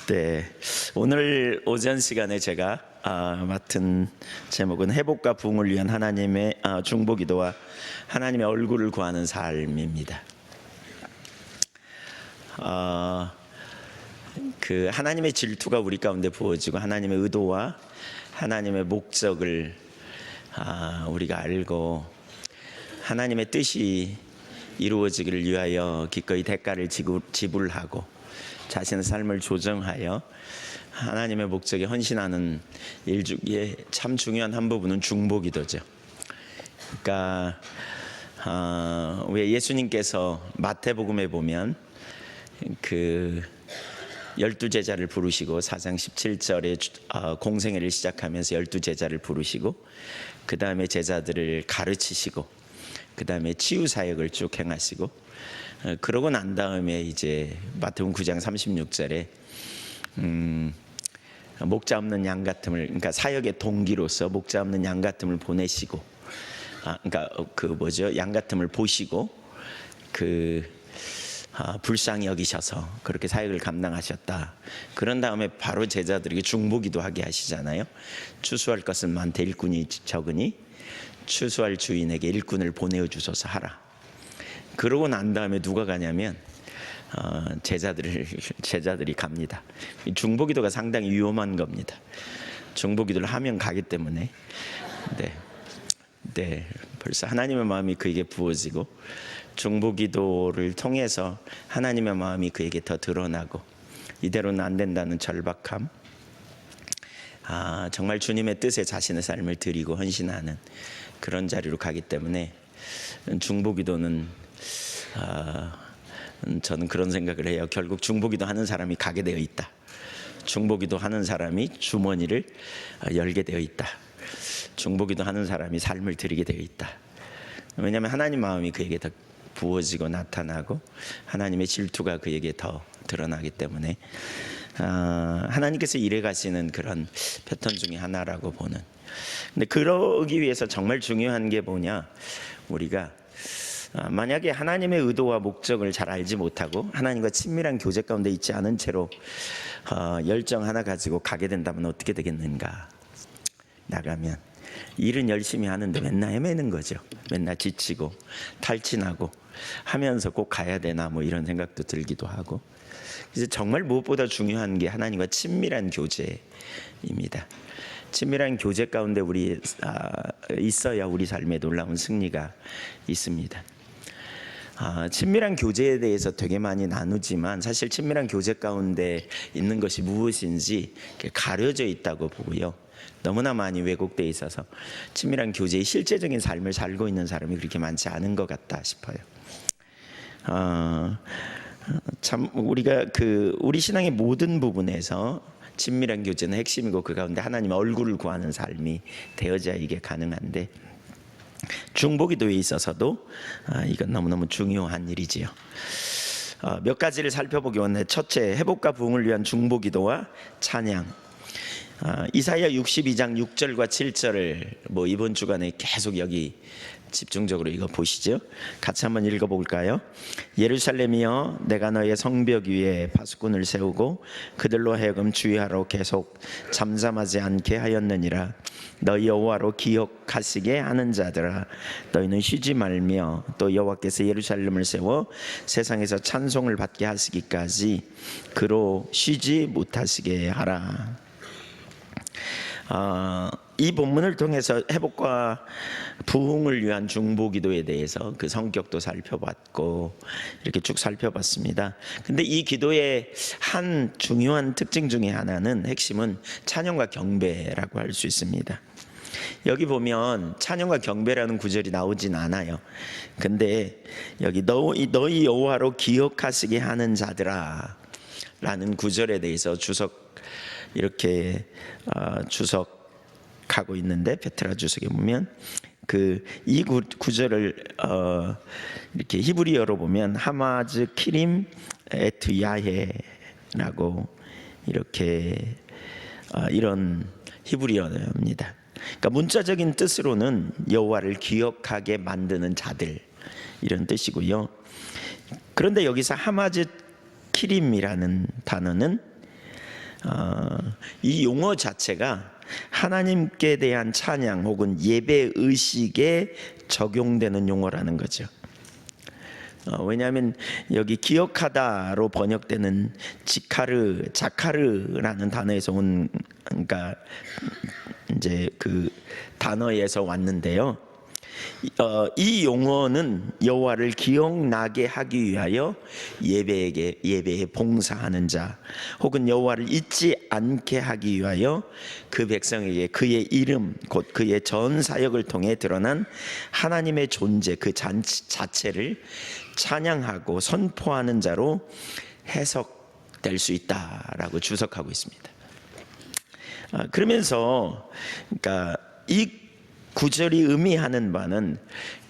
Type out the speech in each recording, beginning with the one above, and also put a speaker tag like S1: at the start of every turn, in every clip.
S1: 네, 오늘 오전 시간에 제가 맡은 제목은 회복과 부흥을 위한 하나님의 중보기도와 하나님의 얼굴을 구하는 삶입니다. 그 하나님의 질투가 우리 가운데 부어지고 하나님의 의도와 하나님의 목적을 우리가 알고 하나님의 뜻이 이루어지기를 위하여 기꺼이 대가를 지불하고 자신의 삶을 조정하여 하나님의 목적에 헌신하는 일 중에 참 중요한 한 부분은 중보기도죠. 그러니까 왜 예수님께서 마태복음에 보면 그 12제자를 부르시고 4장 17절에 공생애를 시작하면서 12제자를 부르시고 그 다음에 제자들을 가르치시고 그 다음에 치유사역을 쭉 행하시고 그러고 난 다음에 이제 마태복음 9장 36절에 목자 없는 양 같음을, 그러니까 사역의 동기로서 목자 없는 양 같음을 보내시고 그러니까 양 같음을 보시고 불쌍히 여기셔서 그렇게 사역을 감당하셨다. 그런 다음에 바로 제자들에게 중보기도 하게 하시잖아요. 추수할 것은 많되 일꾼이 적으니 추수할 주인에게 일꾼을 보내어 주소서 하라. 그러고 난 다음에 누가 가냐면 제자들이 갑니다. 중보기도가 상당히 위험한 겁니다. 중보기도를 하면 가기 때문에 네, 벌써 하나님의 마음이 그에게 부어지고 중보기도를 통해서 하나님의 마음이 그에게 더 드러나고 이대로는 안 된다는 절박함, 정말 주님의 뜻에 자신의 삶을 드리고 헌신하는 그런 자리로 가기 때문에 중보기도는 저는 그런 생각을 해요. 결국 중보기도 하는 사람이 가게 되어 있다. 중보기도 하는 사람이 주머니를 열게 되어 있다. 중보기도 하는 사람이 삶을 드리게 되어 있다. 왜냐하면 하나님 마음이 그에게 더 부어지고 나타나고 하나님의 질투가 그에게 더 드러나기 때문에 하나님께서 일해 가시는 그런 패턴 중에 하나라고 보는. 근데 그러기 위해서 정말 중요한 게 뭐냐, 우리가 만약에 하나님의 의도와 목적을 잘 알지 못하고 하나님과 친밀한 교제 가운데 있지 않은 채로 열정 하나 가지고 가게 된다면 어떻게 되겠는가. 나가면 일은 열심히 하는데 맨날 헤매는 거죠. 맨날 지치고 탈진하고 하면서 꼭 가야 되나 뭐 이런 생각도 들기도 하고. 이제 정말 무엇보다 중요한 게 하나님과 친밀한 교제입니다. 친밀한 교제 가운데 우리 있어야 우리 삶에 놀라운 승리가 있습니다. 친밀한 교제에 대해서 되게 많이 나누지만 사실 친밀한 교제 가운데 있는 것이 무엇인지 가려져 있다고 보고요. 너무나 많이 왜곡되어 있어서 친밀한 교제의 실제적인 삶을 살고 있는 사람이 그렇게 많지 않은 것 같다 싶어요. 참 우리가 우리 신앙의 모든 부분에서 친밀한 교제는 핵심이고 그 가운데 하나님의 얼굴을 구하는 삶이 되어져야 이게 가능한데 중보기도에 있어서도 이건 너무너무 중요한 일이지요. 몇 가지를 살펴보기 원해. 첫째, 회복과 부흥을 위한 중보기도와 찬양. 이사야 62장 6절과 7절을 이번 주간에 계속 여기 집중적으로 이거 보시죠. 같이 한번 읽어볼까요? 예루살렘이여, 내가 너의 성벽 위에 파수꾼을 세우고 그들로 하여금 주의하러 계속 잠잠하지 않게 하였느니라. 너희 여호와로 기억하시게 하는 자들아, 너희는 쉬지 말며 또 여호와께서 예루살렘을 세워 세상에서 찬송을 받게 하시기까지 그로 쉬지 못하시게 하라. 이 본문을 통해서 회복과 부흥을 위한 중보기도에 대해서 그 성격도 살펴봤고 이렇게 쭉 살펴봤습니다. 근데 이 기도의 한 중요한 특징 중에 하나는, 핵심은 찬양과 경배라고 할 수 있습니다. 여기 보면 찬양과 경배라는 구절이 나오진 않아요. 근데 여기 너희 여호와로 기억하시게 하는 자들아 라는 구절에 대해서 이렇게 주석하고 있는데, 베트라 주석에 보면 이 구절을 이렇게 히브리어로 보면 하마즈 키림 에트 야헤라고 이렇게 이런 히브리어입니다. 그러니까 문자적인 뜻으로는 여호와를 기억하게 만드는 자들, 이런 뜻이고요. 그런데 여기서 하마즈 키림이라는 단어는 이 용어 자체가 하나님께 대한 찬양 혹은 예배 의식에 적용되는 용어라는 거죠. 왜냐하면 여기 기억하다로 번역되는 자카르라는 단어에서 온, 그러니까 이제 그 단어에서 왔는데요. 이 용어는 여호와를 기억나게 하기 위하여 예배에 봉사하는 자, 혹은 여호와를 잊지 않게 하기 위하여 그 백성에게 그의 이름 곧 그의 전 사역을 통해 드러난 하나님의 존재 그 자체를 찬양하고 선포하는 자로 해석될 수 있다라고 주석하고 있습니다. 그러면서 그러니까 이 구절이 의미하는 바는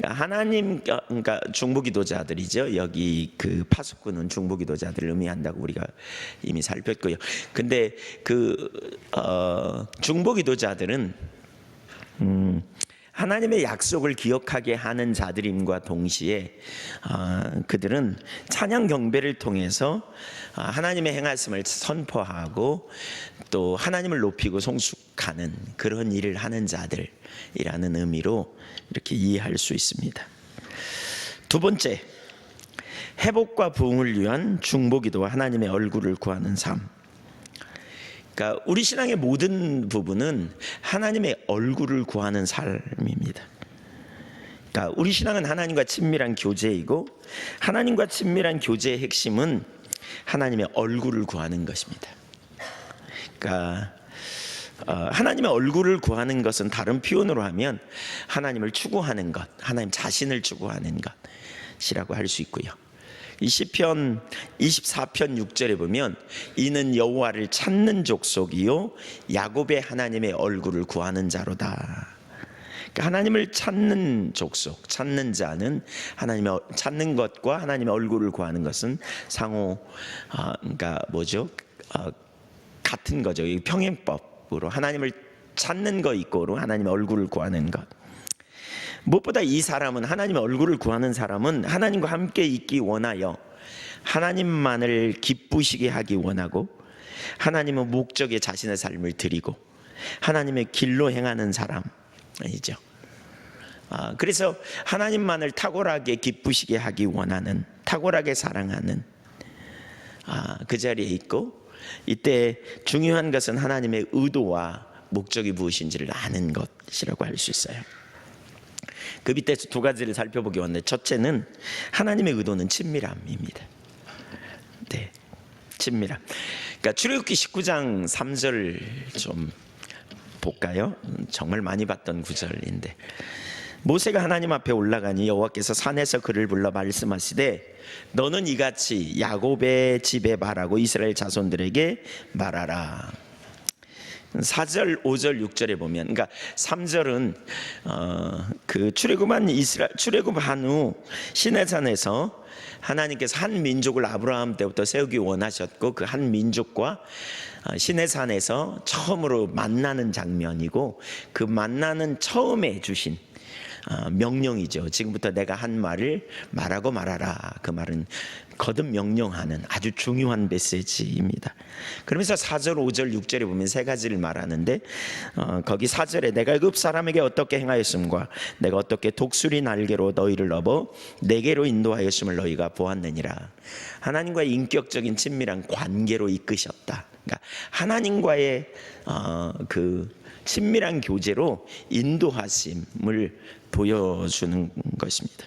S1: 하나님, 그러니까 중보기도자들이죠. 여기 그 파수꾼은 중보기도자들을 의미한다고 우리가 이미 살폈고요. 근데 중보기도자들은 하나님의 약속을 기억하게 하는 자들임과 동시에 그들은 찬양 경배를 통해서 하나님의 행하심을 선포하고 또 하나님을 높이고 송축하는 그런 일을 하는 자들이라는 의미로 이렇게 이해할 수 있습니다. 두 번째, 회복과 부흥을 위한 중보기도와 하나님의 얼굴을 구하는 삶. 그러니까 우리 신앙의 모든 부분은 하나님의 얼굴을 구하는 삶입니다. 그러니까 우리 신앙은 하나님과 친밀한 교제이고, 하나님과 친밀한 교제의 핵심은 하나님의 얼굴을 구하는 것입니다. 그러니까 하나님의 얼굴을 구하는 것은 다른 표현으로 하면 하나님을 추구하는 것, 하나님 자신을 추구하는 것이라고 할 수 있고요. 이 시편 24편 6절에 보면 이는 여호와를 찾는 족속이요 야곱의 하나님의 얼굴을 구하는 자로다. 그러니까 하나님을 찾는 족속, 찾는 자는 하나님의 찾는 것과 하나님의 얼굴을 구하는 것은 상호 그러니까 같은 거죠. 이 평행법으로 하나님을 찾는 거 이꼬로 하나님의 얼굴을 구하는 것. 무엇보다 이 사람은, 하나님의 얼굴을 구하는 사람은 하나님과 함께 있기 원하여 하나님만을 기쁘시게 하기 원하고 하나님의 목적에 자신의 삶을 드리고 하나님의 길로 행하는 사람이죠. 그래서 하나님만을 탁월하게 기쁘시게 하기 원하는, 탁월하게 사랑하는 그 자리에 있고, 이때 중요한 것은 하나님의 의도와 목적이 무엇인지를 아는 것이라고 할 수 있어요. 그 밑에서 두 가지를 살펴보기 원해. 첫째는 하나님의 의도는 친밀함입니다. 네, 친밀함. 그러니까 출애굽기 19장 3절 좀 볼까요? 정말 많이 봤던 구절인데, 모세가 하나님 앞에 올라가니 여호와께서 산에서 그를 불러 말씀하시되 너는 이같이 야곱의 집에 말하고 이스라엘 자손들에게 말하라. 4절, 5절, 6절에 보면, 그러니까 3절은 그 출애굽한 후 시내산에서 하나님께서 한 민족을 아브라함 때부터 세우기 원하셨고 그 한 민족과 시내산에서 처음으로 만나는 장면이고, 그 만나는 처음에 주신 명령이죠. 지금부터 내가 한 말을 말하고 말하라. 그 말은 거듭 명령하는 아주 중요한 메시지입니다. 그러면서 4절, 5절, 6절에 보면 세 가지를 말하는데, 거기 4절에 내가 애굽 사람에게 어떻게 행하였음과 내가 어떻게 독수리 날개로 너희를 넘어 내게로 인도하였음을 너희가 보았느니라. 하나님과의 인격적인 친밀한 관계로 이끄셨다. 그러니까 하나님과의 그 친밀한 교제로 인도하심을 보여주는 것입니다.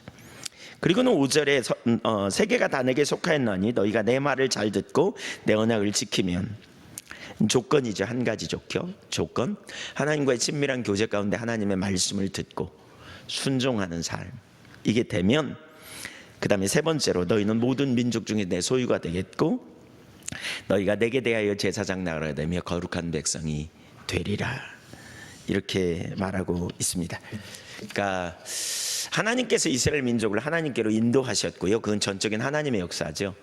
S1: 그리고는 5절에 세계가 다 내게 속하였나니 너희가 내 말을 잘 듣고 내 언약을 지키면, 조건이죠. 한 가지 조건. 하나님과의 친밀한 교제 가운데 하나님의 말씀을 듣고 순종하는 삶, 이게 되면, 그 다음에 세 번째로 너희는 모든 민족 중에 내 소유가 되겠고 너희가 내게 대하여 제사장 나라가 되며 거룩한 백성이 되리라. 이렇게 말하고 있습니다. 그러니까 하나님께서 이스라엘 민족을 하나님께로 인도하셨고요. 그건 전적인 하나님의 역사죠.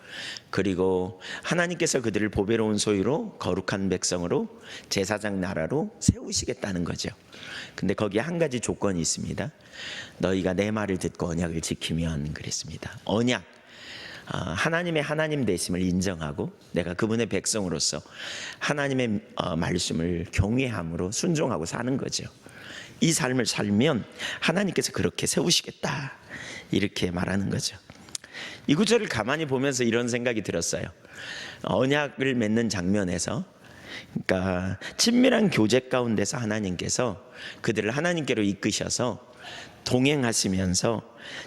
S1: 그리고 하나님께서 그들을 보배로운 소유로 거룩한 백성으로 제사장 나라로 세우시겠다는 거죠. 근데 거기에 한 가지 조건이 있습니다. 너희가 내 말을 듣고 언약을 지키면, 그랬습니다. 언약. 하나님의 하나님 되심을 인정하고 내가 그분의 백성으로서 하나님의 말씀을 경외함으로 순종하고 사는 거죠. 이 삶을 살면 하나님께서 그렇게 세우시겠다, 이렇게 말하는 거죠. 이 구절을 가만히 보면서 이런 생각이 들었어요. 언약을 맺는 장면에서, 그러니까 친밀한 교제 가운데서 하나님께서 그들을 하나님께로 이끄셔서 동행하시면서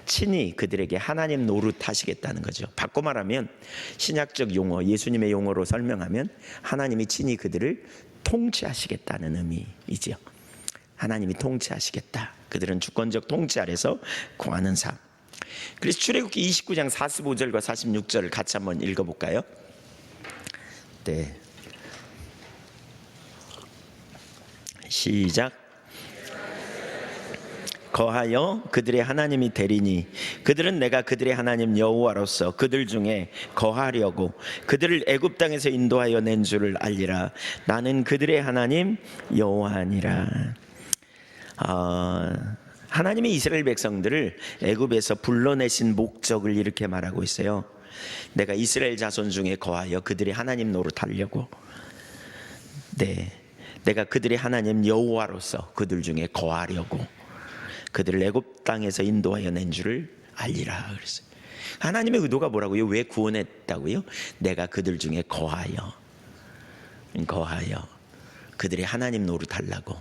S1: 친히 그들에게 하나님 노릇 하시겠다는 거죠. 바꿔 말하면 신약적 용어, 예수님의 용어로 설명하면 하나님이 친히 그들을 통치하시겠다는 의미이죠. 하나님이 통치하시겠다. 그들은 주권적 통치 아래서 구하는 삶. 그래서 출애굽기 29장 45절과 46절을 같이 한번 읽어볼까요? 네, 시작. 거하여 그들의 하나님이 되리니 그들은 내가 그들의 하나님 여호와로서 그들 중에 거하려고 그들을 애굽 땅에서 인도하여 낸 줄을 알리라. 나는 그들의 하나님 여호와니라. 하나님이 이스라엘 백성들을 애굽에서 불러내신 목적을 이렇게 말하고 있어요. 내가 이스라엘 자손 중에 거하여 그들의 하나님 노릇하려고, 내가 그들의 하나님 여호와로서 그들 중에 거하려고 그들을 애굽 땅에서 인도하여 낸 줄을 알리라 그랬어요. 하나님의 의도가 뭐라고요? 왜 구원했다고요? 내가 그들 중에 거하여 그들의 하나님 노릇하려고.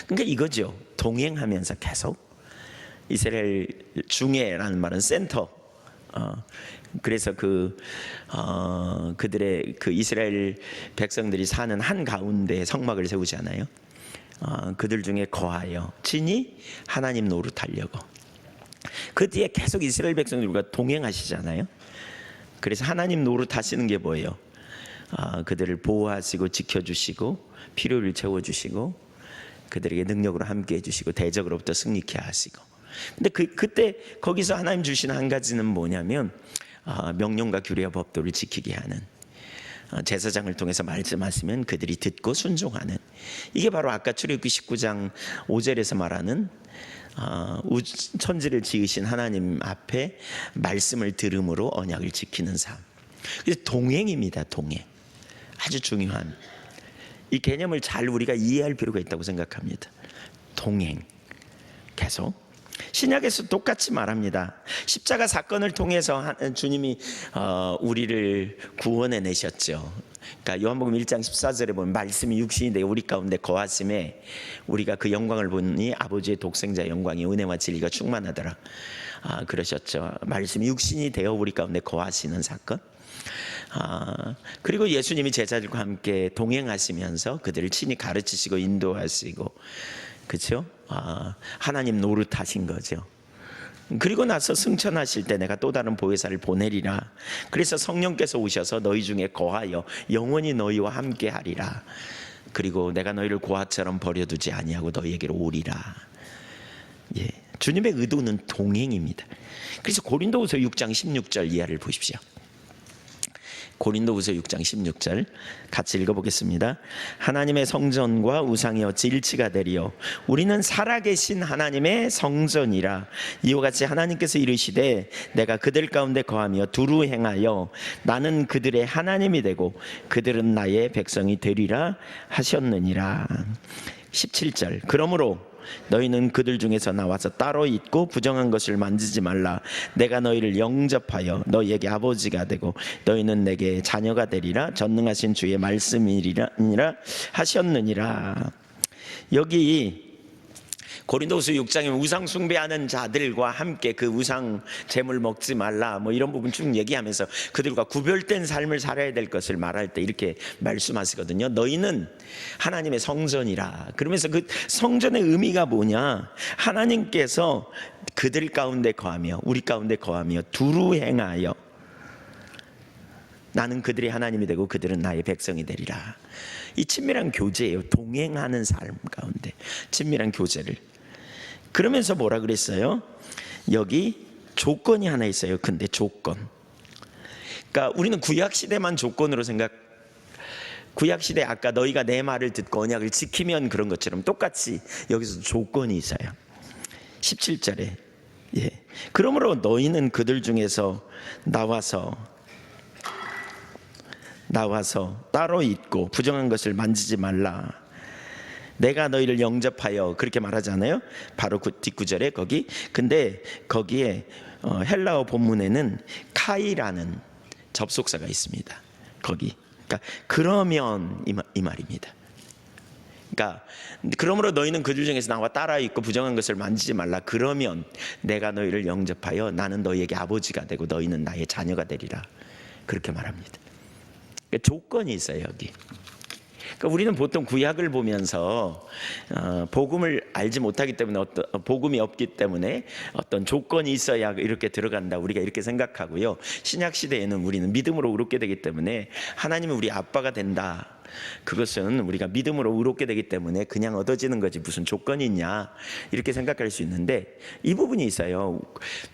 S1: 그러니까 이거죠. 동행하면서 계속 이스라엘 중에라는 말은 센터. 그래서 그들의 그 이스라엘 백성들이 사는 한 가운데 성막을 세우잖아요. 그들 중에 거하여 친히 하나님 노릇하려고. 그 뒤에 계속 이스라엘 백성들과 동행하시잖아요. 그래서 하나님 노릇하시는 게 뭐예요? 그들을 보호하시고 지켜주시고 필요를 채워주시고 그들에게 능력으로 함께 해주시고 대적으로부터 승리케 하시고. 근데 그때 거기서 하나님 주신 한 가지는 뭐냐면 명령과 규례와 법도를 지키게 하는, 제사장을 통해서 말씀하시면 그들이 듣고 순종하는, 이게 바로 아까 출애굽기 19장 5절에서 말하는 천지를 지으신 하나님 앞에 말씀을 들음으로 언약을 지키는 삶. 그래서 동행입니다. 동행. 아주 중요한 이 개념을 잘 우리가 이해할 필요가 있다고 생각합니다. 동행. 계속 신약에서 똑같이 말합니다. 십자가 사건을 통해서 주님이 우리를 구원해 내셨죠. 그러니까 요한복음 1장 14절에 보면 말씀이 육신이 되어 우리 가운데 거하심에 우리가 그 영광을 보니 아버지의 독생자의 영광이 은혜와 진리가 충만하더라. 그러셨죠. 말씀이 육신이 되어 우리 가운데 거하시는 사건. 그리고 예수님이 제자들과 함께 동행하시면서 그들을 친히 가르치시고 인도하시고, 그렇죠? 하나님 노릇하신 거죠. 그리고 나서 승천하실 때 내가 또 다른 보혜사를 보내리라. 그래서 성령께서 오셔서 너희 중에 거하여 영원히 너희와 함께 하리라. 그리고 내가 너희를 고아처럼 버려두지 아니하고 너희에게로 오리라. 예, 주님의 의도는 동행입니다. 그래서 고린도후서 6장 16절 이하를 보십시오. 고린도후서 6장 16절 같이 읽어보겠습니다. 하나님의 성전과 우상이 어찌 일치가 되리요? 우리는 살아계신 하나님의 성전이라. 이와 같이 하나님께서 이르시되 내가 그들 가운데 거하며 두루 행하여 나는 그들의 하나님이 되고 그들은 나의 백성이 되리라 하셨느니라. 17절 그러므로 너희는 그들 중에서 나와서 따로 있고 부정한 것을 만지지 말라. 내가 너희를 영접하여 너희에게 아버지가 되고 너희는 내게 자녀가 되리라. 전능하신 주의 말씀이니라 하셨느니라. 여기 고린도후서 6장에 우상 숭배하는 자들과 함께 그 우상 제물 먹지 말라 뭐 이런 부분 쭉 얘기하면서 그들과 구별된 삶을 살아야 될 것을 말할 때 이렇게 말씀하시거든요. 너희는 하나님의 성전이라. 그러면서 그 성전의 의미가 뭐냐? 하나님께서 그들 가운데 거하며 우리 가운데 거하며 두루 행하여 나는 그들의 하나님이 되고 그들은 나의 백성이 되리라. 이 친밀한 교제예요. 동행하는 삶 가운데 친밀한 교제를. 그러면서 뭐라 그랬어요? 여기 조건이 하나 있어요. 근데 조건. 그러니까 우리는 구약시대만 조건으로 구약시대 아까 너희가 내 말을 듣고 언약을 지키면 그런 것처럼 똑같이 여기서 조건이 있어요. 17절에 그러므로 너희는 그들 중에서 나와서 나와서 따로 있고 부정한 것을 만지지 말라. 내가 너희를 영접하여, 그렇게 말하잖아요. 바로 그 뒷구절에 거기. 근데 거기에 헬라어 본문에는 카이라는 접속사가 있습니다. 거기. 그러니까 그러면 이 말입니다. 그러니까 그러므로 너희는 그들 중에서 나와 따라 있고 부정한 것을 만지지 말라. 그러면 내가 너희를 영접하여 나는 너희에게 아버지가 되고 너희는 나의 자녀가 되리라. 그렇게 말합니다. 그러니까 조건이 있어요, 여기. 그러니까 우리는 보통 구약을 보면서 복음을 알지 못하기 때문에, 복음이 없기 때문에 어떤 조건이 있어야 이렇게 들어간다, 우리가 이렇게 생각하고요. 신약 시대에는 우리는 믿음으로 의롭게 되기 때문에 하나님은 우리 아빠가 된다. 그것은 우리가 믿음으로 의롭게 되기 때문에 그냥 얻어지는 거지 무슨 조건이 있냐, 이렇게 생각할 수 있는데 이 부분이 있어요.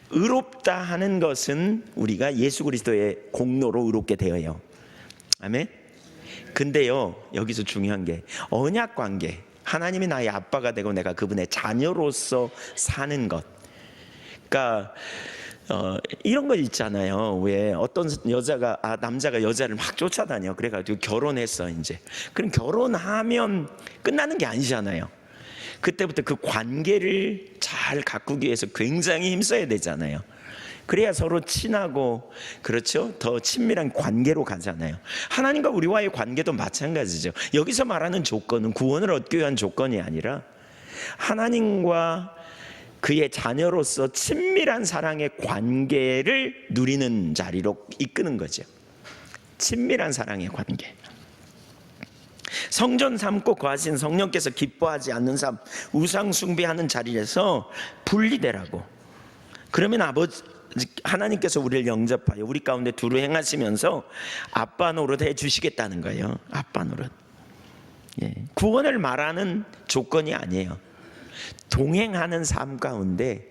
S1: 의롭다 하는 것은 우리가 예수 그리스도의 공로로 의롭게 되어요. 아멘. 근데요, 여기서 중요한 게 언약 관계, 하나님이 나의 아빠가 되고 내가 그분의 자녀로서 사는 것. 그러니까 이런 거 있잖아요. 왜 어떤 남자가 여자를 막 쫓아다녀. 그래가지고 결혼했어 이제. 그럼 결혼하면 끝나는 게 아니잖아요. 그때부터 그 관계를 잘 가꾸기 위해서 굉장히 힘써야 되잖아요. 그래야 서로 친하고, 그렇죠? 더 친밀한 관계로 가잖아요. 하나님과 우리와의 관계도 마찬가지죠. 여기서 말하는 조건은 구원을 얻기 위한 조건이 아니라 하나님과 그의 자녀로서 친밀한 사랑의 관계를 누리는 자리로 이끄는 거죠. 친밀한 사랑의 관계. 성전 삼고 거하신 성령께서 기뻐하지 않는 삶, 우상 숭배하는 자리에서 분리되라고. 그러면 하나님께서 우리를 영접하여 우리 가운데 두루 행하시면서 아빠 노릇 해주시겠다는 거예요. 아빠 노릇. 구원을 말하는 조건이 아니에요. 동행하는 삶 가운데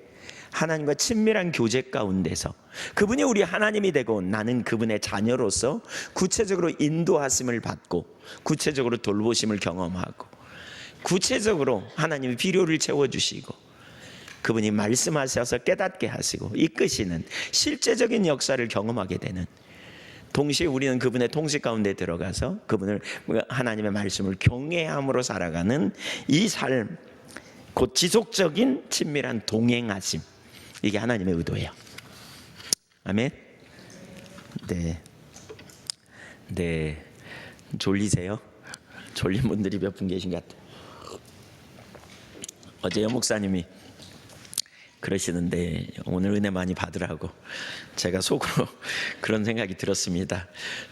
S1: 하나님과 친밀한 교제 가운데서 그분이 우리 하나님이 되고 나는 그분의 자녀로서 구체적으로 인도하심을 받고 구체적으로 돌보심을 경험하고 구체적으로 하나님이 필요를 채워주시고 그분이 말씀하셔서 깨닫게 하시고 이끄시는 실제적인 역사를 경험하게 되는, 동시에 우리는 그분의 통치 가운데 들어가서 그분을, 하나님의 말씀을 경외함으로 살아가는 이 삶, 곧 지속적인 친밀한 동행하심, 이게 하나님의 의도예요. 아멘. 네. 졸리세요? 졸린 분들이 몇 분 계신 것 같아요. 어제 여목사님이 그러시는데 오늘 은혜 많이 받으라고 제가 속으로 그런 생각이 들었습니다.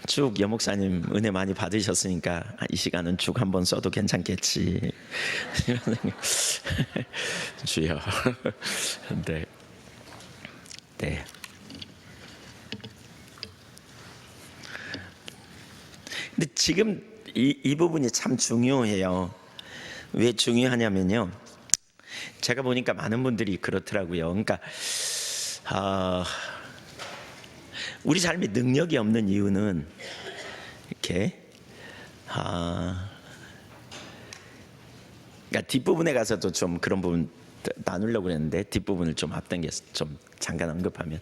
S1: 쭉 여목사님 은혜 많이 받으셨으니까 이 시간은 쭉 한번 써도 괜찮겠지. 주여. 네. 근데 지금 이 부분이 참 중요해요. 왜 중요하냐면요, 제가 보니까 많은 분들이 그렇더라고요. 그러니까 우리 삶에 능력이 없는 이유는 이렇게 그러니까 뒷부분에 가서도 좀 그런 부분 나누려고 했는데 뒷부분을 좀 앞당겨서 좀 잠깐 언급하면,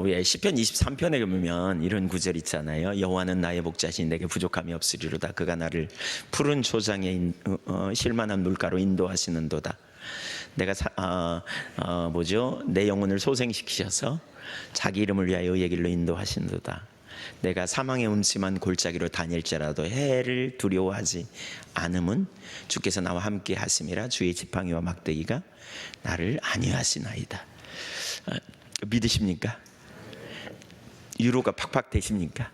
S1: 왜 시편 23편에 보면 이런 구절 있잖아요. 여호와는 나의 목자시니 내게 부족함이 없으리로다. 그가 나를 푸른 초장에 쉴만한 물가로 인도하시는도다. 내가 내 영혼을 소생시키셔서 자기 이름을 위하여 의의 길로 인도하시는도다. 내가 사망의 음침한 골짜기로 다닐지라도 해를 두려워하지 않음은 주께서 나와 함께 하심이라. 주의 지팡이와 막대기가 나를 안위하시나이다. 믿으십니까? 위로가 팍팍 되십니까?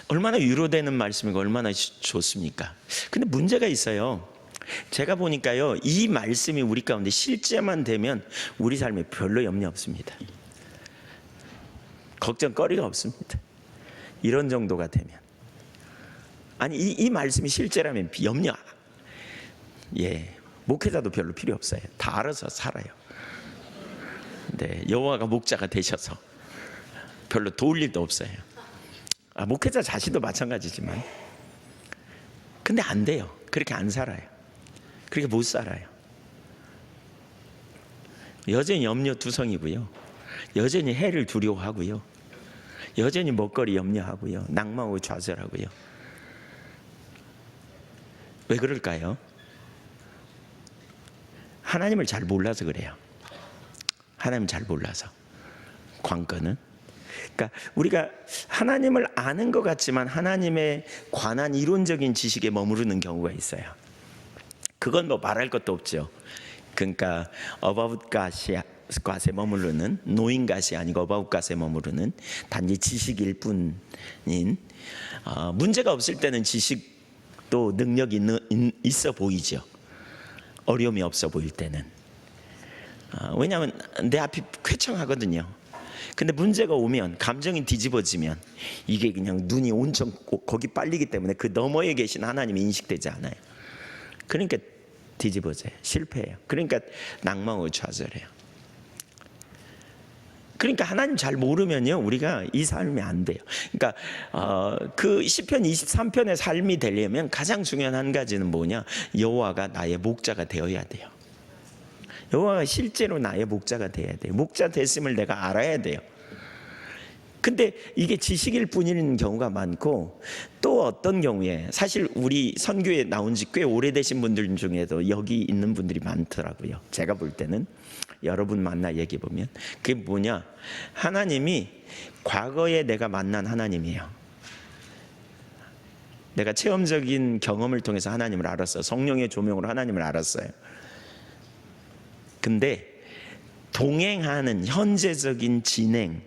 S1: 얼마나 위로되는 말씀이고 얼마나 좋습니까? 근데 문제가 있어요. 제가 보니까요, 이 말씀이 우리 가운데 실제만 되면 우리 삶에 별로 염려 없습니다. 걱정거리가 없습니다. 이런 정도가 되면. 아니 이 말씀이 실제라면 염려, 목회자도 별로 필요 없어요. 다 알아서 살아요. 네, 여호와가 목자가 되셔서 별로 도울 일도 없어요. 목회자 자신도 마찬가지지만, 근데 안 돼요. 그렇게 안 살아요. 그렇게 못 살아요. 여전히 염려투성이고요, 여전히 해를 두려워하고요, 여전히 먹거리 염려하고요, 낭만하고 좌절하고요. 왜 그럴까요? 하나님을 잘 몰라서 그래요. 하나님을 잘 몰라서. 관건은, 그러니까 우리가 하나님을 아는 것 같지만 하나님에 관한 이론적인 지식에 머무르는 경우가 있어요. 그건 뭐 말할 것도 없죠. 그러니까 about God에 머무르는, knowing God이 아니고 about God에 머무르는 단지 지식일 뿐인, 문제가 없을 때는 지식도 능력이 있어 보이죠. 어려움이 없어 보일 때는. 왜냐하면 내 앞이 쾌청하거든요. 근데 문제가 오면, 감정이 뒤집어지면 이게 그냥 눈이 온통 거기 빨리기 때문에 그 너머에 계신 하나님이 인식되지 않아요. 그러니까 뒤집어져요. 실패해요. 그러니까 낭망하고 좌절해요. 그러니까 하나님 잘 모르면요, 우리가 이 삶이 안 돼요. 그러니까 그 시편 23편의 삶이 되려면 가장 중요한 한 가지는 뭐냐? 여호와가 나의 목자가 되어야 돼요. 여호와가 실제로 나의 목자가 되어야 돼요. 목자 됐음을 내가 알아야 돼요. 근데 이게 지식일 뿐인 경우가 많고, 또 어떤 경우에, 사실 우리 선교에 나온 지 꽤 오래되신 분들 중에도 여기 있는 분들이 많더라고요. 제가 볼 때는 여러분 만나 얘기해 보면 그게 뭐냐, 하나님이 과거에 내가 만난 하나님이에요. 내가 체험적인 경험을 통해서 하나님을 알았어요. 성령의 조명으로 하나님을 알았어요. 근데 동행하는 현재적인 진행으로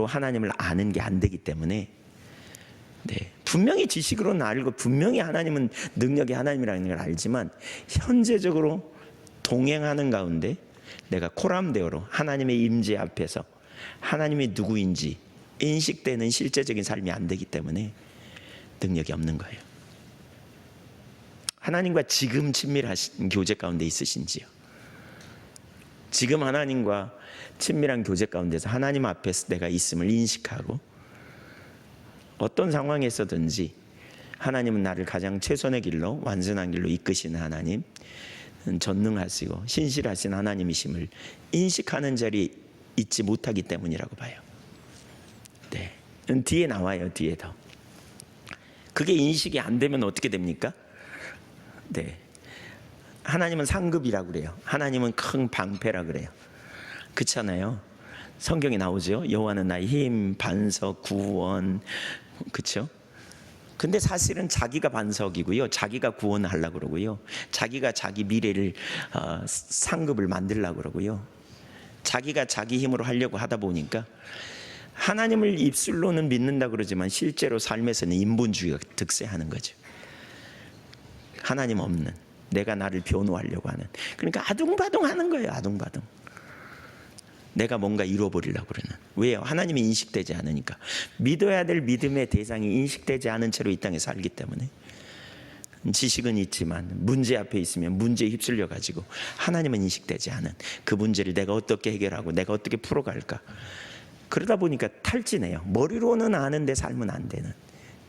S1: 하나님을 아는 게 안 되기 때문에, 분명히 지식으로는 알고 분명히 하나님은 능력이 하나님이라는 걸 알지만, 현재적으로 동행하는 가운데 내가 코람데오로 하나님의 임재 앞에서 하나님이 누구인지 인식되는 실제적인 삶이 안 되기 때문에 능력이 없는 거예요. 하나님과 지금 친밀하신 교제 가운데 있으신지요? 지금 하나님과 친밀한 교제 가운데서 하나님 앞에서 내가 있음을 인식하고, 어떤 상황에서든지 하나님은 나를 가장 최선의 길로, 완전한 길로 이끄시는 하나님, 전능하시고 신실하신 하나님이심을 인식하는 자리에 있지 못하기 때문이라고 봐요. 뒤에 나와요. 뒤에 더. 그게 인식이 안 되면 어떻게 됩니까? 하나님은 상급이라고 그래요. 하나님은 큰 방패라 그래요. 그렇잖아요. 성경에 나오죠. 여호와는 나의 힘, 반석, 구원. 그렇죠? 근데 사실은 자기가 반석이고요, 자기가 구원하려고 그러고요, 자기가 자기 미래를 상급을 만들려고 그러고요, 자기가 자기 힘으로 하려고 하다 보니까 하나님을 입술로는 믿는다 그러지만 실제로 삶에서는 인본주의가 득세하는 거죠. 하나님 없는, 내가 나를 변호하려고 하는, 그러니까 아둥바둥하는 거예요. 아둥바둥. 내가 뭔가 이뤄버리려고 그러는. 왜요? 하나님이 인식되지 않으니까. 믿어야 될 믿음의 대상이 인식되지 않은 채로 이 땅에 살기 때문에. 지식은 있지만 문제 앞에 있으면 문제에 휩쓸려 가지고 하나님은 인식되지 않은 그 문제를 내가 어떻게 해결하고 내가 어떻게 풀어갈까, 그러다 보니까 탈진해요. 머리로는 아는데 삶은 안 되는,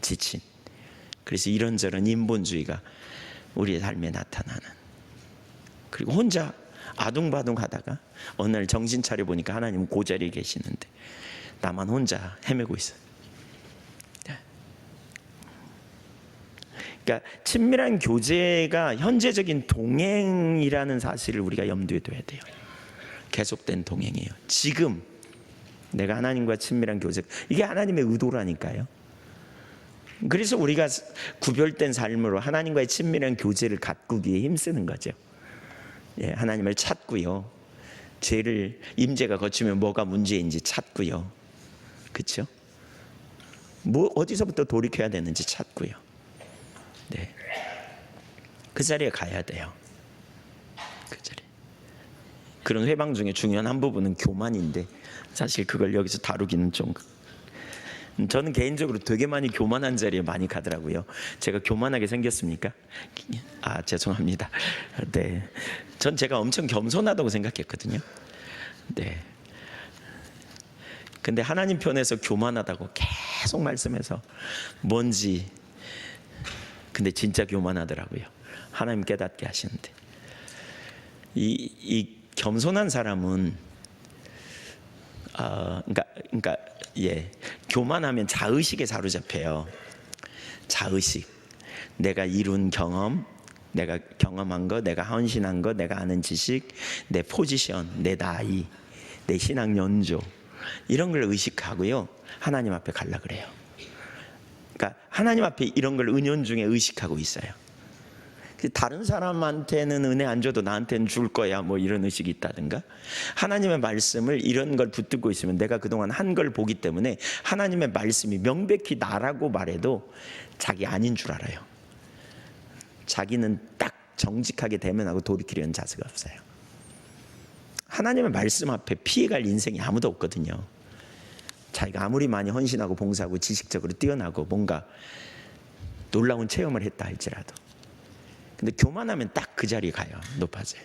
S1: 지친. 그래서 이런저런 인본주의가 우리의 삶에 나타나는. 그리고 혼자 아둥바둥 하다가 어느 날 정신 차려 보니까 하나님은 그 자리에 계시는데 나만 혼자 헤매고 있어요. 그러니까 친밀한 교제가 현재적인 동행이라는 사실을 우리가 염두에 둬야 돼요. 계속된 동행이에요. 지금 내가 하나님과 친밀한 교제, 이게 하나님의 의도라니까요. 그래서 우리가 구별된 삶으로 하나님과의 친밀한 교제를 가꾸기 위해 힘쓰는 거죠. 하나님을 찾고요, 죄를, 임재가 거치면 뭐가 문제인지 찾고요, 그렇죠? 뭐 어디서부터 돌이켜야 되는지 찾고요. 그 자리에 가야 돼요. 그 자리. 그런 회방 중에 중요한 한 부분은 교만인데, 사실 그걸 여기서 다루기는 좀, 저는 개인적으로 되게 많이 교만한 자리에 많이 가더라고요. 제가 교만하게 생겼습니까? 죄송합니다. 전 제가 엄청 겸손하다고 생각했거든요. 근데 하나님 편에서 교만하다고 계속 말씀해서 뭔지, 근데 진짜 교만하더라고요. 하나님 깨닫게 하시는데, 이 겸손한 사람은 교만하면 자의식에 사로잡혀요. 자의식. 내가 이룬 경험, 내가 경험한 거, 내가 헌신한 거, 내가 아는 지식, 내 포지션, 내 나이, 내 신앙 연조, 이런 걸 의식하고요, 하나님 앞에 가려 그래요. 그러니까 하나님 앞에 이런 걸 은연중에 의식하고 있어요. 다른 사람한테는 은혜 안 줘도 나한테는 줄 거야, 뭐 이런 의식이 있다든가, 하나님의 말씀을 이런 걸 붙들고 있으면 내가 그동안 한 걸 보기 때문에 하나님의 말씀이 명백히 나라고 말해도 자기 아닌 줄 알아요. 자기는 딱 정직하게 대면하고 돌이키려는 자세가 없어요. 하나님의 말씀 앞에 피해갈 인생이 아무도 없거든요. 자기가 아무리 많이 헌신하고 봉사하고 지식적으로 뛰어나고 뭔가 놀라운 체험을 했다 할지라도, 근데 교만하면 딱 그 자리에 가요. 높아져요.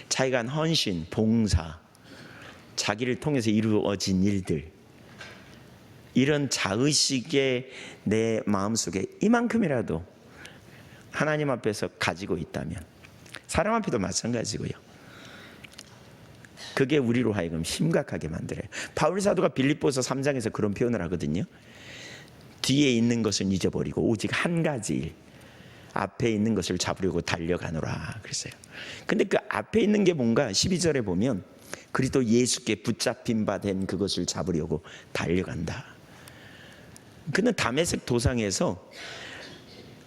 S1: 자기가 한 헌신, 봉사, 자기를 통해서 이루어진 일들, 이런 자의식에 내 마음속에 이만큼이라도 하나님 앞에서 가지고 있다면, 사람 앞에도 마찬가지고요, 그게 우리로 하여금 심각하게 만들어요. 바울 사도가 빌립보서 3장에서 그런 표현을 하거든요. 뒤에 있는 것은 잊어버리고 오직 한 가지 일, 앞에 있는 것을 잡으려고 달려가노라 그랬어요. 근데 그 앞에 있는 게 뭔가 12절에 보면 그리스도 예수께 붙잡힌 바 된 그것을 잡으려고 달려간다. 그는 다메섹 도상에서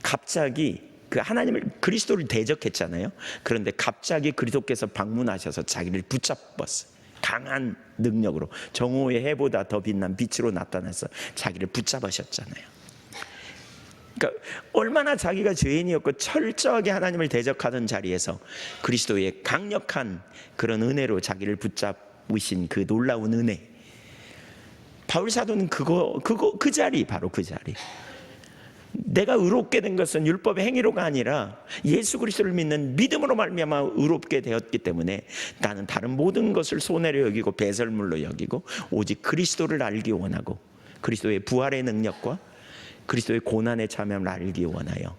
S1: 갑자기 그 하나님을, 그리스도를 대적했잖아요. 그런데 갑자기 그리스도께서 방문하셔서 자기를 붙잡았어요. 강한 능력으로 정오의 해보다 더 빛난 빛으로 나타나서 자기를 붙잡으셨잖아요. 그러니까 얼마나 자기가 죄인이었고 철저하게 하나님을 대적하던 자리에서 그리스도의 강력한 그런 은혜로 자기를 붙잡으신 그 놀라운 은혜, 바울 사도는 그 자리, 바로 그 자리, 내가 의롭게 된 것은 율법의 행위로가 아니라 예수 그리스도를 믿는 믿음으로 말미암아 의롭게 되었기 때문에 나는 다른 모든 것을 손해로 여기고 배설물로 여기고 오직 그리스도를 알기 원하고 그리스도의 부활의 능력과 그리스도의 고난에 참여함을 알기 원하여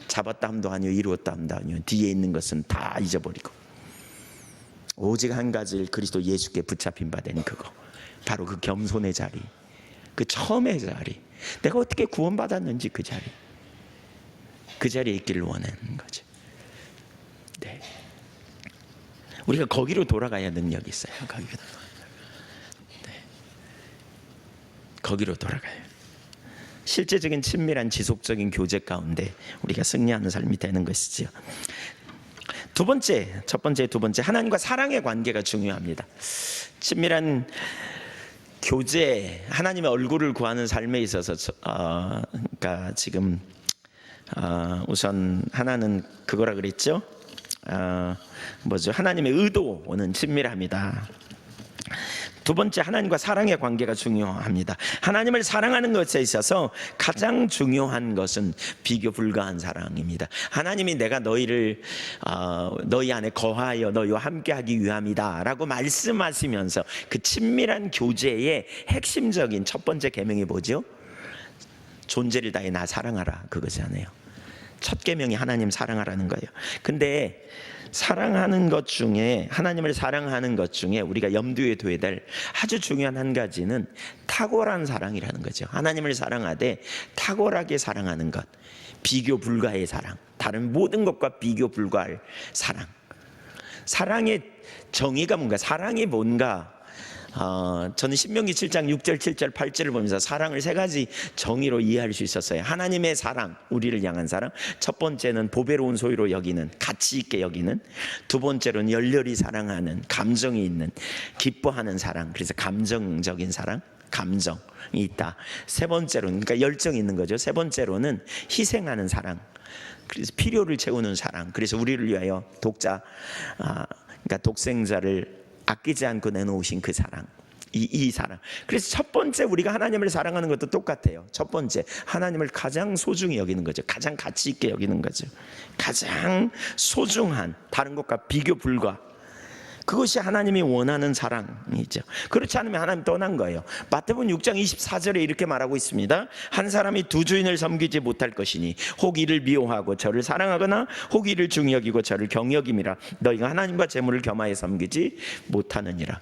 S1: 잡았다 함도 아니요 이루었다 함도 아니요 뒤에 있는 것은 다 잊어버리고 오직 한 가지를 그리스도 예수께 붙잡힌 바 된 그거, 바로 그 겸손의 자리, 그 처음의 자리, 내가 어떻게 구원받았는지 그 자리에 있기를 원하는 거죠. 네. 우리가 거기로 돌아가야 능력이 있어요. 거기로 돌아가요. 실제적인 친밀한 지속적인 교제 가운데 우리가 승리하는 삶이 되는 것이지요. 두 번째, 하나님과 사랑의 관계가 중요합니다. 친밀한 교제, 하나님의 얼굴을 구하는 삶에 있어서 그러니까 지금 우선 하나는 그거라 그랬죠. 하나님의 의도는 친밀합니다. 두 번째, 하나님과 사랑의 관계가 중요합니다. 하나님을 사랑하는 것에 있어서 가장 중요한 것은 비교 불가한 사랑입니다. 하나님이 내가 너희를 너희 안에 거하여 너희와 함께하기 위함이다 라고 말씀하시면서 그 친밀한 교제의 핵심적인 첫 번째 계명이 뭐죠? 존재를 다해 나 사랑하라, 그거잖아요. 첫 계명이 하나님 사랑하라는 거예요. 근데 사랑하는 것 중에, 하나님을 사랑하는 것 중에 우리가 염두에 둬야 될 아주 중요한 한 가지는 탁월한 사랑이라는 거죠. 하나님을 사랑하되 탁월하게 사랑하는 것, 비교 불가의 사랑, 다른 모든 것과 비교 불가할 사랑. 사랑의 정의가 뭔가, 사랑이 뭔가, 저는 신명기 7장 6절 7절 8절을 보면서 사랑을 세 가지 정의로 이해할 수 있었어요. 하나님의 사랑, 우리를 향한 사랑. 첫 번째는 보배로운 소유로 여기는, 가치 있게 여기는. 두 번째로는 열렬히 사랑하는, 감정이 있는, 기뻐하는 사랑. 그래서 감정적인 사랑, 감정이 있다. 세 번째로는, 그러니까 열정이 있는 거죠. 세 번째로는 희생하는 사랑, 그래서 필요를 채우는 사랑. 그래서 우리를 위하여 그러니까 독생자를 아끼지 않고 내놓으신 그 사랑, 이 사랑. 그래서 첫 번째, 우리가 하나님을 사랑하는 것도 똑같아요. 첫 번째, 하나님을 가장 소중히 여기는 거죠. 가장 가치 있게 여기는 거죠. 가장 소중한, 다른 것과 비교 불가, 그것이 하나님이 원하는 사랑이죠. 그렇지 않으면 하나님 떠난 거예요. 마태복음 6장 24절에 이렇게 말하고 있습니다. 한 사람이 두 주인을 섬기지 못할 것이니 혹 이를 미워하고 저를 사랑하거나 혹 이를 중히 여기고 저를 경히 여김이라. 너희가 하나님과 재물을 겸하여 섬기지 못하느니라.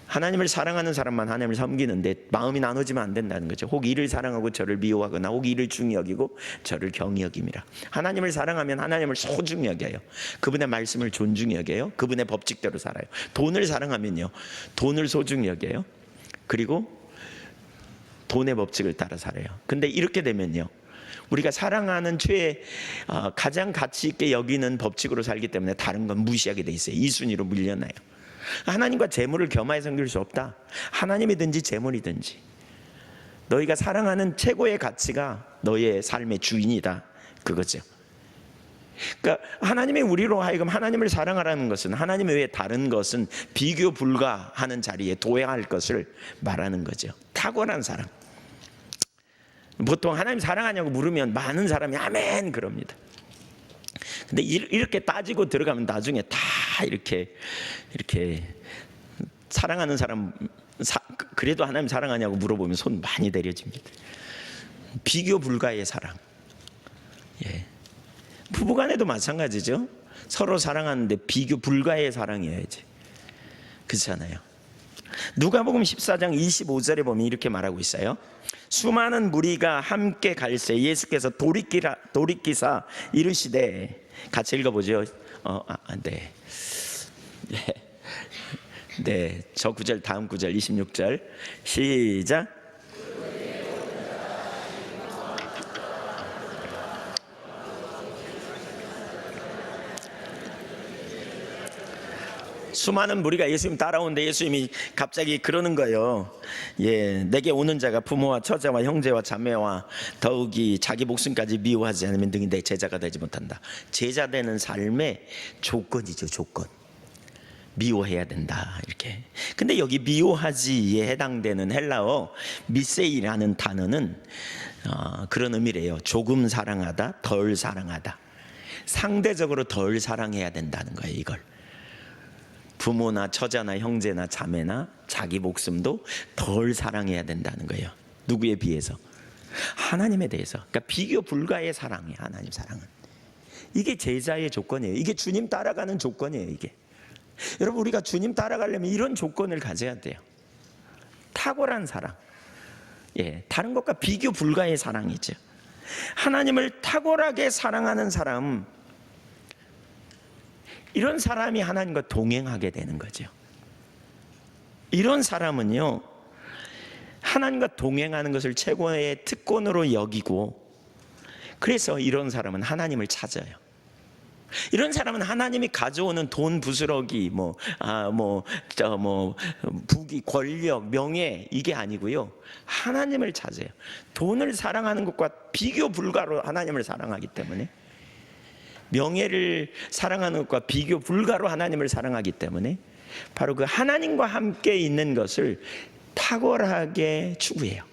S1: 하나님을 사랑하는 사람만 하나님을 섬기는데 마음이 나눠지면 안 된다는 거죠. 혹 이를 사랑하고 저를 미워하거나 혹 이를 중히 여기고 저를 경히 여김이라. 하나님을 사랑하면 하나님을 소중히 여겨요. 그분의 말씀을 존중히 여겨요. 그분의 법칙대로 살아요. 돈을 사랑하면요, 돈을 소중히 여겨요. 그리고 돈의 법칙을 따라 살아요. 근데 이렇게 되면요, 우리가 사랑하는 죄에 가장 가치 있게 여기는 법칙으로 살기 때문에 다른 건 무시하게 돼 있어요. 이 순위로 밀려나요. 하나님과 재물을 겸하여 섬길 수 없다. 하나님이든지 재물이든지 너희가 사랑하는 최고의 가치가 너의 삶의 주인이다, 그거죠. 그러니까 하나님의 우리로 하여금 하나님을 사랑하라는 것은 하나님 외에 다른 것은 비교 불가하는 자리에 둬야 할 것을 말하는 거죠. 탁월한 사랑. 보통 하나님 사랑하냐고 물으면 많은 사람이 아멘 그럽니다. 근데 이렇게 따지고 들어가면 나중에 다 이렇게 사랑하는 사람, 그래도 하나님 사랑하냐고 물어보면 손 많이 내려집니다. 비교 불가의 사랑. 예. 부부간에도 마찬가지죠. 서로 사랑하는데 비교 불가의 사랑이어야지. 그렇잖아요. 누가복음 14장 25절에 보면 이렇게 말하고 있어요. 수많은 무리가 함께 갈새 예수께서 돌이키사 이르시되, 같이 읽어보죠. 네, 저 구절 다음 구절 26절 시작. 수많은 무리가 예수님 따라오는데 예수님이 갑자기 그러는 거예요. 예, 내게 오는 자가 부모와 처자와 형제와 자매와 더욱이 자기 목숨까지 미워하지 않으면 등이 내 제자가 되지 못한다. 제자 되는 삶의 조건이죠, 조건. 미워해야 된다, 이렇게. 근데 여기 미워하지에 해당되는 헬라어 미세이라는 단어는 그런 의미래요. 조금 사랑하다, 덜 사랑하다. 상대적으로 덜 사랑해야 된다는 거예요, 이걸. 부모나 처자나 형제나 자매나 자기 목숨도 덜 사랑해야 된다는 거예요. 누구에 비해서? 하나님에 대해서. 그러니까 비교 불가의 사랑이에요, 하나님 사랑은. 이게 제자의 조건이에요. 이게 주님 따라가는 조건이에요, 이게. 여러분, 우리가 주님 따라가려면 이런 조건을 가져야 돼요. 탁월한 사랑. 예, 다른 것과 비교 불가의 사랑이죠. 하나님을 탁월하게 사랑하는 사람, 이런 사람이 하나님과 동행하게 되는 거죠. 이런 사람은요, 하나님과 동행하는 것을 최고의 특권으로 여기고, 그래서 이런 사람은 하나님을 찾아요. 이런 사람은 하나님이 가져오는 돈, 부스러기, 부귀, 권력, 명예, 이게 아니고요, 하나님을 찾아요. 돈을 사랑하는 것과 비교 불가로 하나님을 사랑하기 때문에, 명예를 사랑하는 것과 비교 불가로 하나님을 사랑하기 때문에 바로 그 하나님과 함께 있는 것을 탁월하게 추구해요.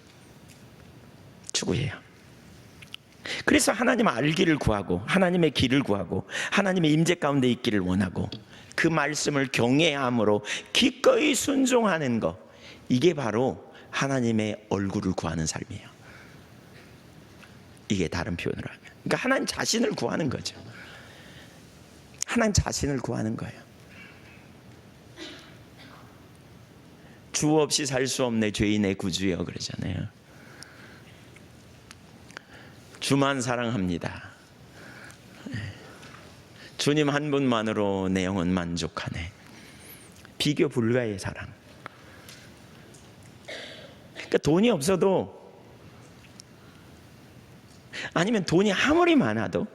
S1: 그래서 하나님 알기를 구하고 하나님의 길을 구하고 하나님의 임재 가운데 있기를 원하고 그 말씀을 경외함으로 기꺼이 순종하는 것, 이게 바로 하나님의 얼굴을 구하는 삶이에요. 이게 다른 표현으로 하면, 그러니까 하나님 자신을 구하는 거죠. 하나님 자신을 구하는 거예요. 주 없이 살 수 없네 죄인의 구주여, 그러잖아요. 주만 사랑합니다. 주님 한 분만으로 내 영혼 만족하네. 비교 불가의 사랑. 그러니까 돈이 없어도, 아니면 돈이 아무리 많아도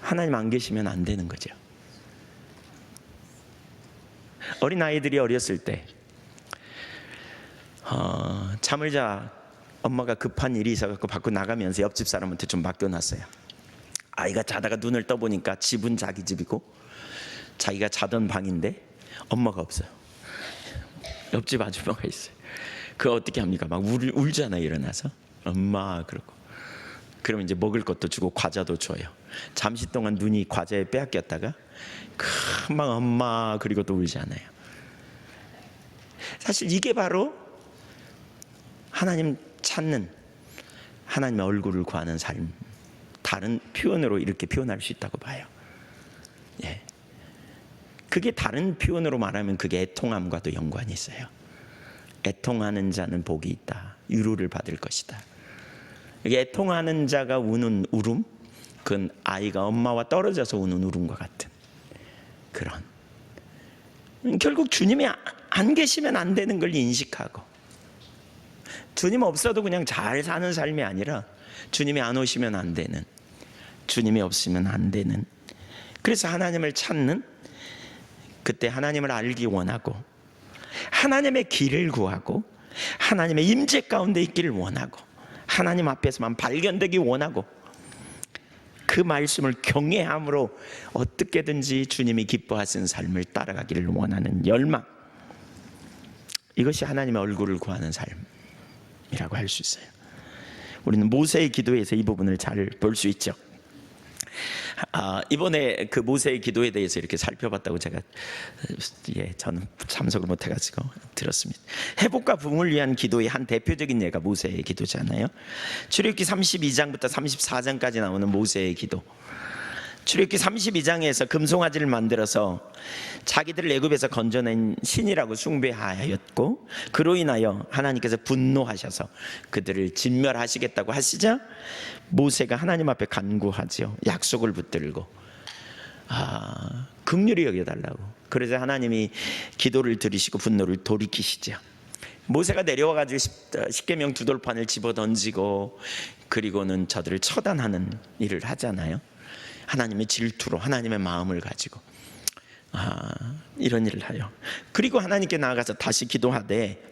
S1: 하나님 안 계시면 안 되는 거죠. 어린아이들이 어렸을 때 잠을 자 엄마가 급한 일이 있어서 밖으로 나가면서 옆집 사람한테 좀 맡겨놨어요. 아이가 자다가 눈을 떠보니까 집은 자기 집이고 자기가 자던 방인데 엄마가 없어요. 옆집 아줌마가 있어요. 그거 어떻게 합니까? 막 울잖아요, 일어나서. 엄마, 그러고. 그러면 이제 먹을 것도 주고 과자도 줘요. 잠시 동안 눈이 과자에 빼앗겼다가 금방 엄마 그리고 또 울잖아요. 사실 이게 바로 하나님 찾는, 하나님의 얼굴을 구하는 삶, 다른 표현으로 이렇게 표현할 수 있다고 봐요. 예. 그게 다른 표현으로 말하면 그게 애통함과도 연관이 있어요. 애통하는 자는 복이 있다. 위로를 받을 것이다. 이게 애통하는 자가 우는 울음, 그건 아이가 엄마와 떨어져서 우는 울음과 같은 그런, 결국 주님이 안 계시면 안 되는 걸 인식하고, 주님 없어도 그냥 잘 사는 삶이 아니라 주님이 안 오시면 안 되는, 주님이 없으면 안 되는, 그래서 하나님을 찾는, 그때 하나님을 알기 원하고 하나님의 길을 구하고 하나님의 임재 가운데 있기를 원하고 하나님 앞에서만 발견되기 원하고 그 말씀을 경외함으로 어떻게든지 주님이 기뻐하시는 삶을 따라가기를 원하는 열망, 이것이 하나님의 얼굴을 구하는 삶이라고 할 수 있어요. 우리는 모세의 기도에서 이 부분을 잘 볼 수 있죠. 이번에 그 모세의 기도에 대해서 이렇게 살펴봤다고 제가 저는 참석을 못해가지고 들었습니다. 회복과 부흥을 위한 기도의 한 대표적인 예가 모세의 기도잖아요. 출애굽기 32장부터 34장까지 나오는 모세의 기도. 출애굽기 32장에서 금송아지를 만들어서 자기들을 애굽에서 건져낸 신이라고 숭배하였고, 그로 인하여 하나님께서 분노하셔서 그들을 진멸하시겠다고 하시자 모세가 하나님 앞에 간구하지요. 약속을 붙들고 긍휼히 여겨달라고. 그래서 하나님이 기도를 들으시고 분노를 돌이키시죠. 모세가 내려와가지고 십계명 두 돌판을 집어 던지고 그리고는 저들을 처단하는 일을 하잖아요. 하나님의 질투로, 하나님의 마음을 가지고 이런 일을 하요. 그리고 하나님께 나아가서 다시 기도하되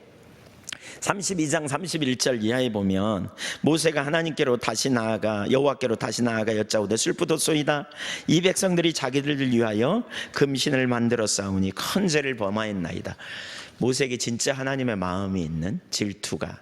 S1: 32장 31절 이하에 보면 모세가 하나님께로 다시 나아가 여호와께로 다시 나아가 여짜오되 슬프도소이다. 이 백성들이 자기들을 위하여 금신을 만들어 싸우니 큰 죄를 범하였나이다. 모세에게 진짜 하나님의 마음이 있는, 질투가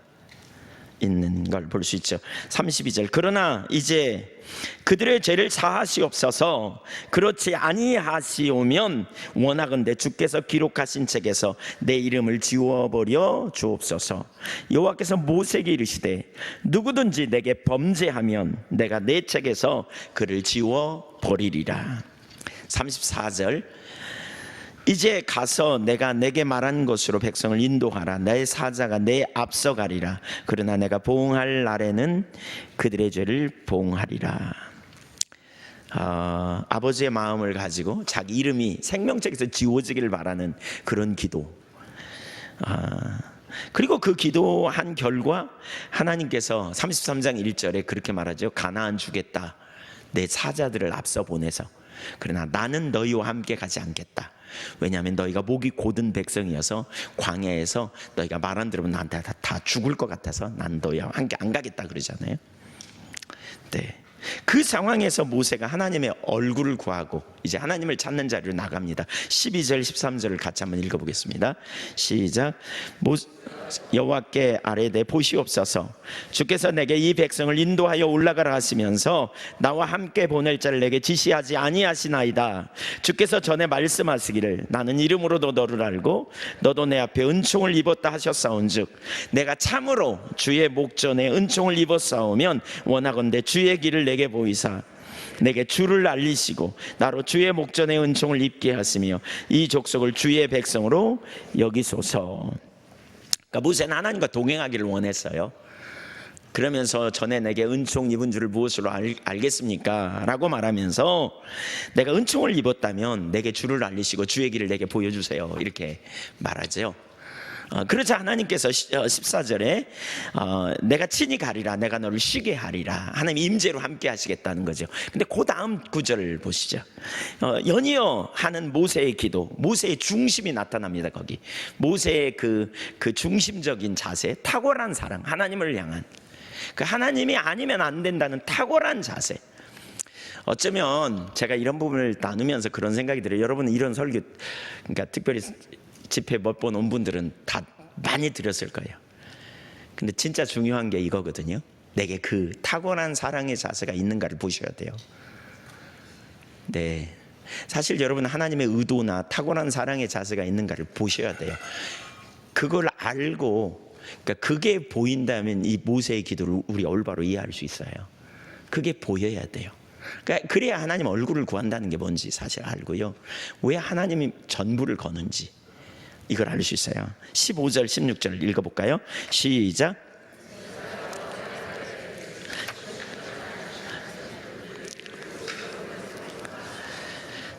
S1: 있는 걸 볼 수 있죠. 32절 그러나 이제 그들의 죄를 사하시옵소서. 그렇지 아니하시오면 원하건대 주께서 기록하신 책에서 내 이름을 지워버려 주옵소서. 여호와께서 모세에게 이르시되 누구든지 내게 범죄하면 내가 내 책에서 그를 지워버리리라. 34절 이제 가서 내가 내게 말한 것으로 백성을 인도하라. 내 사자가 내 앞서 가리라. 그러나 내가 보응할 날에는 그들의 죄를 보응하리라. 아버지의 마음을 가지고 자기 이름이 생명책에서 지워지기를 바라는 그런 기도. 그리고 그 기도한 결과 하나님께서 33장 1절에 그렇게 말하죠. 가나안 주겠다. 내 사자들을 앞서 보내서. 그러나 나는 너희와 함께 가지 않겠다. 왜냐하면 너희가 목이 곧은 백성이어서 광야에서 너희가 말 안 들으면 나한테 다 죽을 것 같아서 난 너희와 함께 안 가겠다 그러잖아요. 네. 그 상황에서 모세가 하나님의 얼굴을 구하고 이제 하나님을 찾는 자리로 나갑니다. 12절 13절을 같이 한번 읽어보겠습니다. 시작. 여호와께 아뢰되 보시옵소서. 주께서 내게 이 백성을 인도하여 올라가라 하시면서 나와 함께 보낼 자를 내게 지시하지 아니하시나이다. 주께서 전에 말씀하시기를 나는 이름으로도 너를 알고 너도 내 앞에 은총을 입었다 하셨사온즉 내가 참으로 주의 목전에 은총을 입었사오면 원하건대 주의 길을 내게 보이사 내게 주를 알리시고 나로 주의 목전에 은총을 입게 하시며 이 족속을 주의 백성으로 여기소서. 그러니까 모세는 하나님과 동행하기를 원했어요. 그러면서 전에 내게 은총 입은 줄을 무엇으로 알겠습니까? 라고 말하면서 내가 은총을 입었다면 내게 주를 알리시고 주의 길을 내게 보여주세요. 이렇게 말하죠. 그러자 하나님께서 14절에 내가 친히 가리라. 내가 너를 쉬게 하리라. 하나님 임재로 함께 하시겠다는 거죠. 근데 그 다음 구절을 보시죠. 연이어 하는 모세의 기도, 모세의 중심이 나타납니다. 거기 모세의 그 중심적인 자세, 탁월한 사랑, 하나님을 향한 그 하나님이 아니면 안 된다는 탁월한 자세. 어쩌면 제가 이런 부분을 나누면서 그런 생각이 들어요. 여러분은 이런 설교, 그러니까 특별히 집회 몇 번 온 분들은 다 많이 들었을 거예요. 근데 진짜 중요한 게 이거거든요. 내게 그 탁월한 사랑의 자세가 있는가를 보셔야 돼요. 네, 사실 여러분 하나님의 의도나 탁월한 사랑의 자세가 있는가를 보셔야 돼요. 그걸 알고, 그러니까 그게 보인다면 이 모세의 기도를 우리 올바로 이해할 수 있어요. 그게 보여야 돼요. 그러니까 그래야 하나님 얼굴을 구한다는 게 뭔지 사실 알고요, 왜 하나님이 전부를 거는지 이걸 알 수 있어요. 15절 16절 읽어볼까요? 시작.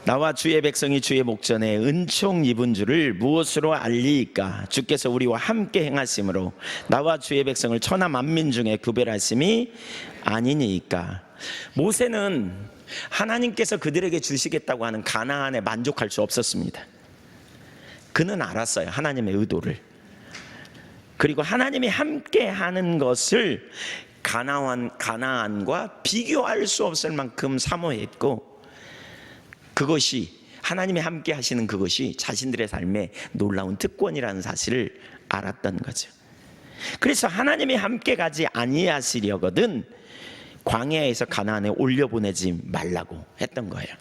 S1: 나와 주의 백성이 주의 목전에 은총 입은 줄을 무엇으로 알리이까? 주께서 우리와 함께 행하심으로 나와 주의 백성을 천하 만민 중에 구별하심이 아니니까. 모세는 하나님께서 그들에게 주시겠다고 하는 가나안에 만족할 수 없었습니다. 그는 알았어요, 하나님의 의도를. 그리고 하나님이 함께 하는 것을 가나안과 비교할 수 없을 만큼 사모했고, 그것이 하나님이 함께 하시는 그것이 자신들의 삶에 놀라운 특권이라는 사실을 알았던 거죠. 그래서 하나님이 함께 가지 아니하시려거든 광야에서 가나안에 올려보내지 말라고 했던 거예요.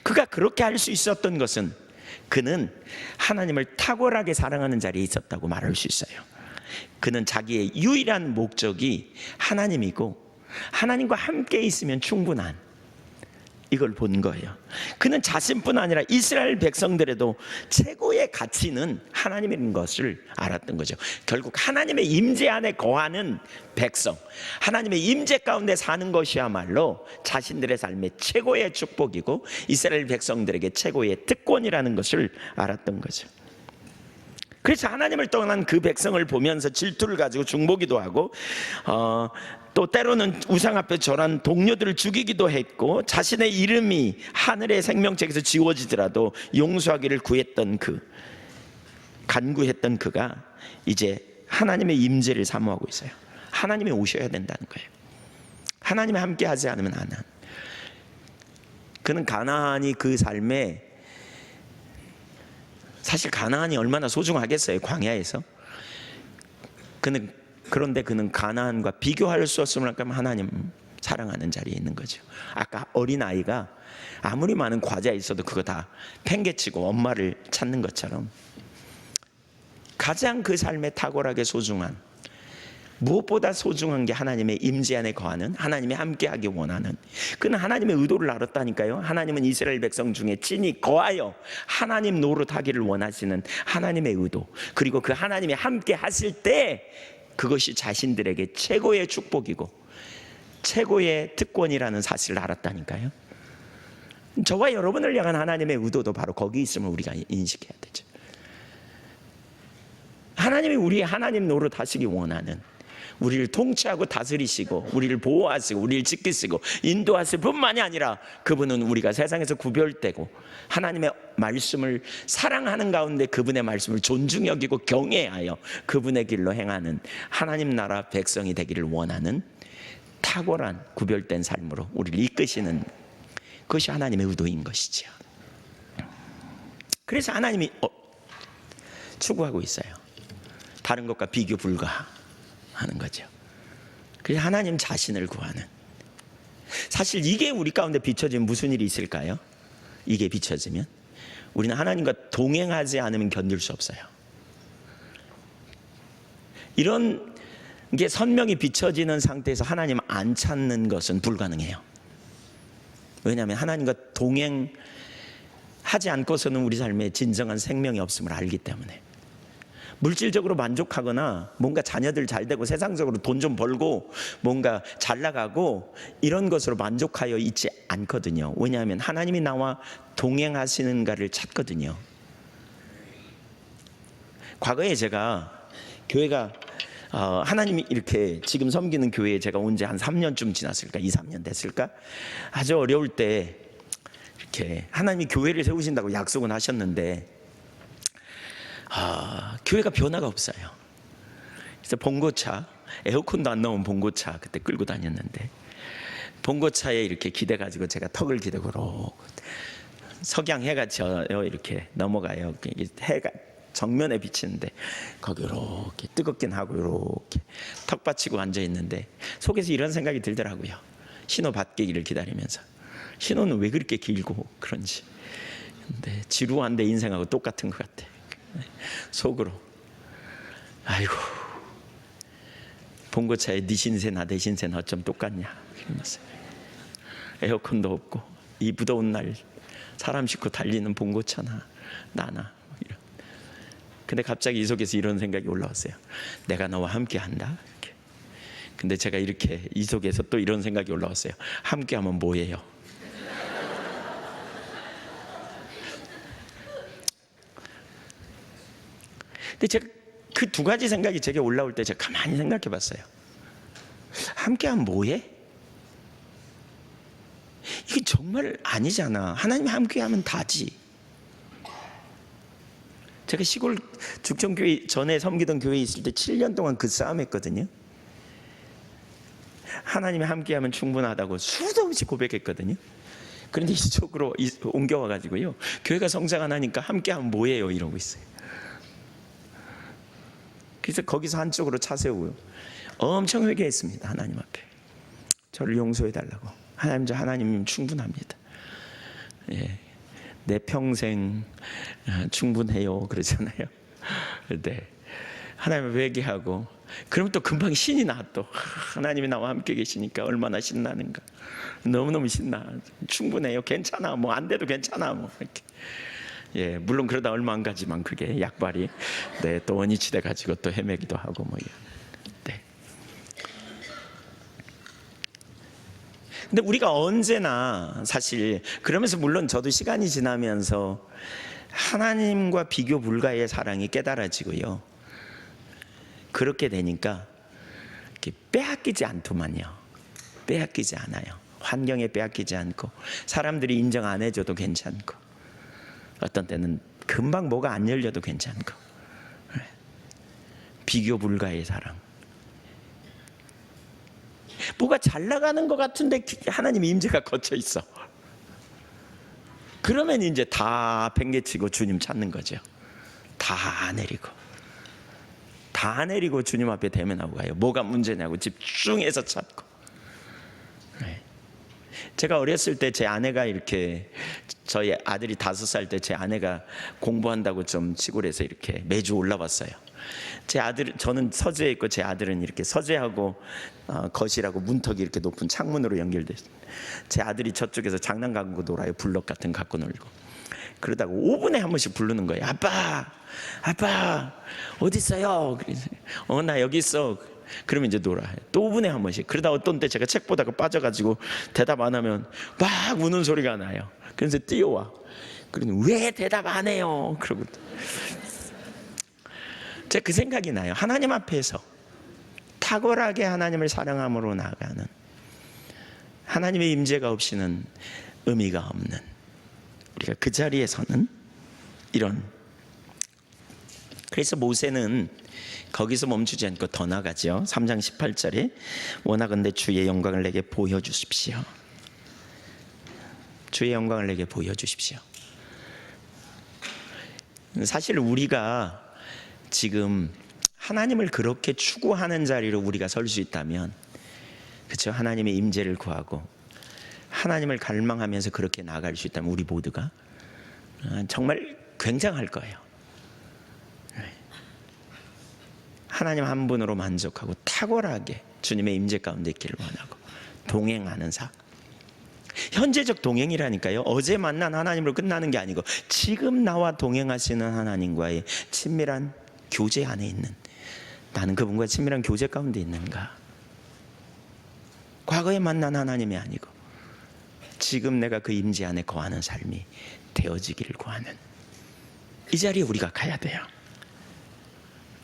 S1: 그가 그렇게 할 수 있었던 것은 그는 하나님을 탁월하게 사랑하는 자리에 있었다고 말할 수 있어요. 그는 자기의 유일한 목적이 하나님이고 하나님과 함께 있으면 충분한, 이걸 본 거예요. 그는 자신뿐 아니라 이스라엘 백성들에도 최고의 가치는 하나님인 것을 알았던 거죠. 결국 하나님의 임재 안에 거하는 백성, 하나님의 임재 가운데 사는 것이야말로 자신들의 삶의 최고의 축복이고 이스라엘 백성들에게 최고의 특권이라는 것을 알았던 거죠. 그래서 하나님을 떠난 그 백성을 보면서 질투를 가지고 중보기도 하고, 또 때로는 우상 앞에 절한 동료들을 죽이기도 했고, 자신의 이름이 하늘의 생명책에서 지워지더라도 용서하기를 간구했던 그가 이제 하나님의 임재를 사모하고 있어요. 하나님이 오셔야 된다는 거예요. 하나님이 함께 하지 않으면 안 한. 그는 가나안이 그 삶에, 사실 가나안이 얼마나 소중하겠어요, 광야에서. 그런데 그는 가나안과 비교할 수 없을 만큼 하나님 사랑하는 자리에 있는 거죠. 아까 어린아이가 아무리 많은 과자에 있어도 그거 다 팽개치고 엄마를 찾는 것처럼, 가장 그 삶에 탁월하게 소중한, 무엇보다 소중한 게 하나님의 임재 안에 거하는, 하나님이 함께하기 원하는, 그는 하나님의 의도를 알았다니까요. 하나님은 이스라엘 백성 중에 친히 거하여 하나님 노릇하기를 원하시는 하나님의 의도, 그리고 그 하나님이 함께 하실 때 그것이 자신들에게 최고의 축복이고 최고의 특권이라는 사실을 알았다니까요. 저와 여러분을 향한 하나님의 의도도 바로 거기 있음을 우리가 인식해야 되죠. 하나님이 우리의 하나님 노릇하시기 원하는, 우리를 통치하고 다스리시고 우리를 보호하시고 우리를 지키시고 인도하실 뿐만이 아니라, 그분은 우리가 세상에서 구별되고 하나님의 말씀을 사랑하는 가운데 그분의 말씀을 존중 여기고 경외하여 그분의 길로 행하는 하나님 나라 백성이 되기를 원하는 탁월한 구별된 삶으로 우리를 이끄시는 그것이 하나님의 의도인 것이죠. 그래서 하나님이 추구하고 있어요. 다른 것과 비교 불가하는 거죠. 그래서 하나님 자신을 구하는, 사실 이게 우리 가운데 비춰지면 무슨 일이 있을까요? 이게 비춰지면 우리는 하나님과 동행하지 않으면 견딜 수 없어요. 이런 게 선명히 비춰지는 상태에서 하나님 안 찾는 것은 불가능해요. 왜냐하면 하나님과 동행하지 않고서는 우리 삶에 진정한 생명이 없음을 알기 때문에. 물질적으로 만족하거나 뭔가 자녀들 잘 되고 세상적으로 돈 좀 벌고 뭔가 잘 나가고 이런 것으로 만족하여 있지 않거든요. 왜냐하면 하나님이 나와 동행하시는가를 찾거든요. 과거에 제가 교회가 하나님이 이렇게 지금 섬기는 교회에 제가 온 지 한 3년쯤 지났을까, 2, 3년 됐을까, 아주 어려울 때 이렇게 하나님이 교회를 세우신다고 약속은 하셨는데 교회가 변화가 없어요. 그래서 봉고차, 에어컨도 안 나온 봉고차 그때 끌고 다녔는데, 봉고차에 이렇게 기대가지고 제가 턱을 기대고 석양 해가 져요. 이렇게 넘어가요. 해가 정면에 비치는데 거기 이렇게 뜨겁긴 하고 이렇게 턱 받치고 앉아 있는데 속에서 이런 생각이 들더라고요. 신호 받기를 기다리면서 신호는 왜 그렇게 길고 그런지. 근데 지루한 내 인생하고 똑같은 것 같아. 속으로 아이고 봉고차에 네 신세나 내 신세나 어쩜 똑같냐 이러면서 에어컨도 없고 이 무더운 날 사람 싣고 달리는 봉고차나 나나 이런. 근데 갑자기 이 속에서 이런 생각이 올라왔어요. 내가 너와 함께 한다 이렇게. 근데 제가 이렇게 이 속에서 또 이런 생각이 올라왔어요. 함께 하면 뭐예요? 근데 제가 그 두 가지 생각이 제게 올라올 때 제가 가만히 생각해 봤어요. 함께하면 뭐해? 이게 정말 아니잖아. 하나님이 함께하면 다지. 제가 시골 죽전교회 전에 섬기던 교회에 있을 때 7년 동안 그 싸움했거든요. 하나님이 함께하면 충분하다고 수도 없이 고백했거든요. 그런데 이쪽으로 옮겨와가지고요, 교회가 성장 안 하니까 함께하면 뭐예요 이러고 있어요. 그래서 거기서 한쪽으로 차 세우고요, 엄청 회개했습니다. 하나님 앞에 저를 용서해달라고. 하나님, 저 하나님이면 충분합니다. 예, 내 평생 충분해요 그러잖아요. 네, 하나님 회개하고 그럼 또 금방 신이 나. 또 하나님이 나와 함께 계시니까 얼마나 신나는가. 너무너무 신나. 충분해요, 괜찮아, 뭐 안 돼도 괜찮아, 뭐 이렇게. 예, 물론 그러다 얼마 안 가지만 그게 약발이 네, 또 원위치 돼 가지고 또 헤매기도 하고 뭐. 네. 근데 우리가 언제나 사실 그러면서 물론 저도 시간이 지나면서 하나님과 비교 불가의 사랑이 깨달아지고요, 그렇게 되니까 이렇게 빼앗기지 않더만요. 빼앗기지 않아요. 환경에 빼앗기지 않고 사람들이 인정 안 해줘도 괜찮고 어떤 때는 금방 뭐가 안 열려도 괜찮고. 비교 불가의 사랑. 뭐가 잘 나가는 것 같은데 하나님 임재가 걷혀 있어. 그러면 이제 다 팽개치고 주님 찾는 거죠. 다 내리고 주님 앞에 대면하고 가요. 뭐가 문제냐고 집중해서 찾고. 제가 어렸을 때 제 아내가 이렇게, 저희 아들이 5살 때 제 아내가 공부한다고 좀 시골에서 이렇게 매주 올라왔어요. 제 아들, 저는 서재에 있고 제 아들은 이렇게 서재하고 거실하고 문턱이 이렇게 높은 창문으로 연결돼 있어요. 제 아들이 저쪽에서 장난 갖고 놀아요. 블럭 같은 거 갖고 놀고. 그러다가 5분에 한 번씩 부르는 거예요. 아빠 어디 있어요? 나 여기 있어. 그러면 이제 놀아요. 또 5분에 한 번씩. 그러다 어떤 때 제가 책 보다가 빠져가지고 대답 안 하면 막 우는 소리가 나요. 그래서 뛰어와. 그러면 왜 대답 안 해요? 그러고 제가 그 생각이 나요. 하나님 앞에서 탁월하게 하나님을 사랑함으로 나아가는, 하나님의 임재가 없이는 의미가 없는, 우리가 그 자리에서는 이런. 그래서 모세는 거기서 멈추지 않고 더 나가죠. 3장 18절에 원하건대 주의 영광을 내게 보여주십시오. 주의 영광을 내게 보여주십시오. 사실 우리가 지금 하나님을 그렇게 추구하는 자리로 우리가 설 수 있다면, 그렇죠? 하나님의 임재를 구하고 하나님을 갈망하면서 그렇게 나아갈 수 있다면 우리 모두가 정말 굉장할 거예요. 하나님 한 분으로 만족하고 탁월하게 주님의 임재 가운데 있기를 원하고 동행하는 삶. 현재적 동행이라니까요. 어제 만난 하나님으로 끝나는 게 아니고 지금 나와 동행하시는 하나님과의 친밀한 교제 안에 있는, 나는 그분과 친밀한 교제 가운데 있는가. 과거에 만난 하나님이 아니고 지금 내가 그 임재 안에 거하는 삶이 되어지기를 구하는, 이 자리에 우리가 가야 돼요.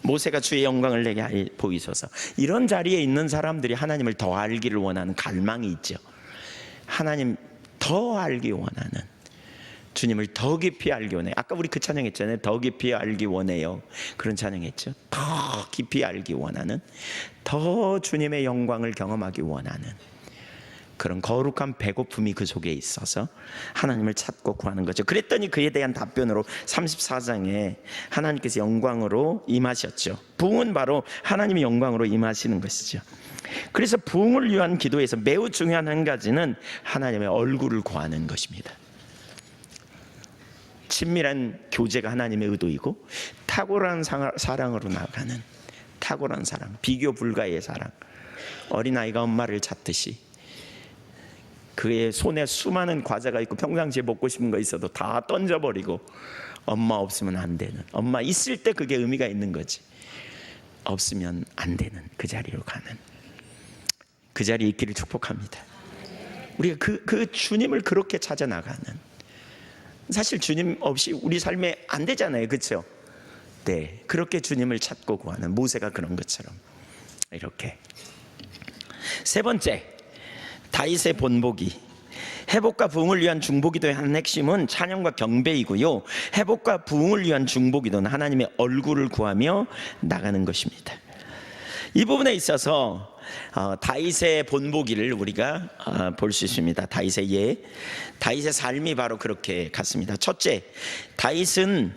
S1: 모세가 주의 영광을 내게 보이소서. 이런 자리에 있는 사람들이 하나님을 더 알기를 원하는 갈망이 있죠. 하나님 더 알기 원하는, 주님을 더 깊이 알기 원해요. 아까 우리 그 찬양했잖아요. 더 깊이 알기 원해요. 그런 찬양했죠. 더 깊이 알기 원하는, 더 주님의 영광을 경험하기 원하는 그런 거룩한 배고픔이 그 속에 있어서 하나님을 찾고 구하는 거죠. 그랬더니 그에 대한 답변으로 34장에 하나님께서 영광으로 임하셨죠. 부흥은 바로 하나님의 영광으로 임하시는 것이죠. 그래서 부흥을 위한 기도에서 매우 중요한 한 가지는 하나님의 얼굴을 구하는 것입니다. 친밀한 교제가 하나님의 의도이고 탁월한 사랑으로 나아가는 탁월한 사랑, 비교 불가의 사랑. 어린아이가 엄마를 찾듯이 그의 손에 수많은 과자가 있고 평상시에 먹고 싶은 거 있어도 다 던져버리고 엄마 없으면 안 되는, 엄마 있을 때 그게 의미가 있는 거지, 없으면 안 되는 그 자리로 가는, 그 자리에 있기를 축복합니다. 우리가 그 주님을 그렇게 찾아 나가는, 사실 주님 없이 우리 삶에 안 되잖아요, 그렇죠? 네, 그렇게 주님을 찾고 구하는, 모세가 그런 것처럼 이렇게. 세 번째, 다윗의 본보기. 회복과 부흥을 위한 중보기도의 한 핵심은 찬양과 경배이고요, 회복과 부흥을 위한 중보기도는 하나님의 얼굴을 구하며 나가는 것입니다. 이 부분에 있어서 다윗의 본보기를 우리가 볼 수 있습니다. 다윗의 예, 다윗의 삶이 바로 그렇게 갔습니다. 첫째, 다윗은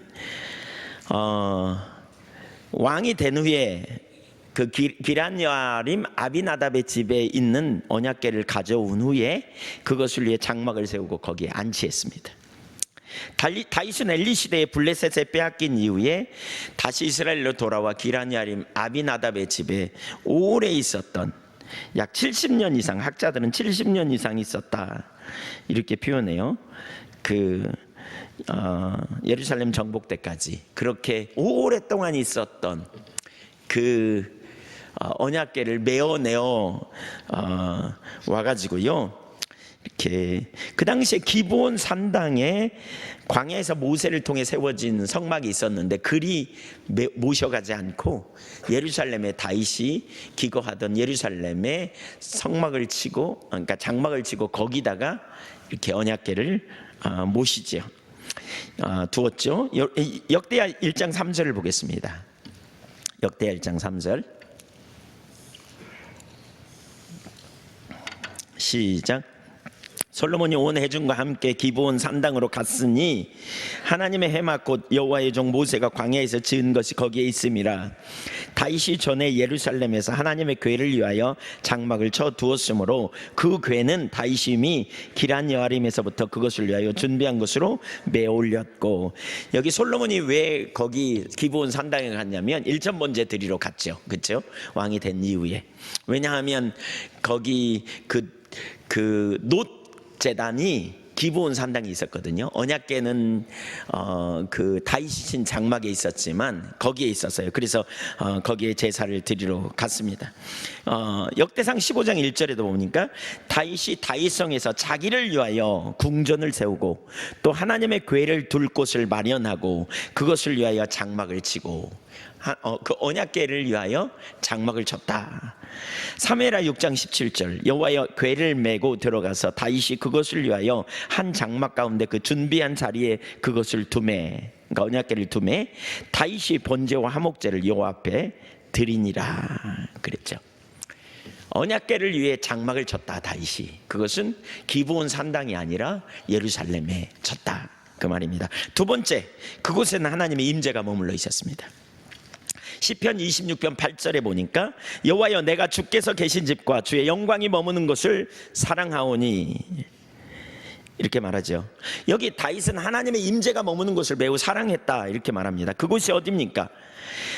S1: 왕이 된 후에 그 기럇여림 아비나답의 집에 있는 언약궤를 가져온 후에 그것을 위해 장막을 세우고 거기에 안치했습니다. 다윗은 엘리 시대에 블레셋에 빼앗긴 이후에 다시 이스라엘로 돌아와 기럇여림 아비나답의 집에 오래 있었던, 약 70년 이상, 학자들은 70년 이상 있었다 이렇게 표현해요. 예루살렘 정복 때까지 그렇게 오랫동안 있었던 그 언약궤를 메어내어 와가지고요, 이렇게 그 당시에 기브온 산당에 광야에서 모세를 통해 세워진 성막이 있었는데 그리 모셔가지 않고 예루살렘에 다윗이 기거하던 예루살렘에 성막을 치고, 그러니까 장막을 치고 거기다가 이렇게 언약궤를 모시죠. 두었죠. 역대하 1장 3절을 보겠습니다. 역대하 1장 3절 시작. 솔로몬이 온 회중과 함께 기브온 산당으로 갔으니 하나님의 해마 곧 여호와의 종 모세가 광야에서 지은 것이 거기에 있음이라. 다윗이 전에 예루살렘에서 하나님의 궤를 위하여 장막을 쳐 두었으므로 그 궤는 다윗이 이미 기럇여림에서부터 그것을 위하여 준비한 것으로 메어 올렸고. 여기 솔로몬이 왜 거기 기브온 산당에 갔냐면 일천번제 드리러 갔죠, 그렇죠? 왕이 된 이후에. 왜냐하면 거기 놋 제단이 기브온 산당에 있었거든요. 언약궤는 그 다윗이 친 장막에 있었지만 거기에 있었어요. 그래서 거기에 제사를 드리러 갔습니다. 역대상 15장 1절에도 보니까 다윗이 다윗성에서 자기를 위하여 궁전을 세우고 또 하나님의 궤를 둘 곳을 마련하고 그것을 위하여 장막을 치고 그 언약궤를 위하여 장막을 쳤다. 사무엘하 6장 17절 여호와의 궤를 메고 들어가서 다윗이 그것을 위하여 한 장막 가운데 그 준비한 자리에 그것을 두매, 그러니까 언약궤를 두매 다윗이 번제와 화목제를 여호와 앞에 드리니라 그랬죠. 언약궤를 위해 장막을 쳤다 다윗이. 그것은 기브온 산당이 아니라 예루살렘에 쳤다 그 말입니다. 두 번째, 그곳에는 하나님의 임재가 머물러 있었습니다. 시편 26편 8절에 보니까 여호와여 내가 주께서 계신 집과 주의 영광이 머무는 곳을 사랑하오니 이렇게 말하죠. 여기 다윗은 하나님의 임재가 머무는 곳을 매우 사랑했다 이렇게 말합니다. 그곳이 어디입니까?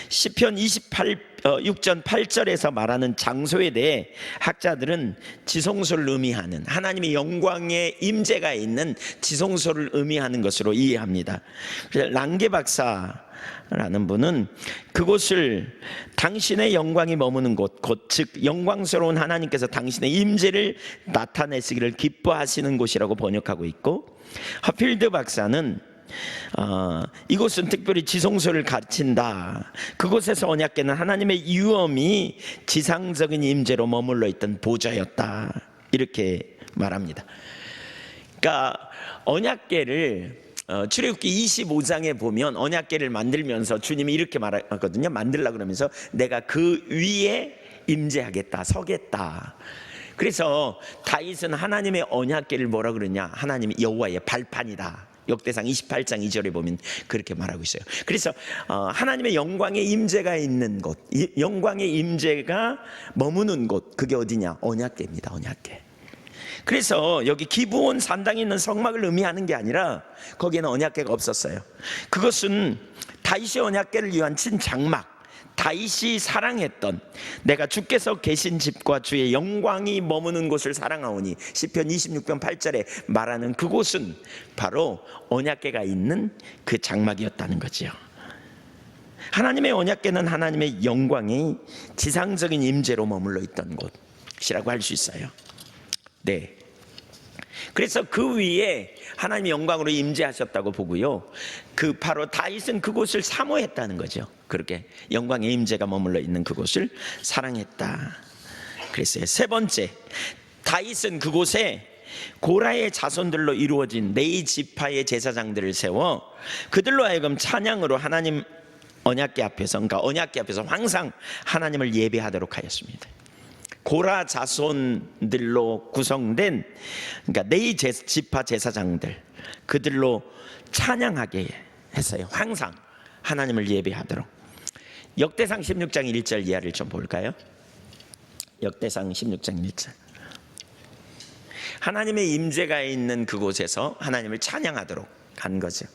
S1: 시편 6전 8절에서 말하는 장소에 대해 학자들은 지성소를 의미하는, 하나님의 영광의 임재가 있는 지성소를 의미하는 것으로 이해합니다. 그래서 랑게 박사라는 분은 그곳을 당신의 영광이 머무는 곳, 즉 영광스러운 하나님께서 당신의 임재를 나타내시기를 기뻐하시는 곳이라고 번역하고 있고, 허필드 박사는 이곳은 특별히 지성소를 가르친다. 그곳에서 언약궤는 하나님의 유엄이 지상적인 임재로 머물러 있던 보좌였다 이렇게 말합니다. 그러니까 언약궤를 출애굽기 25장에 보면 언약궤를 만들면서 주님이 이렇게 말하거든요. 만들라 그러면서 내가 그 위에 임재하겠다, 서겠다. 그래서 다윗은 하나님의 언약궤를 뭐라 그러냐? 하나님이 여호와의 발판이다. 역대상 28장 2절에 보면 그렇게 말하고 있어요. 그래서 하나님의 영광의 임재가 있는 곳, 영광의 임재가 머무는 곳, 그게 어디냐? 언약궤입니다. 언약궤. 그래서 여기 기브온 산당에 있는 성막을 의미하는 게 아니라 거기에는 언약궤가 없었어요. 그것은 다윗의 언약궤를 위한 진장막, 다윗이 사랑했던, 내가 주께서 계신 집과 주의 영광이 머무는 곳을 사랑하오니 시편 26편 8절에 말하는 그곳은 바로 언약궤가 있는 그 장막이었다는 거지요. 하나님의 언약궤는 하나님의 영광이 지상적인 임재로 머물러 있던 곳이라고 할 수 있어요. 네. 그래서 그 위에 하나님의 영광으로 임재하셨다고 보고요. 그 바로 다윗은 그곳을 사모했다는 거죠. 그렇게 영광의 임재가 머물러 있는 그곳을 사랑했다 그랬어요. 세 번째, 다윗은 그곳에 고라의 자손들로 이루어진 네 지파의 제사장들을 세워 그들로 하여금 찬양으로 하나님 언약궤 앞에서, 그러니까 언약궤 앞에서 항상 하나님을 예배하도록 하였습니다. 고라 자손들로 구성된, 그러니까 네 지파 제사장들, 그들로 찬양하게 했어요. 항상 하나님을 예배하도록. 역대상 16장 1절 이하를 좀 볼까요? 역대상 16장 1절. 하나님의 임재가 있는 그곳에서 하나님을 찬양하도록 한 거죠.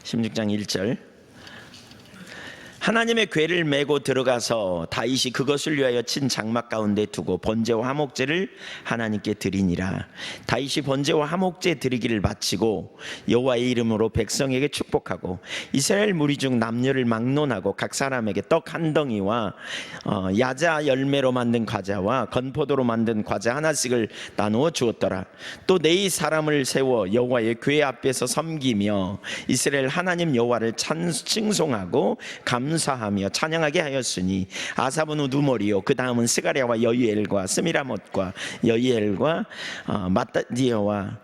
S1: 16장 1절. 하나님의 궤를 메고 들어가서 다윗이 그것을 위하여 친 장막 가운데 두고 번제와 화목제를 하나님께 드리니라. 다윗이 번제와 화목제 드리기를 마치고 여호와의 이름으로 백성에게 축복하고 이스라엘 무리 중 남녀를 막론하고 각 사람에게 떡 한 덩이와 야자 열매로 만든 과자와 건포도로 만든 과자 하나씩을 나누어 주었더라. 또 네 사람을 세워 여호와의 궤 앞에서 섬기며 이스라엘 하나님 여호와를 칭송하고 감사하며 찬양하게 하였으니 아삽은 우두머리요 그 다음은 스가랴와 여이엘과 스미라못과 여이엘과 마따디어와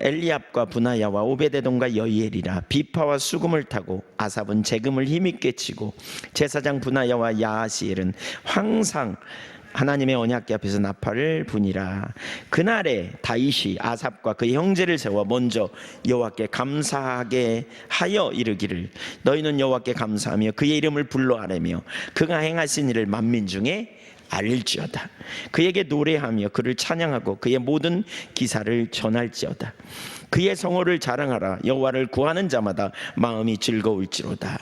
S1: 엘리압과 분하야와 오베데돔과 여이엘이라. 비파와 수금을 타고 아삽은 재금을 힘있게 치고 제사장 분하야와 야하시엘은 항상 하나님의 언약궤 앞에서 나팔을 부니라. 그날에 다윗이 아삽과 그의 형제를 세워 먼저 여호와께 감사하게 하여 이르기를 너희는 여호와께 감사하며 그의 이름을 불러 아뢰며 그가 행하신 일을 만민 중에 알릴지어다. 그에게 노래하며 그를 찬양하고 그의 모든 기사를 전할지어다. 그의 성호를 자랑하라. 여호와를 구하는 자마다 마음이 즐거울지로다.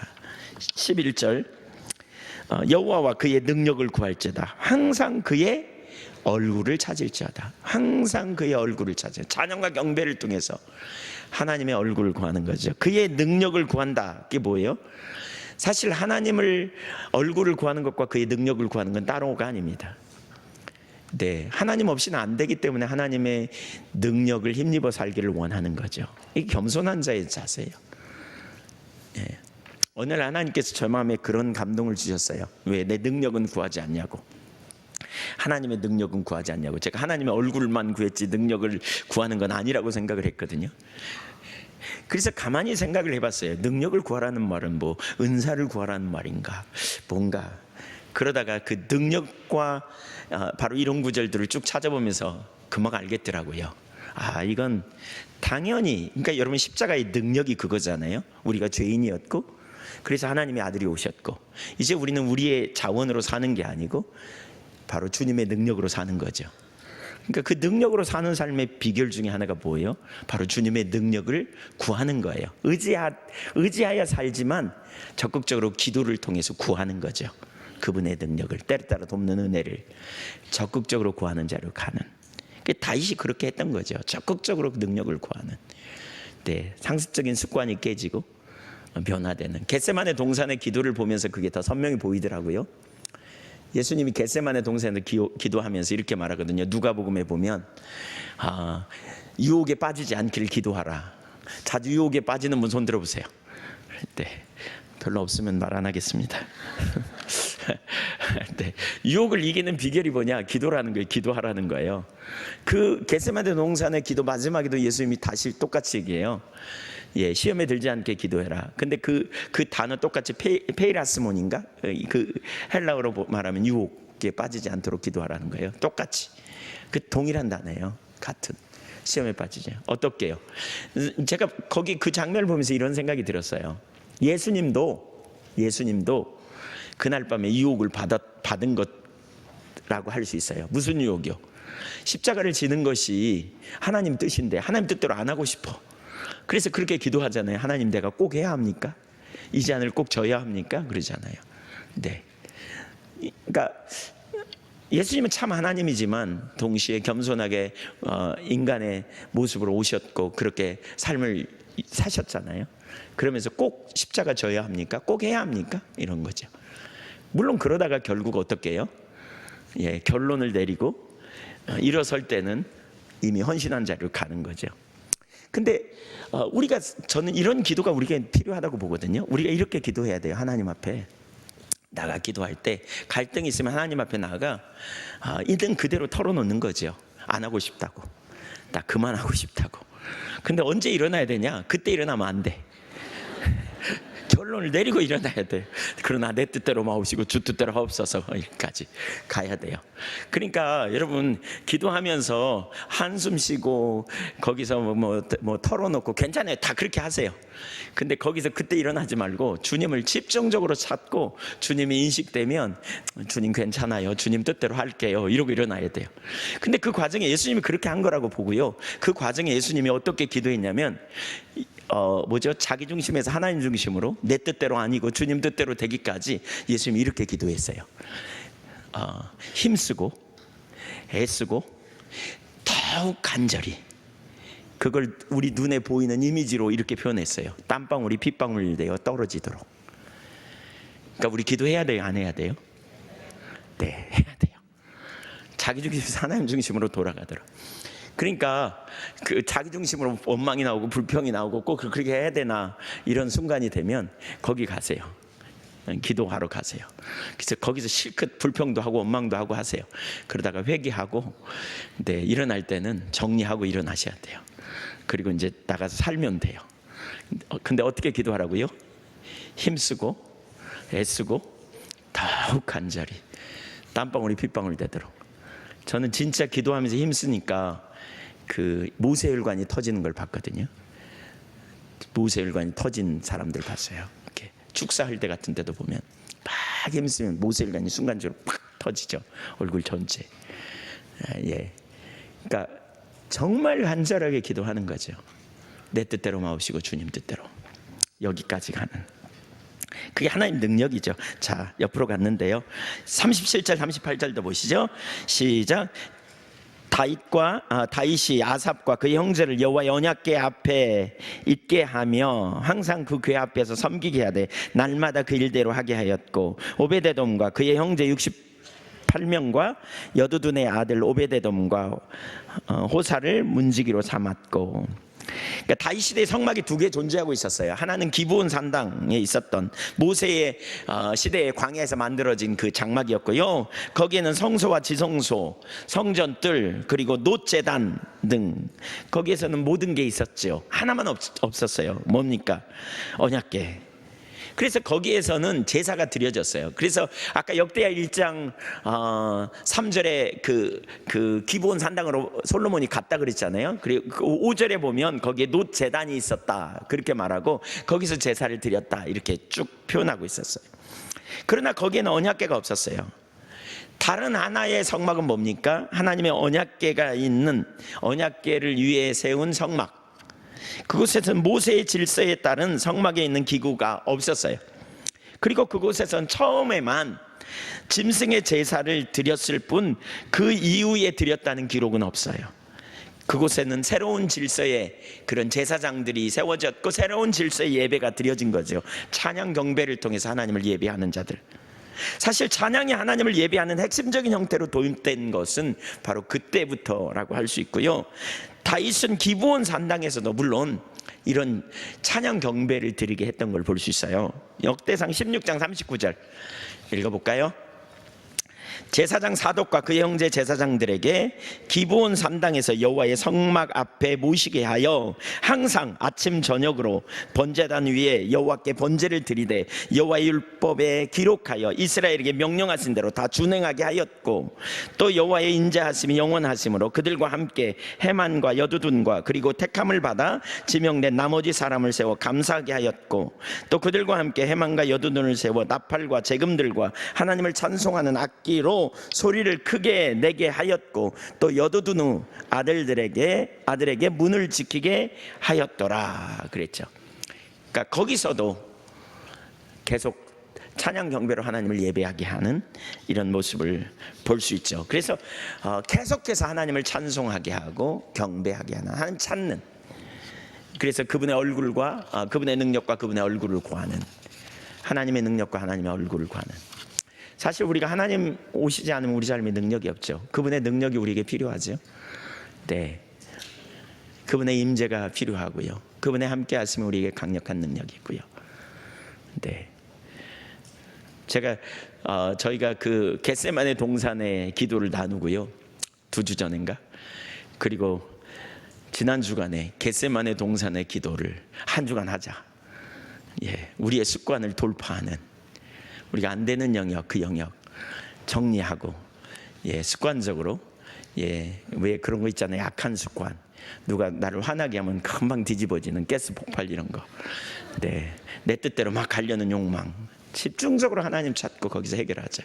S1: 11절. 여호와와 그의 능력을 구할지어다. 항상 그의 얼굴을 찾을지어다. 항상 그의 얼굴을 찾아. 찬양과 경배를 통해서 하나님의 얼굴을 구하는 거죠. 그의 능력을 구한다. 그게 뭐예요? 사실 하나님을 얼굴을 구하는 것과 그의 능력을 구하는 건 따로가 아닙니다. 네, 하나님 없이는 안 되기 때문에 하나님의 능력을 힘입어 살기를 원하는 거죠. 이게 겸손한 자의 자세예요. 네. 오늘 하나님께서 저 마음에 그런 감동을 주셨어요. 왜? 내 능력은 구하지 않냐고. 하나님의 능력은 구하지 않냐고. 제가 하나님의 얼굴만 구했지 능력을 구하는 건 아니라고 생각을 했거든요. 그래서 가만히 생각을 해봤어요. 능력을 구하라는 말은 뭐 은사를 구하라는 말인가, 뭔가. 그러다가 그 능력과 바로 이런 구절들을 쭉 찾아보면서 금방 알겠더라고요. 아, 이건 당연히, 그러니까 여러분 십자가의 능력이 그거잖아요. 우리가 죄인이었고 그래서 하나님의 아들이 오셨고 이제 우리는 우리의 자원으로 사는 게 아니고 바로 주님의 능력으로 사는 거죠. 그러니까 그 능력으로 사는 삶의 비결 중에 하나가 뭐예요? 바로 주님의 능력을 구하는 거예요. 의지하여 살지만 적극적으로 기도를 통해서 구하는 거죠. 그분의 능력을, 때를 따라 돕는 은혜를 적극적으로 구하는 자로 가는. 다윗이 그렇게 했던 거죠. 적극적으로 능력을 구하는. 네, 상습적인 습관이 깨지고 변화되는. 겟세마네 동산의 기도를 보면서 그게 더 선명히 보이더라고요. 예수님이 겟세마네 동산에서 기도하면서 이렇게 말하거든요. 누가복음에 보면 유혹에 빠지지 않기를 기도하라. 자주 유혹에 빠지는 분 손 들어보세요. 네, 별로 없으면 말 안 하겠습니다. 네, 유혹을 이기는 비결이 뭐냐? 기도라는 거예요. 기도하라는 거예요. 그 겟세마네 동산의 기도 마지막에도 예수님이 다시 똑같이 얘기해요. 예, 시험에 들지 않게 기도해라. 근데 그 단어 똑같이 페이라스몬인가? 그 헬라어로 말하면 유혹. 유혹에 빠지지 않도록 기도하라는 거예요. 똑같이 그 동일한 단어예요. 같은 시험에 빠지죠. 어떻게요? 제가 거기 그 장면을 보면서 이런 생각이 들었어요. 예수님도 그날 밤에 유혹을 받은 것라고 할 수 있어요. 무슨 유혹이요? 십자가를 지는 것이 하나님 뜻인데 하나님 뜻대로 안 하고 싶어. 그래서 그렇게 기도하잖아요. 하나님, 내가 꼭 해야 합니까? 이 잔을 꼭 져야 합니까? 그러잖아요. 네. 그러니까 예수님은 참 하나님이지만 동시에 겸손하게 인간의 모습으로 오셨고 그렇게 삶을 사셨잖아요. 그러면서 꼭 십자가 져야 합니까? 꼭 해야 합니까? 이런 거죠. 물론 그러다가 결국 어떻게 해요? 결론을 내리고 일어설 때는 이미 헌신한 자리로 가는 거죠. 근데 저는 이런 기도가 우리에게 필요하다고 보거든요. 우리가 이렇게 기도해야 돼요. 하나님 앞에 나가 기도할 때 갈등이 있으면 하나님 앞에 나가 있는 그대로 털어놓는 거죠. 안 하고 싶다고, 나 그만하고 싶다고. 근데 언제 일어나야 되냐? 그때 일어나면 안 돼. 결론을 내리고 일어나야 돼. 그러나 내 뜻대로 마옵시고 주 뜻대로 하옵소서, 여기까지 가야 돼요. 그러니까 여러분, 기도하면서 한숨 쉬고 거기서 뭐 털어놓고 괜찮아요. 다 그렇게 하세요. 근데 거기서 그때 일어나지 말고 주님을 집중적으로 찾고 주님이 인식되면 주님 괜찮아요, 주님 뜻대로 할게요, 이러고 일어나야 돼요. 근데 그 과정에 예수님이 그렇게 한 거라고 보고요. 그 과정에 예수님이 어떻게 기도했냐면 자기 중심에서 하나님 중심으로 내 뜻대로 아니고 주님 뜻대로 되기까지 예수님이 이렇게 기도했어요. 힘쓰고 애쓰고 더욱 간절히, 그걸 우리 눈에 보이는 이미지로 이렇게 표현했어요. 땀방울이 핏방울 되어 떨어지도록. 그러니까 우리 기도해야 돼요, 안 해야 돼요? 네, 해야 돼요. 자기 중심에서 하나님 중심으로 돌아가도록. 그러니까 그 자기 중심으로 원망이 나오고 불평이 나오고 꼭 그렇게 해야 되나, 이런 순간이 되면 거기 가세요. 기도하러 가세요. 그래서 거기서 실컷 불평도 하고 원망도 하고 하세요. 그러다가 회개하고, 네, 일어날 때는 정리하고 일어나셔야 돼요. 그리고 이제 나가서 살면 돼요. 근데 어떻게 기도하라고요? 힘쓰고 애쓰고 더욱 간절히, 땀방울이 핏방울이 되도록. 저는 진짜 기도하면서 힘쓰니까 그 모세혈관이 터지는 걸 봤거든요. 모세혈관이 터진 사람들 봤어요. 이렇게 축사할 때 같은 데도 보면 막 힘쓰면 모세혈관이 순간적으로 팍 터지죠. 얼굴 전체. 그러니까 정말 간절하게 기도하는 거죠. 내 뜻대로 마옵시고 주님 뜻대로. 여기까지 가는. 그게 하나님 능력이죠. 자, 옆으로 갔는데요. 37절 38절도 보시죠. 시작. 다윗이 아삽과 그의 형제를 여호와의 언약궤 앞에 있게 하며 항상 그 궤 앞에서 섬기게 하되 날마다 그 일대로 하게 하였고, 오베데돔과 그의 형제 68명과 여두둔의 아들 오베데돔과 호사를 문지기로 삼았고. 그러니까 다윗 시대의 성막이 두 개 존재하고 있었어요. 하나는 기브온 산당에 있었던 모세의 시대의 광야에서 만들어진 그 장막이었고요. 거기에는 성소와 지성소, 성전들, 그리고 놋제단 등 거기에서는 모든 게 있었죠. 하나만 없었어요. 뭡니까? 언약궤. 그래서 거기에서는 제사가 드려졌어요. 그래서 아까 역대하 1장 3절에 그 기브온 산당으로 솔로몬이 갔다 그랬잖아요. 그리고 그 5절에 보면 거기에 놋 제단이 있었다 그렇게 말하고 거기서 제사를 드렸다 이렇게 쭉 표현하고 있었어요. 그러나 거기에는 언약궤가 없었어요. 다른 하나의 성막은 뭡니까? 하나님의 언약궤가 있는, 언약궤를 위에 세운 성막. 그곳에서는 모세의 질서에 따른 성막에 있는 기구가 없었어요. 그리고 그곳에서는 처음에만 짐승의 제사를 드렸을 뿐 그 이후에 드렸다는 기록은 없어요. 그곳에는 새로운 질서의 그런 제사장들이 세워졌고 새로운 질서의 예배가 드려진 거죠. 찬양 경배를 통해서 하나님을 예배하는 자들. 사실 찬양이 하나님을 예배하는 핵심적인 형태로 도입된 것은 바로 그때부터라고 할 수 있고요. 다윗은 기브온 산당에서도 물론 이런 찬양 경배를 드리게 했던 걸 볼 수 있어요. 역대상 16장 39절 읽어볼까요? 제사장 사독과 그의 형제 제사장들에게 기브온 산당에서 여호와의 성막 앞에 모시게 하여 항상 아침 저녁으로 번제단 위에 여호와께 번제를 드리되 여호와의 율법에 기록하여 이스라엘에게 명령하신 대로 다 준행하게 하였고, 또 여호와의 인자하심이 영원하심으로 그들과 함께 헤만과 여두둔과 그리고 택함을 받아 지명된 나머지 사람을 세워 감사하게 하였고, 또 그들과 함께 헤만과 여두둔을 세워 나팔과 재금들과 하나님을 찬송하는 악기로 소리를 크게 내게 하였고, 또 여두둔의 아들에게 문을 지키게 하였더라 그랬죠. 그러니까 거기서도 계속 찬양 경배로 하나님을 예배하게 하는 이런 모습을 볼 수 있죠. 그래서 계속해서 하나님을 찬송하게 하고 경배하게 하는, 하나님 찾는, 그래서 그분의 얼굴과 그분의 능력과 그분의 얼굴을 구하는, 하나님의 능력과 하나님의 얼굴을 구하는. 사실 우리가 하나님 오시지 않으면 우리 삶에 능력이 없죠. 그분의 능력이 우리에게 필요하죠. 네, 그분의 임재가 필요하고요. 그분의 함께 하시면 우리에게 강력한 능력이 있고요. 네, 제가 저희가 그 겟세마네 동산의 기도를 나누고요, 2주 전인가, 그리고 지난 주간에 겟세마네 동산의 기도를 한 주간 하자. 예, 우리의 습관을 돌파하는, 우리가 안 되는 영역, 그 영역 정리하고, 예, 습관적으로, 예, 왜 그런 거 있잖아요. 약한 습관, 누가 나를 화나게 하면 금방 뒤집어지는 가스 폭발 이런 거. 네, 내 뜻대로 막 가려는 욕망, 집중적으로 하나님 찾고 거기서 해결하자.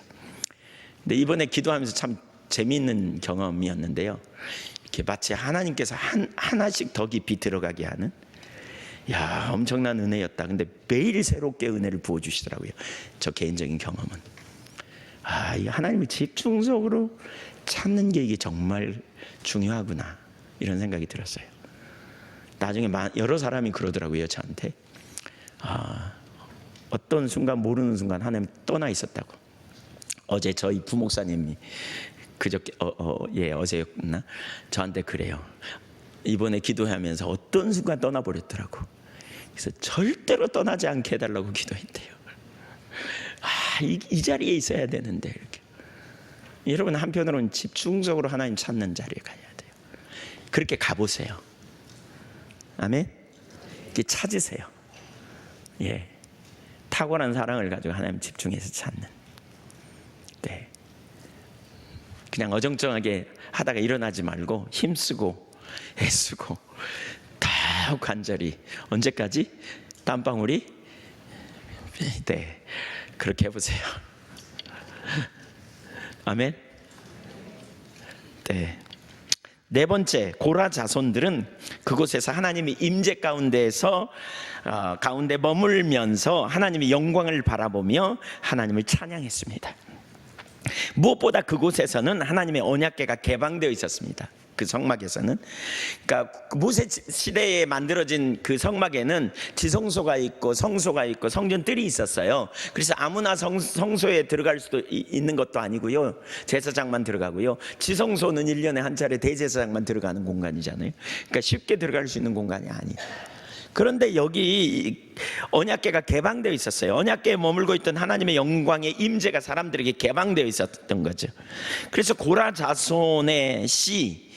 S1: 근데 이번에 기도하면서 참 재미있는 경험이었는데요. 이렇게 마치 하나님께서 하나씩 더 깊이 들어가게 하는, 야, 엄청난 은혜였다. 근데 매일 새롭게 은혜를 부어주시더라고요. 저 개인적인 경험은, 이 하나님을 집중적으로 찾는 게 이게 정말 중요하구나, 이런 생각이 들었어요. 나중에 여러 사람이 그러더라고요, 저한테. 어떤 순간, 모르는 순간 하나님 떠나 있었다고. 어제 저희 부목사님이 그저께 어제였나 저한테 그래요. 이번에 기도하면서 어떤 순간 떠나버렸더라고. 그래서 절대로 떠나지 않게 해달라고 기도했대요. 이 자리에 있어야 되는데, 이렇게. 여러분, 한편으로는 집중적으로 하나님 찾는 자리에 가야 돼요. 그렇게 가보세요. 아멘. 이렇게 찾으세요. 예, 탁월한 사랑을 가지고 하나님 집중해서 찾는. 네, 그냥 어정쩡하게 하다가 일어나지 말고 힘쓰고 애쓰고 다 간절히, 언제까지? 땀방울이? 네, 그렇게 해보세요. 아멘. 네, 네 번째, 고라 자손들은 그곳에서 하나님의 임재 가운데에서 가운데 머물면서 하나님의 영광을 바라보며 하나님을 찬양했습니다. 무엇보다 그곳에서는 하나님의 언약궤가 개방되어 있었습니다. 그 성막에서는. 그러니까 모세 시대에 만들어진 그 성막에는 지성소가 있고 성소가 있고 성전들이 있었어요. 그래서 아무나 성소에 들어갈 수도 있는 것도 아니고요, 제사장만 들어가고요. 지성소는 1년에 한 차례 대제사장만 들어가는 공간이잖아요. 그러니까 쉽게 들어갈 수 있는 공간이 아니에요. 그런데 여기 언약궤가 개방되어 있었어요. 언약궤에 머물고 있던 하나님의 영광의 임재가 사람들에게 개방되어 있었던 거죠. 그래서 고라 자손의 시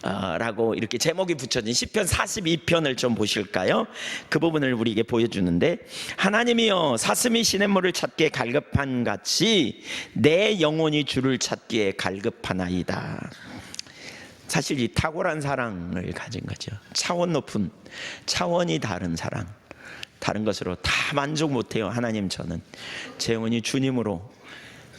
S1: 라고 이렇게 제목이 붙여진 시편 42편을 좀 보실까요? 그 부분을 우리에게 보여주는데, 하나님이여 사슴이 시냇물을 찾기에 갈급한 같이 내 영혼이 주를 찾기에 갈급하나이다. 사실 이 탁월한 사랑을 가진 거죠. 차원 높은, 차원이 다른 사랑, 다른 것으로 다 만족 못해요. 하나님, 저는 제 영혼이 주님으로,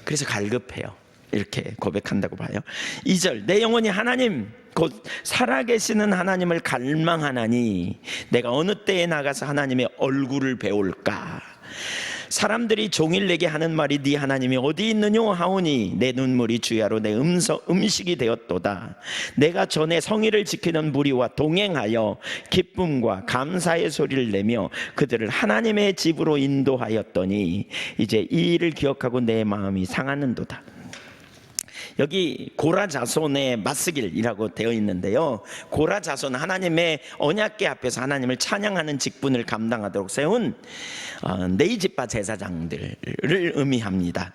S1: 그래서 갈급해요. 이렇게 고백한다고 봐요. 2절, 내 영혼이 하나님 곧 살아계시는 하나님을 갈망하나니 내가 어느 때에 나가서 하나님의 얼굴을 배울까. 사람들이 종일 내게 하는 말이 네 하나님이 어디 있느뇨 하오니 내 눈물이 주야로 내 음식이 되었도다. 내가 전에 성의를 지키는 무리와 동행하여 기쁨과 감사의 소리를 내며 그들을 하나님의 집으로 인도하였더니 이제 이 일을 기억하고 내 마음이 상하는도다. 여기 고라 자손의 맞쓰길이라고 되어 있는데요, 고라 자손은 하나님의 언약궤 앞에서 하나님을 찬양하는 직분을 감당하도록 세운 네 지파 제사장들을 의미합니다.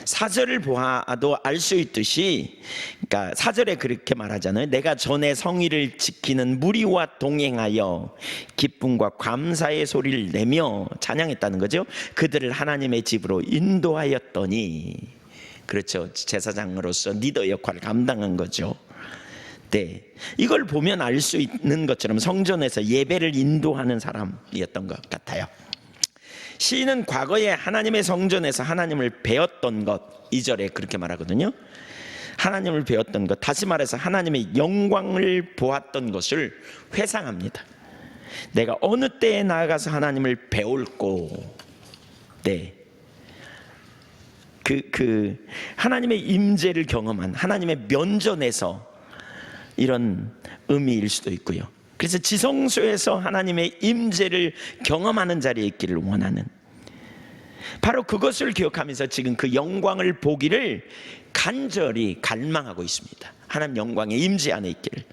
S1: 사절을 보아도 알 수 있듯이, 그러니까 사절에 그렇게 말하잖아요. 내가 전에 성의를 지키는 무리와 동행하여 기쁨과 감사의 소리를 내며 찬양했다는 거죠. 그들을 하나님의 집으로 인도하였더니, 그렇죠, 제사장으로서 리더 역할을 감당한 거죠. 네, 이걸 보면 알 수 있는 것처럼 성전에서 예배를 인도하는 사람이었던 것 같아요. 시인은 과거에 하나님의 성전에서 하나님을 배웠던 것, 2절에 그렇게 말하거든요. 하나님을 배웠던 것, 다시 말해서 하나님의 영광을 보았던 것을 회상합니다. 내가 어느 때에 나아가서 하나님을 배울고, 네, 하나님의 임재를 경험한, 하나님의 면전에서, 이런 의미일 수도 있고요. 그래서 지성소에서 하나님의 임재를 경험하는 자리에 있기를 원하는, 바로 그것을 기억하면서 지금 그 영광을 보기를 간절히 갈망하고 있습니다. 하나님 영광의 임재 안에 있기를.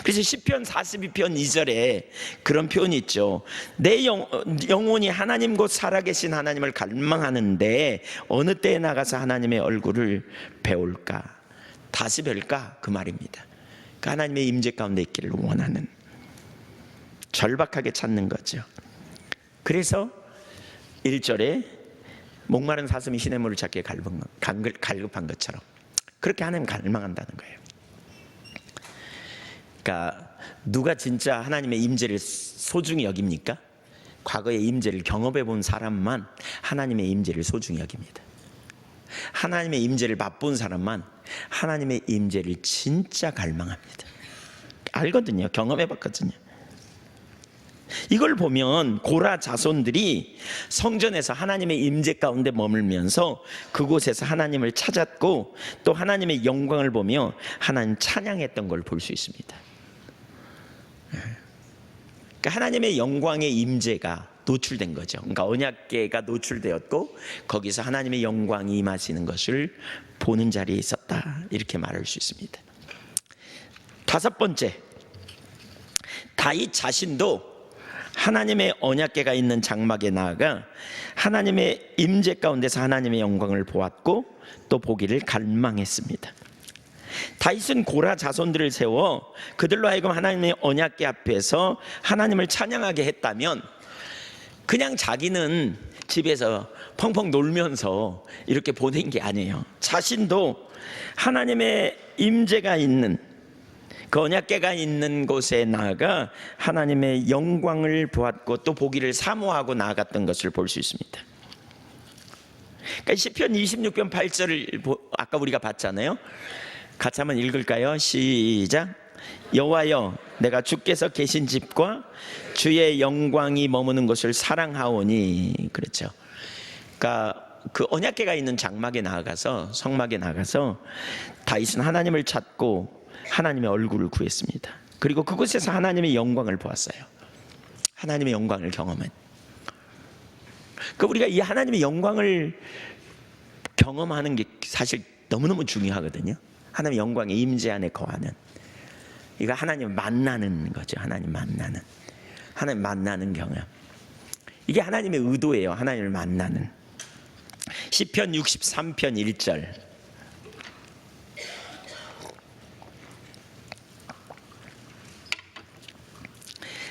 S1: 그래서 시편 42편 2절에 그런 표현이 있죠. 내 영혼이 하나님 곧 살아계신 하나님을 갈망하는데 어느 때에 나가서 하나님의 얼굴을 배울까, 다시 뵐까, 그 말입니다. 그러니까 하나님의 임재 가운데 있기를 원하는, 절박하게 찾는 거죠. 그래서 1절에 목마른 사슴이 시냇물을 찾기에 갈급한 것처럼 그렇게 하나님 갈망한다는 거예요. 그러니까 누가 진짜 하나님의 임재를 소중히 여깁니까? 과거의 임재를 경험해 본 사람만 하나님의 임재를 소중히 여깁니다. 하나님의 임재를 맛본 사람만 하나님의 임재를 진짜 갈망합니다. 알거든요. 경험해 봤거든요. 이걸 보면 고라 자손들이 성전에서 하나님의 임재 가운데 머물면서 그곳에서 하나님을 찾았고, 또 하나님의 영광을 보며 하나님 찬양했던 걸 볼 수 있습니다. 그러니까 하나님의 영광의 임재가 노출된 거죠. 그러니까 언약궤가 노출되었고 거기서 하나님의 영광이 임하시는 것을 보는 자리에 있었다, 이렇게 말할 수 있습니다. 다섯 번째, 다윗 자신도 하나님의 언약궤가 있는 장막에 나아가 하나님의 임재 가운데서 하나님의 영광을 보았고 또 보기를 갈망했습니다. 다윗은 고라 자손들을 세워 그들로 하여금 하나님의 언약궤 앞에서 하나님을 찬양하게 했다면, 그냥 자기는 집에서 펑펑 놀면서 이렇게 보낸 게 아니에요. 자신도 하나님의 임재가 있는, 그 언약궤가 있는 곳에 나아가 하나님의 영광을 보았고 또 보기를 사모하고 나아갔던 것을 볼 수 있습니다. 그러니까 시편 26편 8절을 아까 우리가 봤잖아요. 같이 한번 읽을까요? 시작. 여호와여, 내가 주께서 계신 집과 주의 영광이 머무는 곳을 사랑하오니. 그렇죠. 그러니까 그 언약궤가 있는 장막에 나아가서, 성막에 나가서 다윗은 하나님을 찾고 하나님의 얼굴을 구했습니다. 그리고 그곳에서 하나님의 영광을 보았어요. 하나님의 영광을 경험한. 그 우리가 이 하나님의 영광을 경험하는 게 사실 너무너무 중요하거든요. 하나님의 영광의 임재 안에 거하는, 이거 하나님을 만나는 거죠. 하나님 만나는, 하나님 만나는 경험, 이게 하나님의 의도예요. 하나님을 만나는. 시편 63편 1절.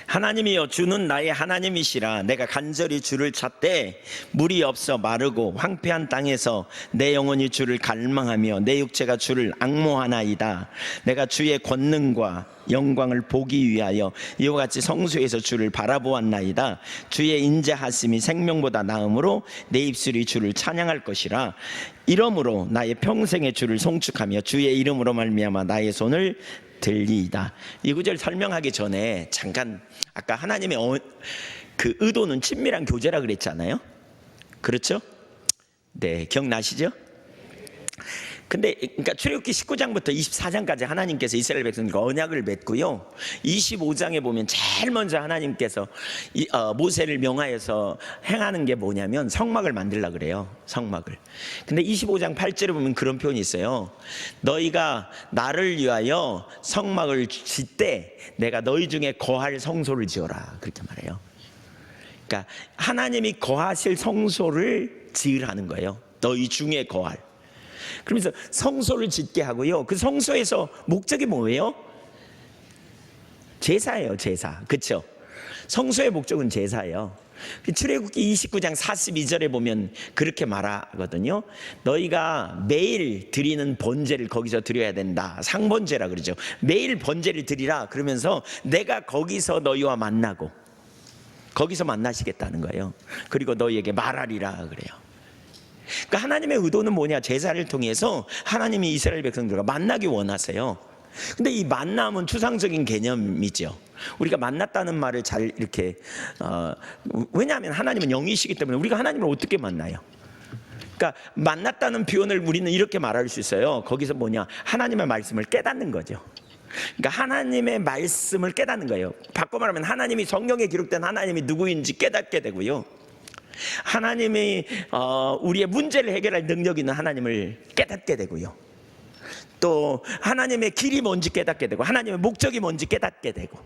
S1: 하나님이여, 주는 나의 하나님이시라. 내가 간절히 주를 찾되 물이 없어 마르고 황폐한 땅에서 내 영혼이 주를 갈망하며 내 육체가 주를 앙모하나이다. 내가 주의 권능과 영광을 보기 위하여 이와 같이 성소에서 주를 바라보았나이다. 주의 인자하심이 생명보다 나음으로 내 입술이 주를 찬양할 것이라. 이러므로 나의 평생의 주를 송축하며 주의 이름으로 말미암아 나의 손을 들리이다. 이 구절 설명하기 전에 잠깐, 아까 하나님의 그 의도는 친밀한 교제라 그랬잖아요. 그렇죠? 네, 기억나시죠? 근데 그러니까 출애굽기 19장부터 24장까지 하나님께서 이스라엘 백성들과 언약을 맺고요. 25장에 보면 제일 먼저 하나님께서 모세를 명하여서 행하는 게 뭐냐면 성막을 만들라 그래요. 성막을. 근데 25장 8절에 보면 그런 표현이 있어요. 너희가 나를 위하여 성막을 짓되 내가 너희 중에 거할 성소를 지어라. 그렇게 말해요. 그러니까 하나님이 거하실 성소를 지으라는 거예요. 너희 중에 거할. 그러면서 성소를 짓게 하고요. 그 성소에서 목적이 뭐예요? 제사예요. 제사. 그렇죠? 성소의 목적은 제사예요. 출애굽기 29장 42절에 보면 그렇게 말하거든요. 너희가 매일 드리는 번제를 거기서 드려야 된다. 상번제라 그러죠. 매일 번제를 드리라. 그러면서 내가 거기서 너희와 만나고 거기서 만나시겠다는 거예요. 그리고 너희에게 말하리라 그래요. 그러니까 하나님의 의도는 뭐냐? 제사를 통해서 하나님이 이스라엘 백성들과 만나기 원하세요. 근데 이 만남은 추상적인 개념이죠. 우리가 만났다는 말을 잘 이렇게 왜냐하면 하나님은 영이시기 때문에 우리가 하나님을 어떻게 만나요? 그러니까 만났다는 표현을 우리는 이렇게 말할 수 있어요. 거기서 뭐냐? 하나님의 말씀을 깨닫는 거죠. 그러니까 하나님의 말씀을 깨닫는 거예요. 바꿔 말하면 하나님이 성경에 기록된 하나님이 누구인지 깨닫게 되고요. 하나님이 우리의 문제를 해결할 능력 있는 하나님을 깨닫게 되고요. 또 하나님의 길이 뭔지 깨닫게 되고 하나님의 목적이 뭔지 깨닫게 되고.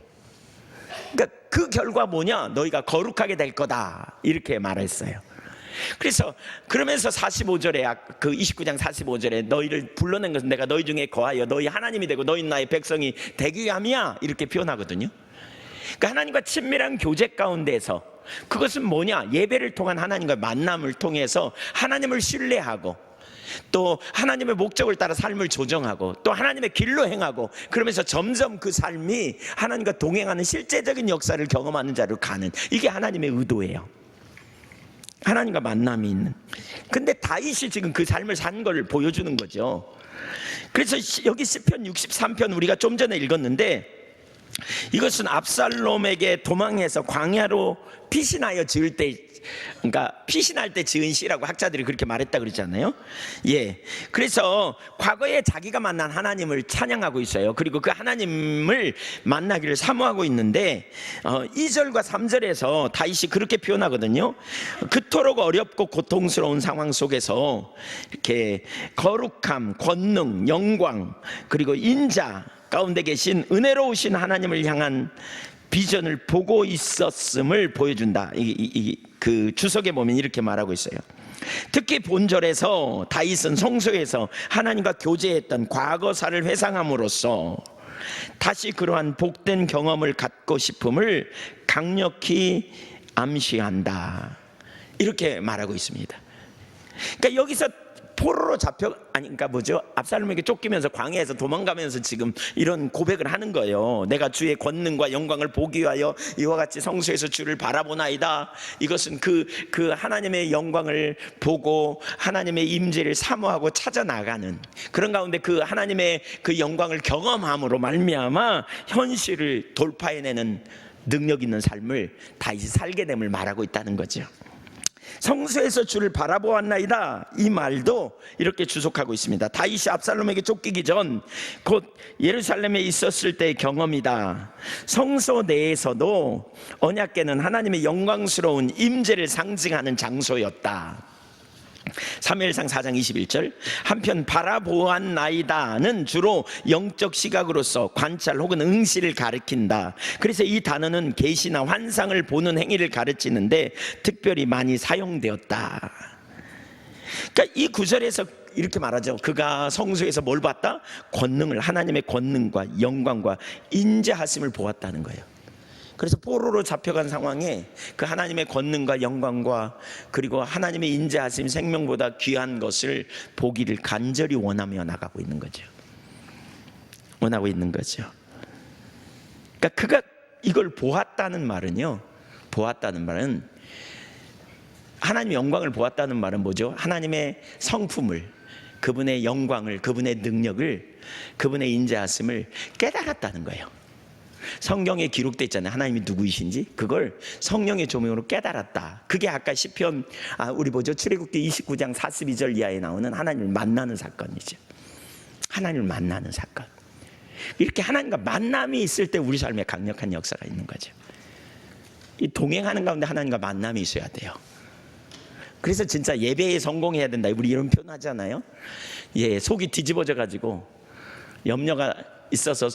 S1: 그러니까 그 결과 뭐냐? 너희가 거룩하게 될 거다 이렇게 말했어요. 그래서 그러면서 45절에 그 29장 45절에 너희를 불러낸 것은 내가 너희 중에 거하여 너희 하나님이 되고 너희 나의 백성이 되기 위함이야 이렇게 표현하거든요. 그러니까 하나님과 친밀한 교제 가운데서 그것은 뭐냐? 예배를 통한 하나님과 만남을 통해서 하나님을 신뢰하고 또 하나님의 목적을 따라 삶을 조정하고 또 하나님의 길로 행하고 그러면서 점점 그 삶이 하나님과 동행하는 실제적인 역사를 경험하는 자로 가는 이게 하나님의 의도예요. 하나님과 만남이 있는. 근데 다윗이 지금 그 삶을 산 걸 보여주는 거죠. 그래서 여기 시편 63편 우리가 좀 전에 읽었는데 이것은 압살롬에게 도망해서 광야로 피신하여 지을 때, 그러니까 피신할 때 지은 시라고 학자들이 그렇게 말했다 그러잖아요. 예. 그래서 과거에 자기가 만난 하나님을 찬양하고 있어요. 그리고 그 하나님을 만나기를 사모하고 있는데 2절과 3절에서 다윗이 그렇게 표현하거든요. 그토록 어렵고 고통스러운 상황 속에서 이렇게 거룩함, 권능, 영광 그리고 인자 가운데 계신 은혜로우신 하나님을 향한 비전을 보고 있었음을 보여준다. 그 주석에 보면 이렇게 말하고 있어요. 특히 본절에서 다윗은 성소에서 하나님과 교제했던 과거사를 회상함으로써 다시 그러한 복된 경험을 갖고 싶음을 강력히 암시한다. 이렇게 말하고 있습니다. 그러니까 여기서 포로로 그러니까 뭐죠? 압살롬에게 쫓기면서 광야에서 도망가면서 지금 이런 고백을 하는 거예요. 내가 주의 권능과 영광을 보기 위하여 이와 같이 성소에서 주를 바라보나이다. 이것은 그 하나님의 영광을 보고 하나님의 임재를 사모하고 찾아 나가는 그런 가운데 그 하나님의 그 영광을 경험함으로 말미암아 현실을 돌파해내는 능력 있는 삶을 다시 살게 됨을 말하고 있다는 거죠. 성소에서 주를 바라보았나이다 이 말도 이렇게 주석하고 있습니다. 다윗이 압살롬에게 쫓기기 전 곧 예루살렘에 있었을 때의 경험이다. 성소 내에서도 언약궤는 하나님의 영광스러운 임재를 상징하는 장소였다. 사무엘상 4장 21절 한편 바라보았나이다는 주로 영적 시각으로서 관찰 혹은 응시를 가리킨다. 그래서 이 단어는 계시나 환상을 보는 행위를 가르치는데 특별히 많이 사용되었다. 그러니까 이 구절에서 이렇게 말하죠. 그가 성소에서 뭘 봤다? 권능을, 하나님의 권능과 영광과 인자하심을 보았다는 거예요. 그래서 포로로 잡혀간 상황에 그 하나님의 권능과 영광과 그리고 하나님의 인자하심 생명보다 귀한 것을 보기를 간절히 원하며 나가고 있는 거죠. 원하고 있는 거죠. 그러니까 그가 이걸 보았다는 말은요. 보았다는 말은 하나님의 영광을 보았다는 말은 뭐죠? 하나님의 성품을, 그분의 영광을, 그분의 능력을, 그분의 인자하심을 깨달았다는 거예요. 성경에 기록돼 있잖아요. 하나님이 누구이신지 그걸 성령의 조명으로 깨달았다. 그게 아까 시편 출애굽기 29장 42절 이하에 나오는 하나님을 만나는 사건이죠. 하나님을 만나는 사건. 이렇게 하나님과 만남이 있을 때 우리 삶에 강력한 역사가 있는 거죠. 이 동행하는 가운데 하나님과 만남이 있어야 돼요. 그래서 진짜 예배에 성공해야 된다. 우리 이런 표현 하잖아요. 속이 뒤집어져 가지고 염려가 있어서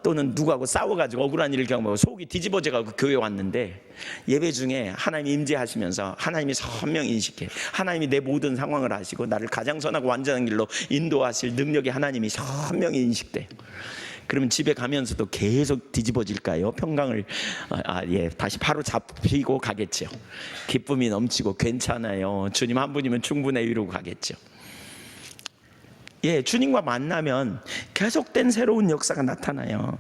S1: 또는 누구하고 싸워가지고 억울한 일을 경험하고 속이 뒤집어져가지고 교회 왔는데 예배 중에 하나님이 임재하시면서 하나님이 선명히 인식해. 하나님이 내 모든 상황을 아시고 나를 가장 선하고 완전한 길로 인도하실 능력이 하나님이 선명히 인식돼. 그러면 집에 가면서도 계속 뒤집어질까요? 평강을 다시 바로 잡히고 가겠죠. 기쁨이 넘치고 괜찮아요. 주님 한 분이면 충분해 이러고 가겠죠. 주님과 만나면 계속된 새로운 역사가 나타나요.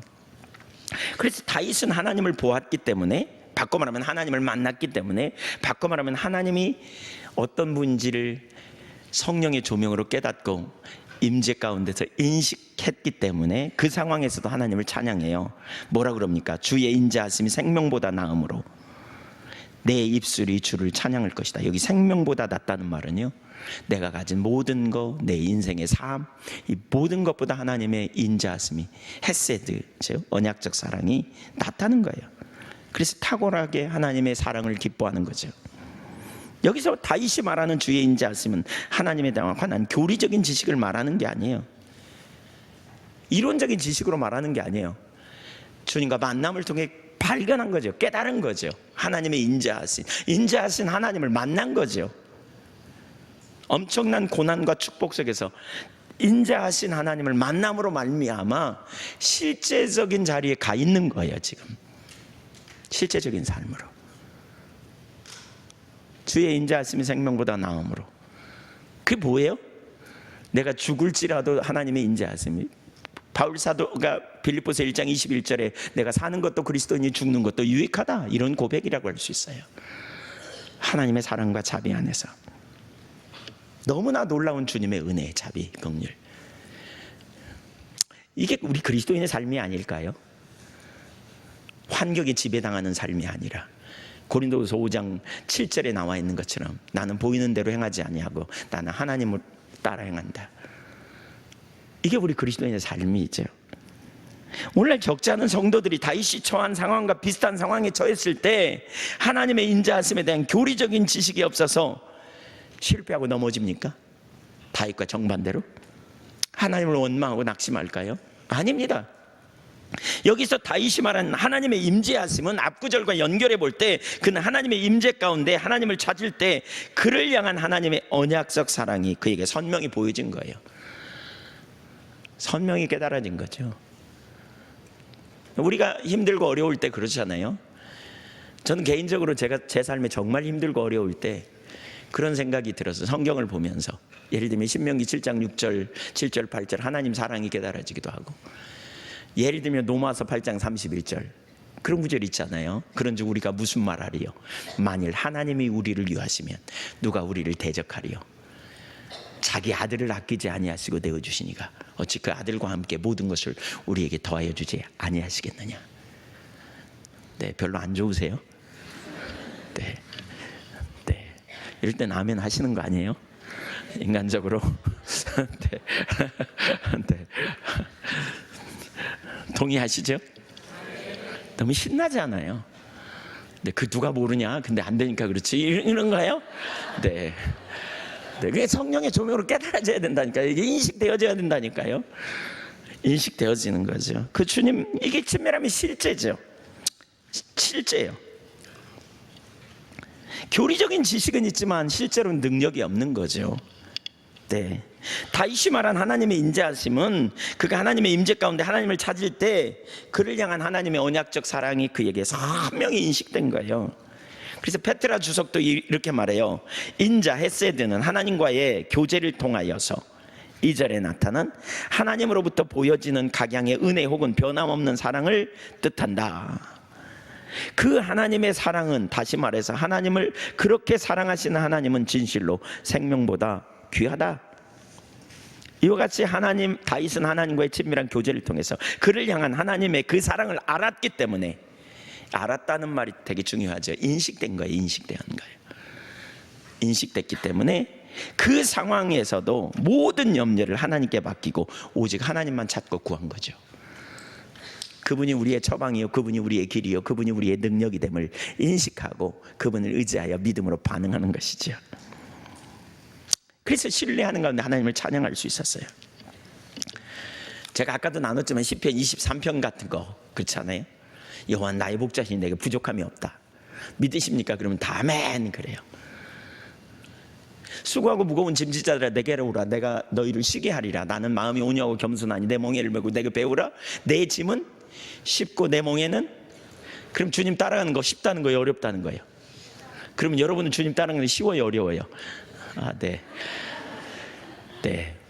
S1: 그래서 다윗은 하나님을 보았기 때문에, 바꿔 말하면 하나님을 만났기 때문에, 바꿔 말하면 하나님이 어떤 분인지를 성령의 조명으로 깨닫고 임재 가운데서 인식했기 때문에 그 상황에서도 하나님을 찬양해요. 뭐라 그럽니까? 주의 인자하심이 생명보다 나음으로 내 입술이 주를 찬양할 것이다. 여기 생명보다 낫다는 말은요, 내가 가진 모든 것, 내 인생의 삶, 이 모든 것보다 하나님의 인자하심이, 헤세드, 즉 언약적 사랑이 낫다는 거예요. 그래서 탁월하게 하나님의 사랑을 기뻐하는 거죠. 여기서 다윗이 말하는 주의 인자하심은 하나님에 관한 교리적인 지식을 말하는 게 아니에요. 이론적인 지식으로 말하는 게 아니에요. 주님과 만남을 통해 발견한 거죠. 깨달은 거죠. 하나님의 인자하신 하나님을 만난 거죠. 엄청난 고난과 축복 속에서 인자하신 하나님을 만남으로 말미암아 실제적인 자리에 가 있는 거예요. 지금 실제적인 삶으로 주의 인자하심이 생명보다 나음으로. 그게 뭐예요? 내가 죽을지라도 하나님의 인자하심이, 바울 사도가 빌립보서 1장 21절에 내가 사는 것도 그리스도니 죽는 것도 유익하다, 이런 고백이라고 할 수 있어요. 하나님의 사랑과 자비 안에서 너무나 놀라운 주님의 은혜, 자비, 긍휼. 이게 우리 그리스도인의 삶이 아닐까요? 환경에 지배당하는 삶이 아니라 고린도후서 5장 7절에 나와 있는 것처럼 나는 보이는 대로 행하지 아니하고 나는 하나님을 따라 행한다. 이게 우리 그리스도인의 삶이죠. 오늘날 적지 않은 성도들이 다윗이 처한 상황과 비슷한 상황에 처했을 때 하나님의 인자하심에 대한 교리적인 지식이 없어서 실패하고 넘어집니까? 다윗과 정반대로 하나님을 원망하고 낙심할까요? 아닙니다. 여기서 다윗이 말한 하나님의 임재하심은 앞구절과 연결해 볼 때 그는 하나님의 임재 가운데 하나님을 찾을 때 그를 향한 하나님의 언약적 사랑이 그에게 선명히 보여진 거예요. 선명히 깨달아진 거죠. 우리가 힘들고 어려울 때 그러잖아요. 저는 개인적으로 제 삶에 정말 힘들고 어려울 때 그런 생각이 들어서 성경을 보면서, 예를 들면 신명기 7장 6절 7절 8절 하나님 사랑이 깨달아지기도 하고, 예를 들면 로마서 8장 31절 그런 구절 있잖아요. 그런즉 우리가 무슨 말하리요? 만일 하나님이 우리를 위하시면 누가 우리를 대적하리요? 자기 아들을 아끼지 아니하시고 내어주시니가 어찌 그 아들과 함께 모든 것을 우리에게 더하여 주지 아니하시겠느냐. 네, 별로 안 좋으세요? 네. 이럴 땐 아멘 하시는 거 아니에요? 인간적으로. 네. 네. 동의하시죠? 너무 신나잖아요. 근데 그 누가 모르냐? 근데 안 되니까 그렇지, 이런 거예요? 네. 그게 성령의 조명으로 깨달아져야 된다니까요. 이게 인식되어져야 된다니까요. 인식되어지는 거죠. 그 주님, 이게 친밀함이 실제죠. 실제예요. 교리적인 지식은 있지만 실제로는 능력이 없는 거죠. 네. 다윗이 말한 하나님의 인자하심은 그가 하나님의 임재 가운데 하나님을 찾을 때 그를 향한 하나님의 언약적 사랑이 그에게 선명히 인식된 거예요. 그래서 페트라 주석도 이렇게 말해요. 인자 헤세드는 하나님과의 교제를 통하여서 2절에 나타난 하나님으로부터 보여지는 각양의 은혜 혹은 변함없는 사랑을 뜻한다. 그 하나님의 사랑은, 다시 말해서 하나님을 그렇게 사랑하시는 하나님은 진실로 생명보다 귀하다. 이와 같이 다윗은 하나님과의 친밀한 교제를 통해서 그를 향한 하나님의 그 사랑을 알았기 때문에, 알았다는 말이 되게 중요하죠. 인식된 거예요. 인식됐기 때문에 그 상황에서도 모든 염려를 하나님께 맡기고 오직 하나님만 찾고 구한 거죠. 그분이 우리의 처방이요, 그분이 우리의 길이요, 그분이 우리의 능력이 됨을 인식하고 그분을 의지하여 믿음으로 반응하는 것이죠. 그래서 신뢰하는 가운데 하나님을 찬양할 수 있었어요. 제가 아까도 나눴지만 시편 23편 같은 거 그렇잖아요. 여호와 나의 목자시니 내게 부족함이 없다. 믿으십니까? 그러면 다 아멘 그래요. 수고하고 무거운 짐짓자들아 내게로 오라. 내가 너희를 쉬게 하리라. 나는 마음이 온유하고 겸손하니 내 멍에를 메고 내게 배우라. 내 짐은 쉽고 내 멍에는, 그럼 주님 따라가는 거 쉽다는 거예요, 어렵다는 거예요? 그러면 여러분은 주님 따라가는 게 쉬워요, 어려워요? 네.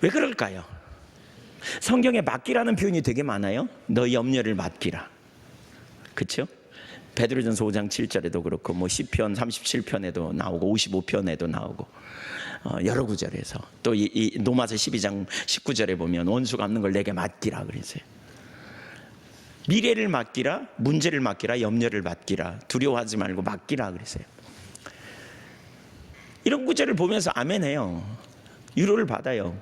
S1: 왜 그럴까요? 성경에 맡기라는 표현이 되게 많아요. 너희 염려를 맡기라. 그렇죠? 베드로전서 5장 7절에도 그렇고 뭐 시편 37편에도 나오고 55편에도 나오고 여러 구절에서 또 이 로마서 12장 19절에 보면 원수 갚는 걸 내게 맡기라 그랬어요. 미래를 맡기라, 문제를 맡기라, 염려를 맡기라, 두려워하지 말고 맡기라 그랬어요. 이런 구절을 보면서 아멘해요. 위로를 받아요.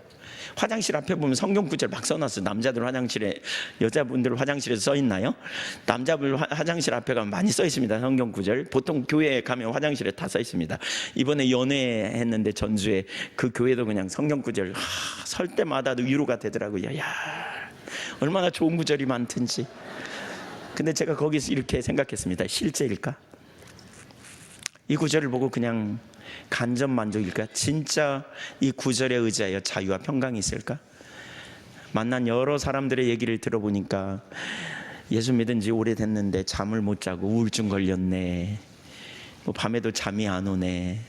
S1: 화장실 앞에 보면 성경 구절 막 써놨어요. 남자들 화장실에, 여자분들 화장실에 써 있나요? 남자분 화장실 앞에 가면 많이 써 있습니다. 성경 구절. 보통 교회에 가면 화장실에 다 써 있습니다. 이번에 연애했는데 전주에 그 교회도 그냥 성경 구절 설 때마다 위로가 되더라고요. 야, 얼마나 좋은 구절이 많든지. 근데 제가 거기서 이렇게 생각했습니다. 실제일까? 이 구절을 보고 그냥 간접 만족일까? 진짜 이 구절에 의지하여 자유와 평강이 있을까? 만난 여러 사람들의 얘기를 들어보니까 예수 믿은 지 오래됐는데 잠을 못 자고 우울증 걸렸네, 뭐 밤에도 잠이 안 오네,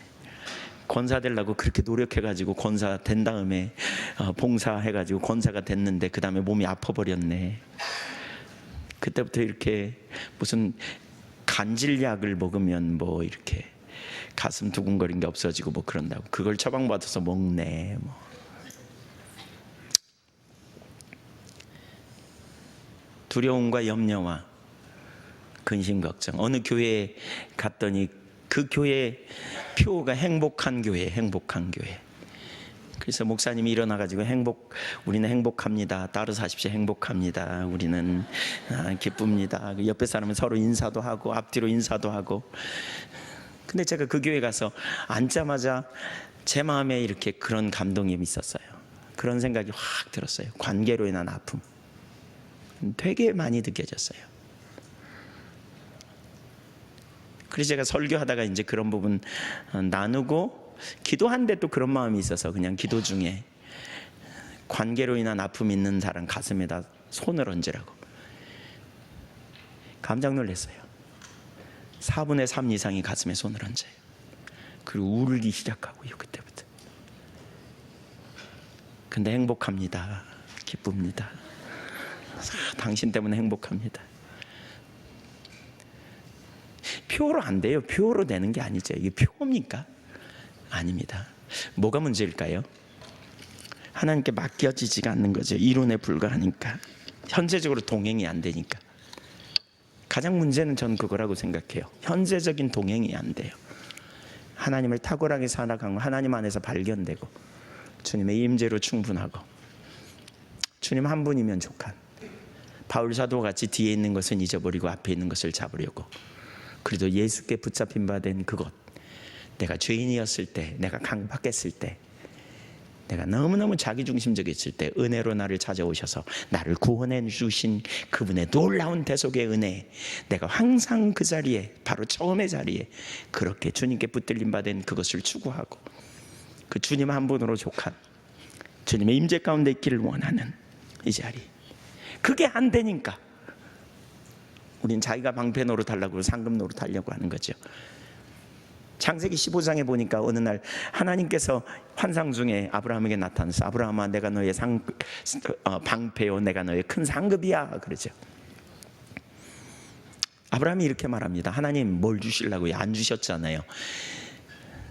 S1: 권사 되려고 그렇게 노력해가지고 권사 된 다음에 봉사해가지고 권사가 됐는데 그 다음에 몸이 아파버렸네. 그때부터 이렇게 무슨 간질약을 먹으면 뭐 이렇게 가슴 두근거린 게 없어지고 뭐 그런다고 그걸 처방받아서 먹네. 뭐 두려움과 염려와 근심 걱정. 어느 교회에 갔더니 그 교회 표가 행복한 교회, 행복한 교회. 그래서 목사님이 일어나가지고 우리는 행복합니다. 따로 사십시오. 행복합니다. 우리는 기쁩니다. 옆에 사람은 서로 인사도 하고 앞뒤로 인사도 하고. 근데 제가 그 교회 가서 앉자마자 제 마음에 이렇게 그런 감동이 있었어요. 그런 생각이 확 들었어요. 관계로 인한 아픔 되게 많이 느껴졌어요. 그래서 제가 설교하다가 이제 그런 부분 나누고 기도하는데 또 그런 마음이 있어서 그냥 기도 중에 관계로 인한 아픔이 있는 사람 가슴에다 손을 얹으라고. 깜짝 놀랐어요. 4분의 3 이상이 가슴에 손을 얹어요. 그리고 울기 시작하고요. 그때부터. 근데 행복합니다. 기쁩니다. 당신 때문에 행복합니다. 표로 안 돼요. 표로 되는 게 아니죠. 이게 표입니까? 아닙니다. 뭐가 문제일까요? 하나님께 맡겨지지가 않는 거죠. 이론에 불과하니까. 현재적으로 동행이 안 되니까. 가장 문제는 전 그거라고 생각해요. 현재적인 동행이 안 돼요. 하나님을 탁월하게 살아가고 하나님 안에서 발견되고 주님의 임재로 충분하고 주님 한 분이면 족한 바울 사도와 같이 뒤에 있는 것은 잊어버리고 앞에 있는 것을 잡으려고. 그래도 예수께 붙잡힌 바 된 그것, 내가 죄인이었을 때, 내가 강박했을 때, 내가 너무너무 자기중심적이었을 때 은혜로 나를 찾아오셔서 나를 구원해 주신 그분의 놀라운 대속의 은혜, 내가 항상 그 자리에, 바로 처음의 자리에 그렇게 주님께 붙들림 받은 그것을 추구하고 그 주님 한 분으로 족한 주님의 임재 가운데 있기를 원하는 이 자리. 그게 안 되니까 우린 자기가 방패 노릇하려고 상급 노릇하려고 하는 거죠. 창세기 15장에 보니까 어느 날 하나님께서 환상 중에 아브라함에게 나타나서 아브라함아 내가 너의 방패요 내가 너의 큰 상급이야 그러죠. 아브라함이 이렇게 말합니다. 하나님 뭘 주시려고요? 안 주셨잖아요.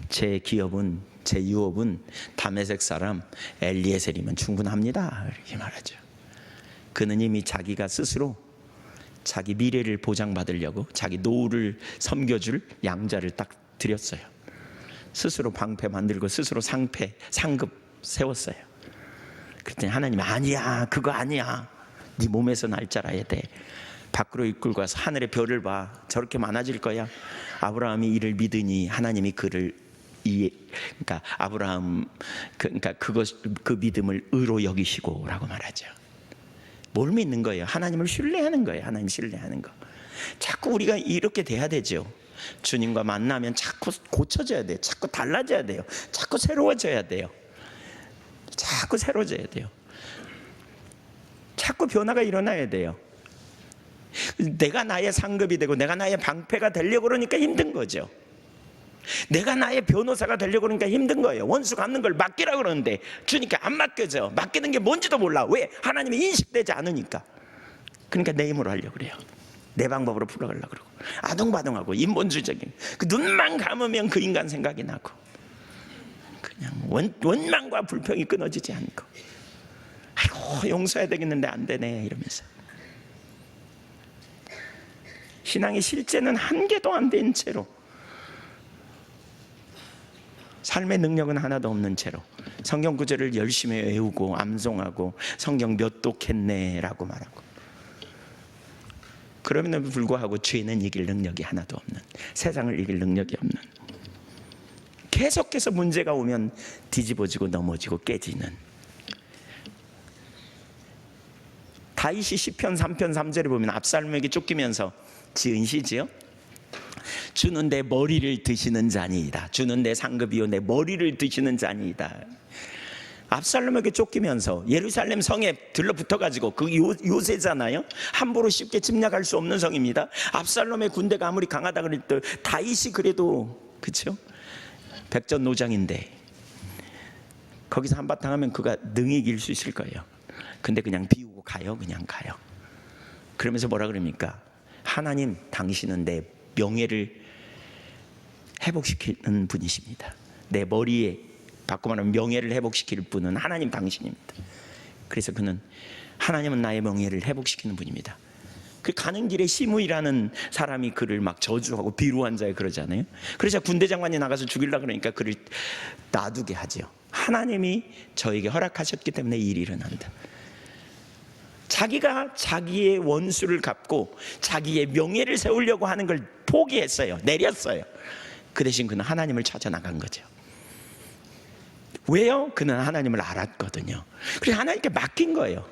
S1: 제 기업은 제 유업은 다메섹 사람 엘리에셀이면 충분합니다. 이렇게 말하죠. 그는 이미 자기가 스스로 자기 미래를 보장받으려고 자기 노후를 섬겨줄 양자를 딱 드렸어요. 스스로 방패 만들고 스스로 상급 세웠어요. 그랬더니 하나님이 아니야, 그거 아니야. 네 몸에서 날 자라야 돼. 밖으로 이끌고 와서 하늘의 별을 봐. 저렇게 많아질 거야. 아브라함이 이를 믿으니 하나님이 그를 그러니까 아브라함 그러니까 그 믿음을 의로 여기시고라고 말하죠. 뭘 믿는 거예요? 하나님을 신뢰하는 거예요. 하나님 신뢰하는 거. 자꾸 우리가 이렇게 돼야 되죠. 주님과 만나면 자꾸 고쳐져야 돼요. 자꾸 달라져야 돼요. 자꾸 새로워져야 돼요. 자꾸 새로워져야 돼요. 자꾸 변화가 일어나야 돼요. 내가 나의 상급이 되고 내가 나의 방패가 되려고 그러니까 힘든 거죠. 내가 나의 변호사가 되려고 그러니까 힘든 거예요. 원수 갚는 걸 맡기라고 그러는데 주니까 안 맡겨져. 맡기는 게 뭔지도 몰라. 왜? 하나님이 인식되지 않으니까. 그러니까 내 힘으로 하려고 그래요. 내 방법으로 풀어가려고 그러고 아동바동하고 인본주의적인 그 눈만 감으면 그 인간 생각이 나고 그냥 원망과 불평이 끊어지지 않고 아이고 용서해야 되겠는데 안 되네 이러면서 신앙의 실제는 한 개도 안 된 채로 삶의 능력은 하나도 없는 채로 성경 구절을 열심히 외우고 암송하고 성경 몇 독했네 라고 말하고 그럼에도 불구하고 죄는 이길 능력이 하나도 없는, 세상을 이길 능력이 없는, 계속해서 문제가 오면 뒤집어지고 넘어지고 깨지는. 다윗이 시편 3편 3절에 보면 압살롬에게 쫓기면서 지은 시지요. 주는 내 머리를 드시는 자니이다. 주는 내 상급이요 내 머리를 드시는 자니이다. 압살롬에게 쫓기면서 예루살렘 성에 들러붙어가지고 그 요새잖아요. 함부로 쉽게 침략할 수 없는 성입니다. 압살롬의 군대가 아무리 강하다 그래도 다윗이 그래도 그렇죠? 백전노장인데 거기서 한바탕 하면 그가 능히 이길 수 있을 거예요. 근데 그냥 비우고 가요. 그냥 가요. 그러면서 뭐라 그럽니까? 하나님 당신은 내 명예를 회복시키는 분이십니다. 내 머리에 바꿔 말하면 명예를 회복시킬 분은 하나님 당신입니다. 그래서 그는 하나님은 나의 명예를 회복시키는 분입니다. 그 가는 길에 시므이라는 사람이 그를 막 저주하고 비루한 자에 그러잖아요. 그래서 군대 장관이 나가서 죽이려고 그러니까 그를 놔두게 하죠. 하나님이 저에게 허락하셨기 때문에 이 일이 일어난다. 자기가 자기의 원수를 갚고 자기의 명예를 세우려고 하는 걸 포기했어요. 내렸어요. 그 대신 그는 하나님을 찾아 나간 거죠. 왜요? 그는 하나님을 알았거든요. 그래서 하나님께 맡긴 거예요.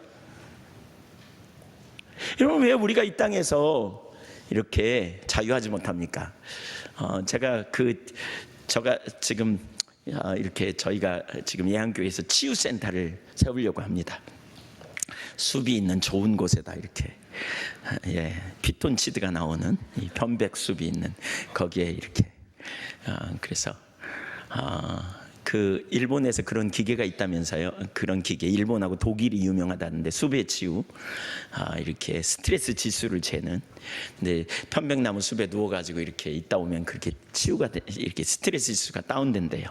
S1: 여러분, 왜 우리가 이 땅에서 이렇게 자유하지 못합니까? 제가 지금 이렇게 저희가 지금 예한교회에서 치유센터를 세우려고 합니다. 숲이 있는 좋은 곳에다 이렇게 피톤치드가 나오는 이 편백숲이 있는 거기에 이렇게 그래서 그 일본에서 그런 기계가 있다면서요. 그런 기계 일본하고 독일이 유명하다는데 숲의 치유 이렇게 스트레스 지수를 재는. 근데 편백나무 숲에 누워가지고 이렇게 있다 오면 그렇게 치유가 이렇게 스트레스 지수가 다운된대요.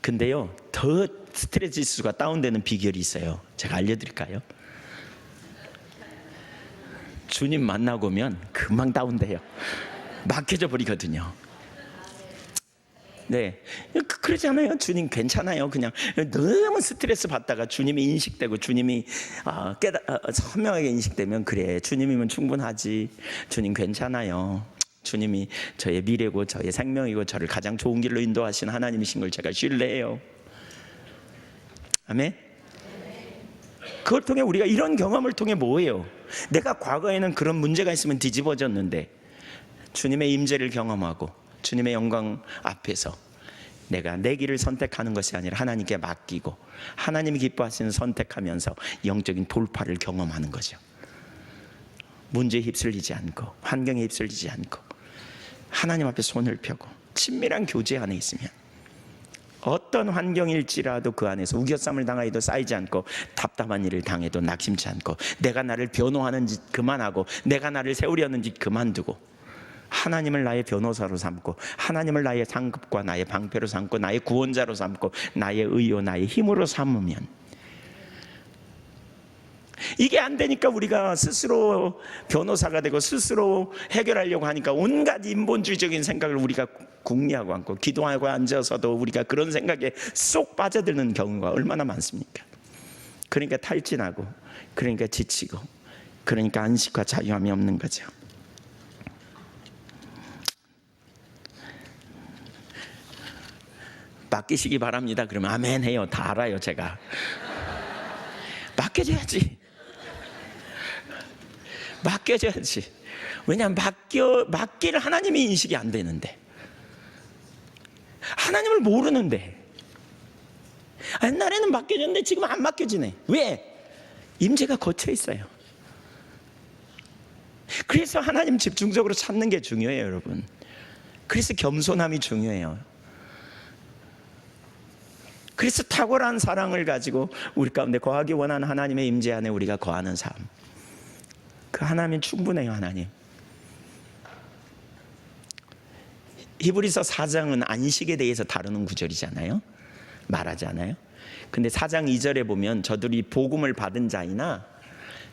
S1: 근데요 더 스트레스 지수가 다운되는 비결이 있어요. 제가 알려드릴까요? 주님 만나고 오면 금방 다운돼요. 막혀져 버리거든요. 네, 그러잖아요. 주님 괜찮아요. 그냥 너무 스트레스 받다가 주님이 인식되고 주님이 선명하게 인식되면 그래 주님이면 충분하지. 주님 괜찮아요. 주님이 저의 미래고 저의 생명이고 저를 가장 좋은 길로 인도하신 하나님이신 걸 제가 신뢰해요. 아멘. 그걸 통해 우리가 이런 경험을 통해 뭐예요? 내가 과거에는 그런 문제가 있으면 뒤집어졌는데 주님의 임재를 경험하고 주님의 영광 앞에서 내가 내 길을 선택하는 것이 아니라 하나님께 맡기고 하나님이 기뻐하시는 선택하면서 영적인 돌파를 경험하는 거죠. 문제에 휩쓸리지 않고 환경에 휩쓸리지 않고 하나님 앞에 손을 펴고 친밀한 교제 안에 있으면 어떤 환경일지라도 그 안에서 우겨쌈을 당하여도 쌓이지 않고 답답한 일을 당해도 낙심치 않고 내가 나를 변호하는 짓 그만하고 내가 나를 세우려는 짓 그만두고 하나님을 나의 변호사로 삼고, 하나님을 나의 상급과 나의 방패로 삼고, 나의 구원자로 삼고, 나의 의요 나의 힘으로 삼으면, 이게 안 되니까 우리가 스스로 변호사가 되고 스스로 해결하려고 하니까 온갖 인본주의적인 생각을 우리가 궁리하고 앉고, 기도하고 앉아서도 우리가 그런 생각에 쏙 빠져드는 경우가 얼마나 많습니까? 그러니까 탈진하고, 그러니까 지치고, 그러니까 안식과 자유함이 없는 거죠. 맡기시기 바랍니다. 그러면 아멘 해요. 다 알아요, 제가. 맡겨줘야지. 맡겨줘야지. 왜냐하면 맡길 하나님이 인식이 안 되는데, 하나님을 모르는데. 옛날에는 맡겨줬는데 지금 안 맡겨지네. 왜? 임재가 거쳐 있어요. 그래서 하나님 집중적으로 찾는 게 중요해요, 여러분. 그래서 겸손함이 중요해요. 그래서 탁월한 사랑을 가지고 우리 가운데 거하기 원하는 하나님의 임재 안에 우리가 거하는 삶, 그 하나님은 충분해요. 하나님. 히브리서 4장은 안식에 대해서 다루는 구절이잖아요. 말하지 않아요? 근데 4장 2절에 보면 저들이 복음을 받은 자이나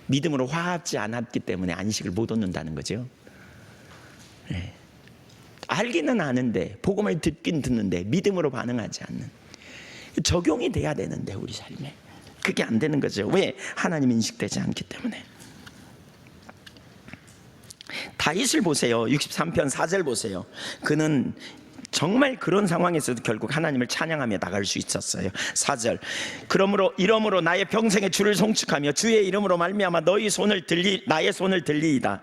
S1: 믿음으로 화합지 않았기 때문에 안식을 못 얻는다는 거죠. 네. 알기는 아는데, 복음을 듣긴 듣는데 믿음으로 반응하지 않는, 적용이 돼야 되는데 우리 삶에 그게 안 되는 거죠. 왜? 하나님 인식되지 않기 때문에. 다윗을 보세요. 63편 4절 보세요. 그는 정말 그런 상황에서도 결국 하나님을 찬양하며 나갈 수 있었어요. 4절. 이러므로 나의 평생에 주를 송축하며 주의 이름으로 말미암아 나의 손을 들리이다.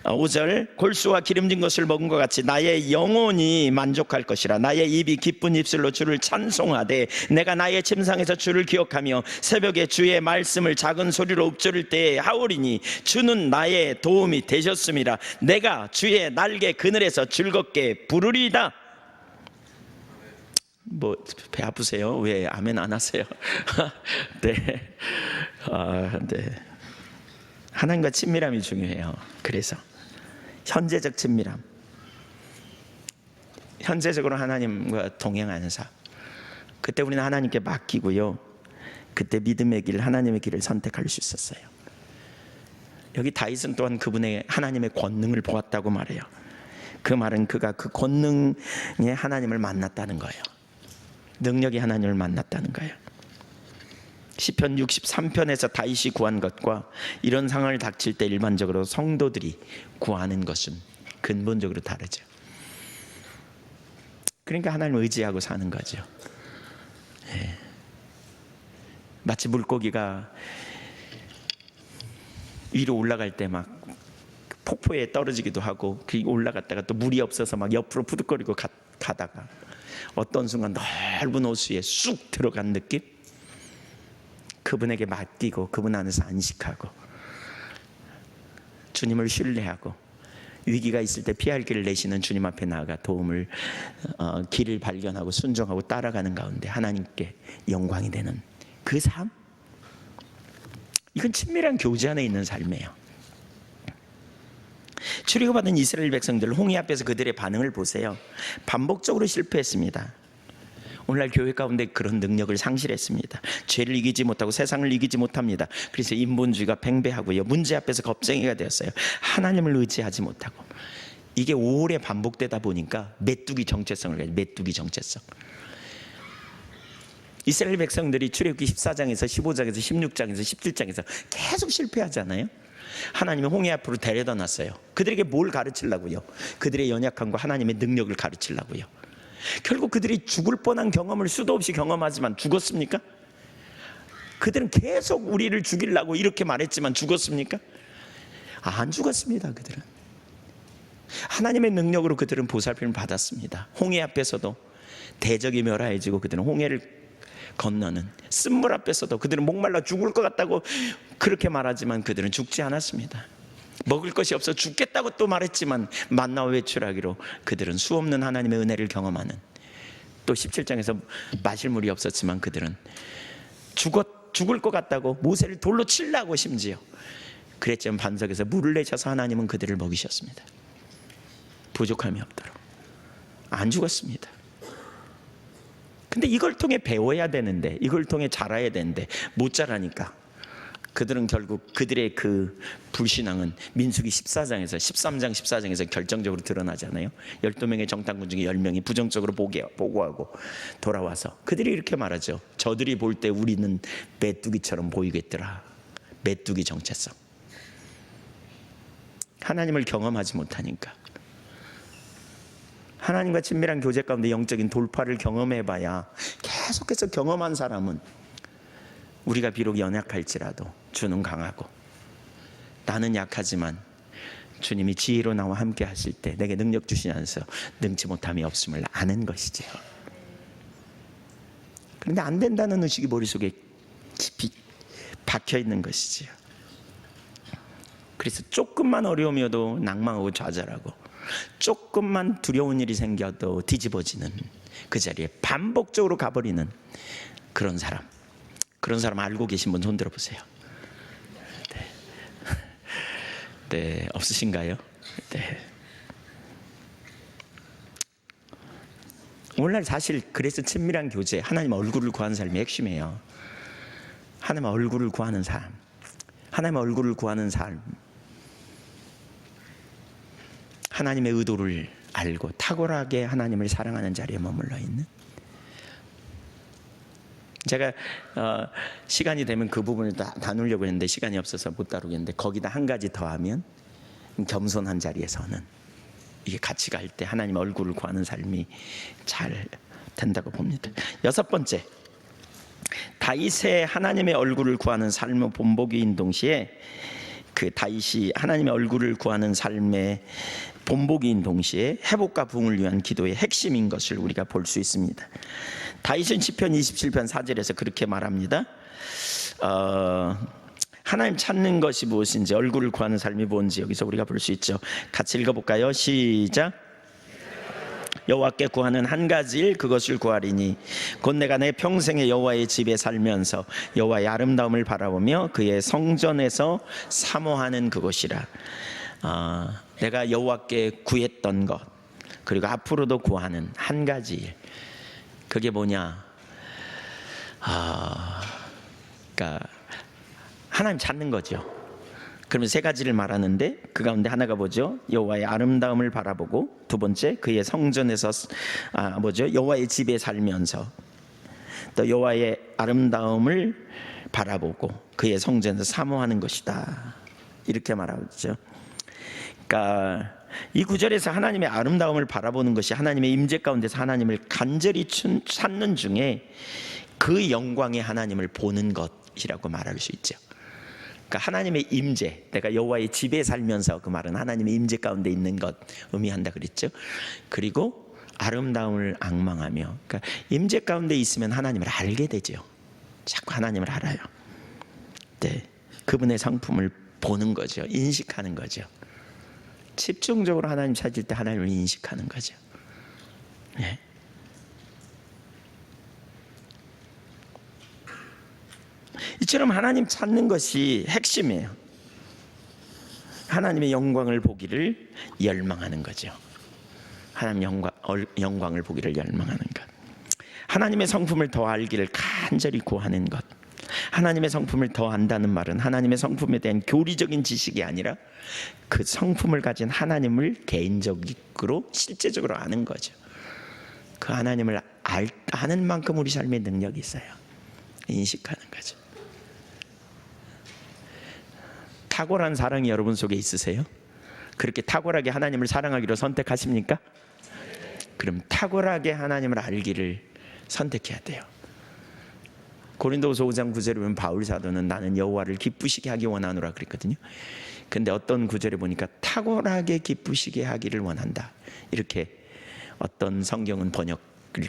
S1: 5절. 골수와 기름진 것을 먹은 것 같이 나의 영혼이 만족할 것이라. 나의 입이 기쁜 입술로 주를 찬송하되 내가 나의 침상에서 주를 기억하며 새벽에 주의 말씀을 작은 소리로 읊조릴 때에 하오리니 주는 나의 도움이 되셨음이라. 내가 주의 날개 그늘에서 즐겁게 부르리이다. 뭐 배 아프세요? 왜 아멘 안 하세요? 네. 네. 하나님과 친밀함이 중요해요. 그래서 현재적 친밀함, 현재적으로 하나님과 동행하는 삶, 그때 우리는 하나님께 맡기고요, 그때 믿음의 길, 하나님의 길을 선택할 수 있었어요. 여기 다윗은 또한 그분의 하나님의 권능을 보았다고 말해요. 그 말은 그가 그 권능에 하나님을 만났다는 거예요. 능력이 하나님을 만났다는 거예요. 시편 63편에서 다윗이 구한 것과 이런 상황을 닥칠 때 일반적으로 성도들이 구하는 것은 근본적으로 다르죠. 그러니까 하나님을 의지하고 사는 거죠. 예. 마치 물고기가 위로 올라갈 때 막 폭포에 떨어지기도 하고, 올라갔다가 또 물이 없어서 막 옆으로 푸득거리고 가다가 어떤 순간 넓은 호수에 쑥 들어간 느낌? 그분에게 맡기고 그분 안에서 안식하고 주님을 신뢰하고 위기가 있을 때 피할 길을 내시는 주님 앞에 나아가 도움을 길을 발견하고 순종하고 따라가는 가운데 하나님께 영광이 되는 그 삶, 이건 친밀한 교제 안에 있는 삶이에요. 출애굽받은 이스라엘 백성들 홍해 앞에서 그들의 반응을 보세요. 반복적으로 실패했습니다. 오늘날 교회 가운데 그런 능력을 상실했습니다. 죄를 이기지 못하고 세상을 이기지 못합니다. 그래서 인본주의가 팽배하고요, 문제 앞에서 겁쟁이가 되었어요. 하나님을 의지하지 못하고. 이게 오래 반복되다 보니까 메뚜기 정체성을 가져요. 메뚜기 정체성. 이스라엘 백성들이 출애굽기 14장에서 15장에서 16장에서 17장에서 계속 실패하잖아요. 하나님이 홍해 앞으로 데려다 놨어요. 그들에게 뭘 가르치려고요? 그들의 연약함과 하나님의 능력을 가르치려고요. 결국 그들이 죽을 뻔한 경험을 수도 없이 경험하지만 죽었습니까? 그들은 계속 우리를 죽이려고 이렇게 말했지만 죽었습니까? 안 죽었습니다. 그들은 하나님의 능력으로 그들은 보살핌을 받았습니다. 홍해 앞에서도 대적이 멸하여지고 그들은 홍해를 건너는, 쓴물 앞에서도 그들은 목말라 죽을 것 같다고 그렇게 말하지만 그들은 죽지 않았습니다. 먹을 것이 없어 죽겠다고 또 말했지만 만나와 외출하기로 그들은 수없는 하나님의 은혜를 경험하는, 또 17장에서 마실 물이 없었지만 그들은 죽을 것 같다고 모세를 돌로 치려고 심지어 그랬지만 반석에서 물을 내셔서 하나님은 그들을 먹이셨습니다. 부족함이 없도록. 안 죽었습니다. 근데 이걸 통해 배워야 되는데, 이걸 통해 자라야 되는데 못 자라니까 그들은 결국 그들의 그 불신앙은 민수기 14장에서 13장 14장에서 결정적으로 드러나잖아요. 12명의 정탐꾼 중에 10명이 부정적으로 보고하고 돌아와서 그들이 이렇게 말하죠. 저들이 볼 때 우리는 메뚜기처럼 보이겠더라. 메뚜기 정체성. 하나님을 경험하지 못하니까. 하나님과 친밀한 교제 가운데 영적인 돌파를 경험해봐야, 계속해서 경험한 사람은 우리가 비록 연약할지라도 주는 강하고, 나는 약하지만 주님이 지혜로 나와 함께 하실 때 내게 능력 주시면서 능치 못함이 없음을 아는 것이죠. 그런데 안 된다는 의식이 머릿속에 깊이 박혀 있는 것이지요. 그래서 조금만 어려움이어도 낭망하고 좌절하고, 조금만 두려운 일이 생겨도 뒤집어지는 그 자리에 반복적으로 가버리는 그런 사람. 그런 사람 알고 계신 분 손 들어보세요. 네, 네, 없으신가요? 네. 오늘날 사실 그래서 친밀한 교제, 하나님 얼굴을 구하는 삶이 핵심이에요. 하나님 얼굴을 구하는 삶, 하나님 얼굴을 구하는 삶, 하나님의 의도를 알고 탁월하게 하나님을 사랑하는 자리에 머물러 있는. 제가 시간이 되면 그 부분을 다 나누려고 했는데 시간이 없어서 못 다루겠는데, 거기다 한 가지 더하면 겸손한 자리에서는 이게 같이 갈 때 하나님 얼굴을 구하는 삶이 잘 된다고 봅니다. 6번째, 다윗의 하나님의 얼굴을 구하는 삶의 본보기인 동시에, 그 다윗이 하나님의 얼굴을 구하는 삶의 본보기인 동시에 회복과 부흥을 위한 기도의 핵심인 것을 우리가 볼 수 있습니다. 다윗은 시편 27편 4절에서 그렇게 말합니다. 하나님 찾는 것이 무엇인지, 얼굴을 구하는 삶이 뭔지 여기서 우리가 볼 수 있죠. 같이 읽어볼까요? 시작. 여호와께 구하는 한 가지 일, 그것을 구하리니 곧 내가 내 평생에 여호와의 집에 살면서 여호와의 아름다움을 바라보며 그의 성전에서 사모하는 그것이라. 내가 여호와께 구했던 것, 그리고 앞으로도 구하는 한 가지 일, 그게 뭐냐? 그러니까 하나님 찾는 거죠. 그러면 세 가지를 말하는데 그 가운데 하나가 뭐죠? 여호와의 아름다움을 바라보고, 두 번째 그의 성전에서 여호와의 집에 살면서, 또 여호와의 아름다움을 바라보고 그의 성전에서 사모하는 것이다, 이렇게 말하죠. 그러니까 이 구절에서 하나님의 아름다움을 바라보는 것이 하나님의 임재 가운데서 하나님을 간절히 찾는 중에 그 영광의 하나님을 보는 것이라고 말할 수 있죠. 그러니까 하나님의 임재, 내가 여호와의 집에 살면서, 그 말은 하나님의 임재 가운데 있는 것 의미한다 그랬죠. 그리고 아름다움을 앙망하며, 그러니까 임재 가운데 있으면 하나님을 알게 되죠. 자꾸 하나님을 알아요. 네, 그분의 성품을 보는 거죠. 인식하는 거죠. 집중적으로 하나님 찾을 때 하나님을 인식하는 거죠. 네. 이처럼 하나님 찾는 것이 핵심이에요. 하나님의 영광을 보기를 열망하는 거죠. 하나님 영광을 보기를 열망하는 것. 하나님의 성품을 더 알기를 간절히 구하는 것. 하나님의 성품을 더 안다는 말은 하나님의 성품에 대한 교리적인 지식이 아니라 그 성품을 가진 하나님을 개인적으로 실제적으로 아는 거죠. 그 하나님을 아는 만큼 우리 삶에 능력이 있어요. 인식하는 거죠. 탁월한 사랑이 여러분 속에 있으세요? 그렇게 탁월하게 하나님을 사랑하기로 선택하십니까? 그럼 탁월하게 하나님을 알기를 선택해야 돼요. 고린도후서 5장 9절에 보면 바울 사도는 나는 여호와를 기쁘시게 하기 원하노라 그랬거든요. 근데 어떤 구절에 보니까 탁월하게 기쁘시게 하기를 원한다, 이렇게 어떤 성경은 번역을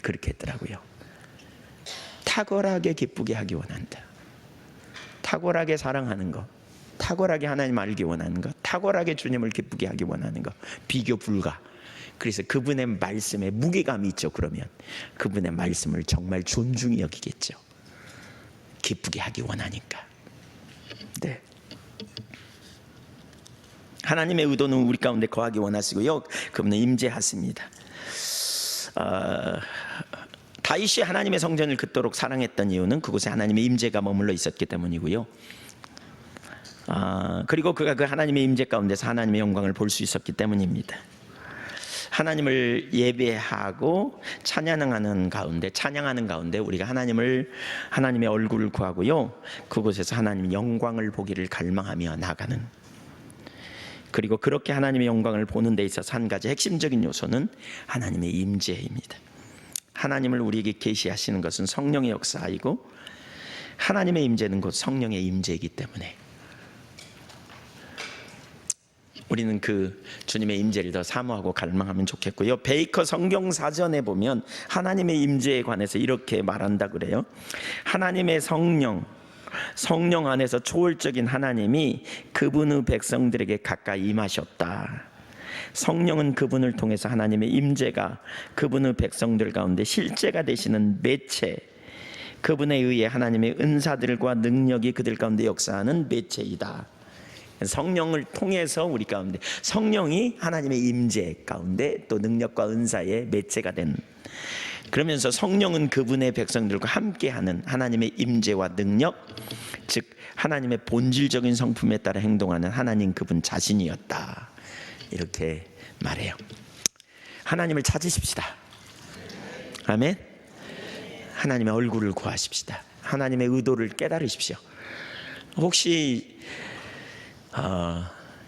S1: 그렇게 했더라고요. 탁월하게 기쁘게 하기 원한다. 탁월하게 사랑하는 것, 탁월하게 하나님 알기 원하는 것, 탁월하게 주님을 기쁘게 하기 원하는 것, 비교 불가. 그래서 그분의 말씀에 무게감이 있죠. 그러면 그분의 말씀을 정말 존중히 여기겠죠. 기쁘게 하기 원하니까. 네. 하나님의 의도는 우리 가운데 거하기 원하시고요. 그분은 임재하십니다. 다윗이 하나님의 성전을 그토록 사랑했던 이유는 그곳에 하나님의 임재가 머물러 있었기 때문이고요. 그리고 그가 그 하나님의 임재 가운데서 하나님의 영광을 볼 수 있었기 때문입니다. 하나님을 예배하고 찬양하는 가운데 우리가 하나님의 얼굴을 구하고요. 그곳에서 하나님의 영광을 보기를 갈망하며 나가는, 그리고 그렇게 하나님의 영광을 보는 데 있어서 한 가지 핵심적인 요소는 하나님의 임재입니다. 하나님을 우리에게 계시하시는 것은 성령의 역사이고, 하나님의 임재는 곧 성령의 임재이기 때문에 우리는 그 주님의 임재를 더 사모하고 갈망하면 좋겠고요. 베이커 성경사전에 보면 하나님의 임재에 관해서 이렇게 말한다 그래요. 하나님의 성령 안에서 초월적인 하나님이 그분의 백성들에게 가까이 임하셨다. 성령은 그분을 통해서 하나님의 임재가 그분의 백성들 가운데 실제가 되시는 매체, 그분에 의해 하나님의 은사들과 능력이 그들 가운데 역사하는 매체이다. 성령을 통해서 우리 가운데, 성령이 하나님의 임재 가운데 또 능력과 은사의 매체가 된, 그러면서 성령은 그분의 백성들과 함께하는 하나님의 임재와 능력, 즉 하나님의 본질적인 성품에 따라 행동하는 하나님 그분 자신이었다. 이렇게 말해요. 하나님을 찾으십시다. 아멘. 하나님의 얼굴을 구하십시다. 하나님의 의도를 깨달으십시오. 혹시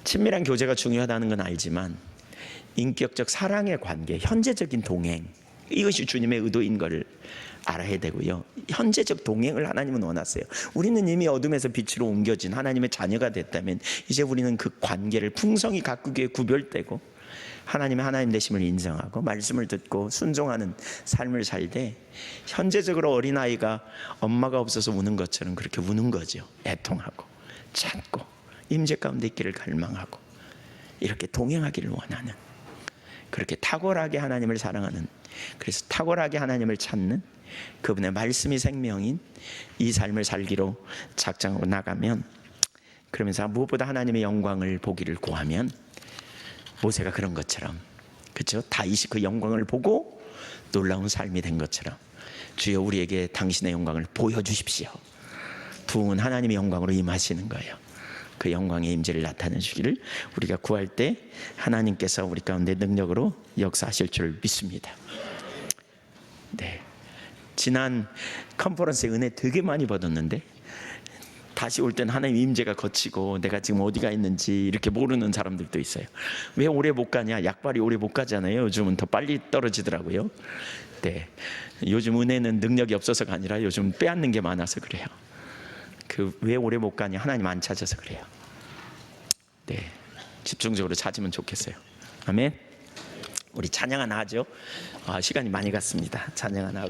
S1: 친밀한 교제가 중요하다는 건 알지만 인격적 사랑의 관계, 현재적인 동행, 이것이 주님의 의도인 것을 알아야 되고요. 현재적 동행을 하나님은 원하세요. 우리는 이미 어둠에서 빛으로 옮겨진 하나님의 자녀가 됐다면 이제 우리는 그 관계를 풍성히 가꾸기 위해 구별되고 하나님의 하나님 되심을 인정하고 말씀을 듣고 순종하는 삶을 살되, 현재적으로 어린아이가 엄마가 없어서 우는 것처럼 그렇게 우는 거죠. 애통하고 찾고 임재 가운데 있기를 갈망하고 이렇게 동행하기를 원하는, 그렇게 탁월하게 하나님을 사랑하는, 그래서 탁월하게 하나님을 찾는 그분의 말씀이 생명인 이 삶을 살기로 작정하고 나가면, 그러면서 무엇보다 하나님의 영광을 보기를 구하면 모세가 그런 것처럼, 그렇죠? 다윗이 그 영광을 보고 놀라운 삶이 된 것처럼 주여 우리에게 당신의 영광을 보여주십시오. 부흥은 하나님의 영광으로 임하시는 거예요. 그 영광의 임재를 나타내 주기를 우리가 구할 때 하나님께서 우리 가운데 능력으로 역사하실 줄 믿습니다. 네, 지난 컨퍼런스에 은혜 되게 많이 받았는데 다시 올 때는 하나님 임재가 거치고 내가 지금 어디가 있는지 이렇게 모르는 사람들도 있어요. 왜 오래 못 가냐? 약발이 오래 못 가잖아요. 요즘은 더 빨리 떨어지더라고요. 네, 요즘 은혜는 능력이 없어서가 아니라 요즘 빼앗는 게 많아서 그래요. 그 왜 오래 못 가냐? 하나님 안 찾아서 그래요. 네, 집중적으로 찾으면 좋겠어요. 아멘. 우리 찬양 하나 하죠. 시간이 많이 갔습니다. 찬양 하나 하고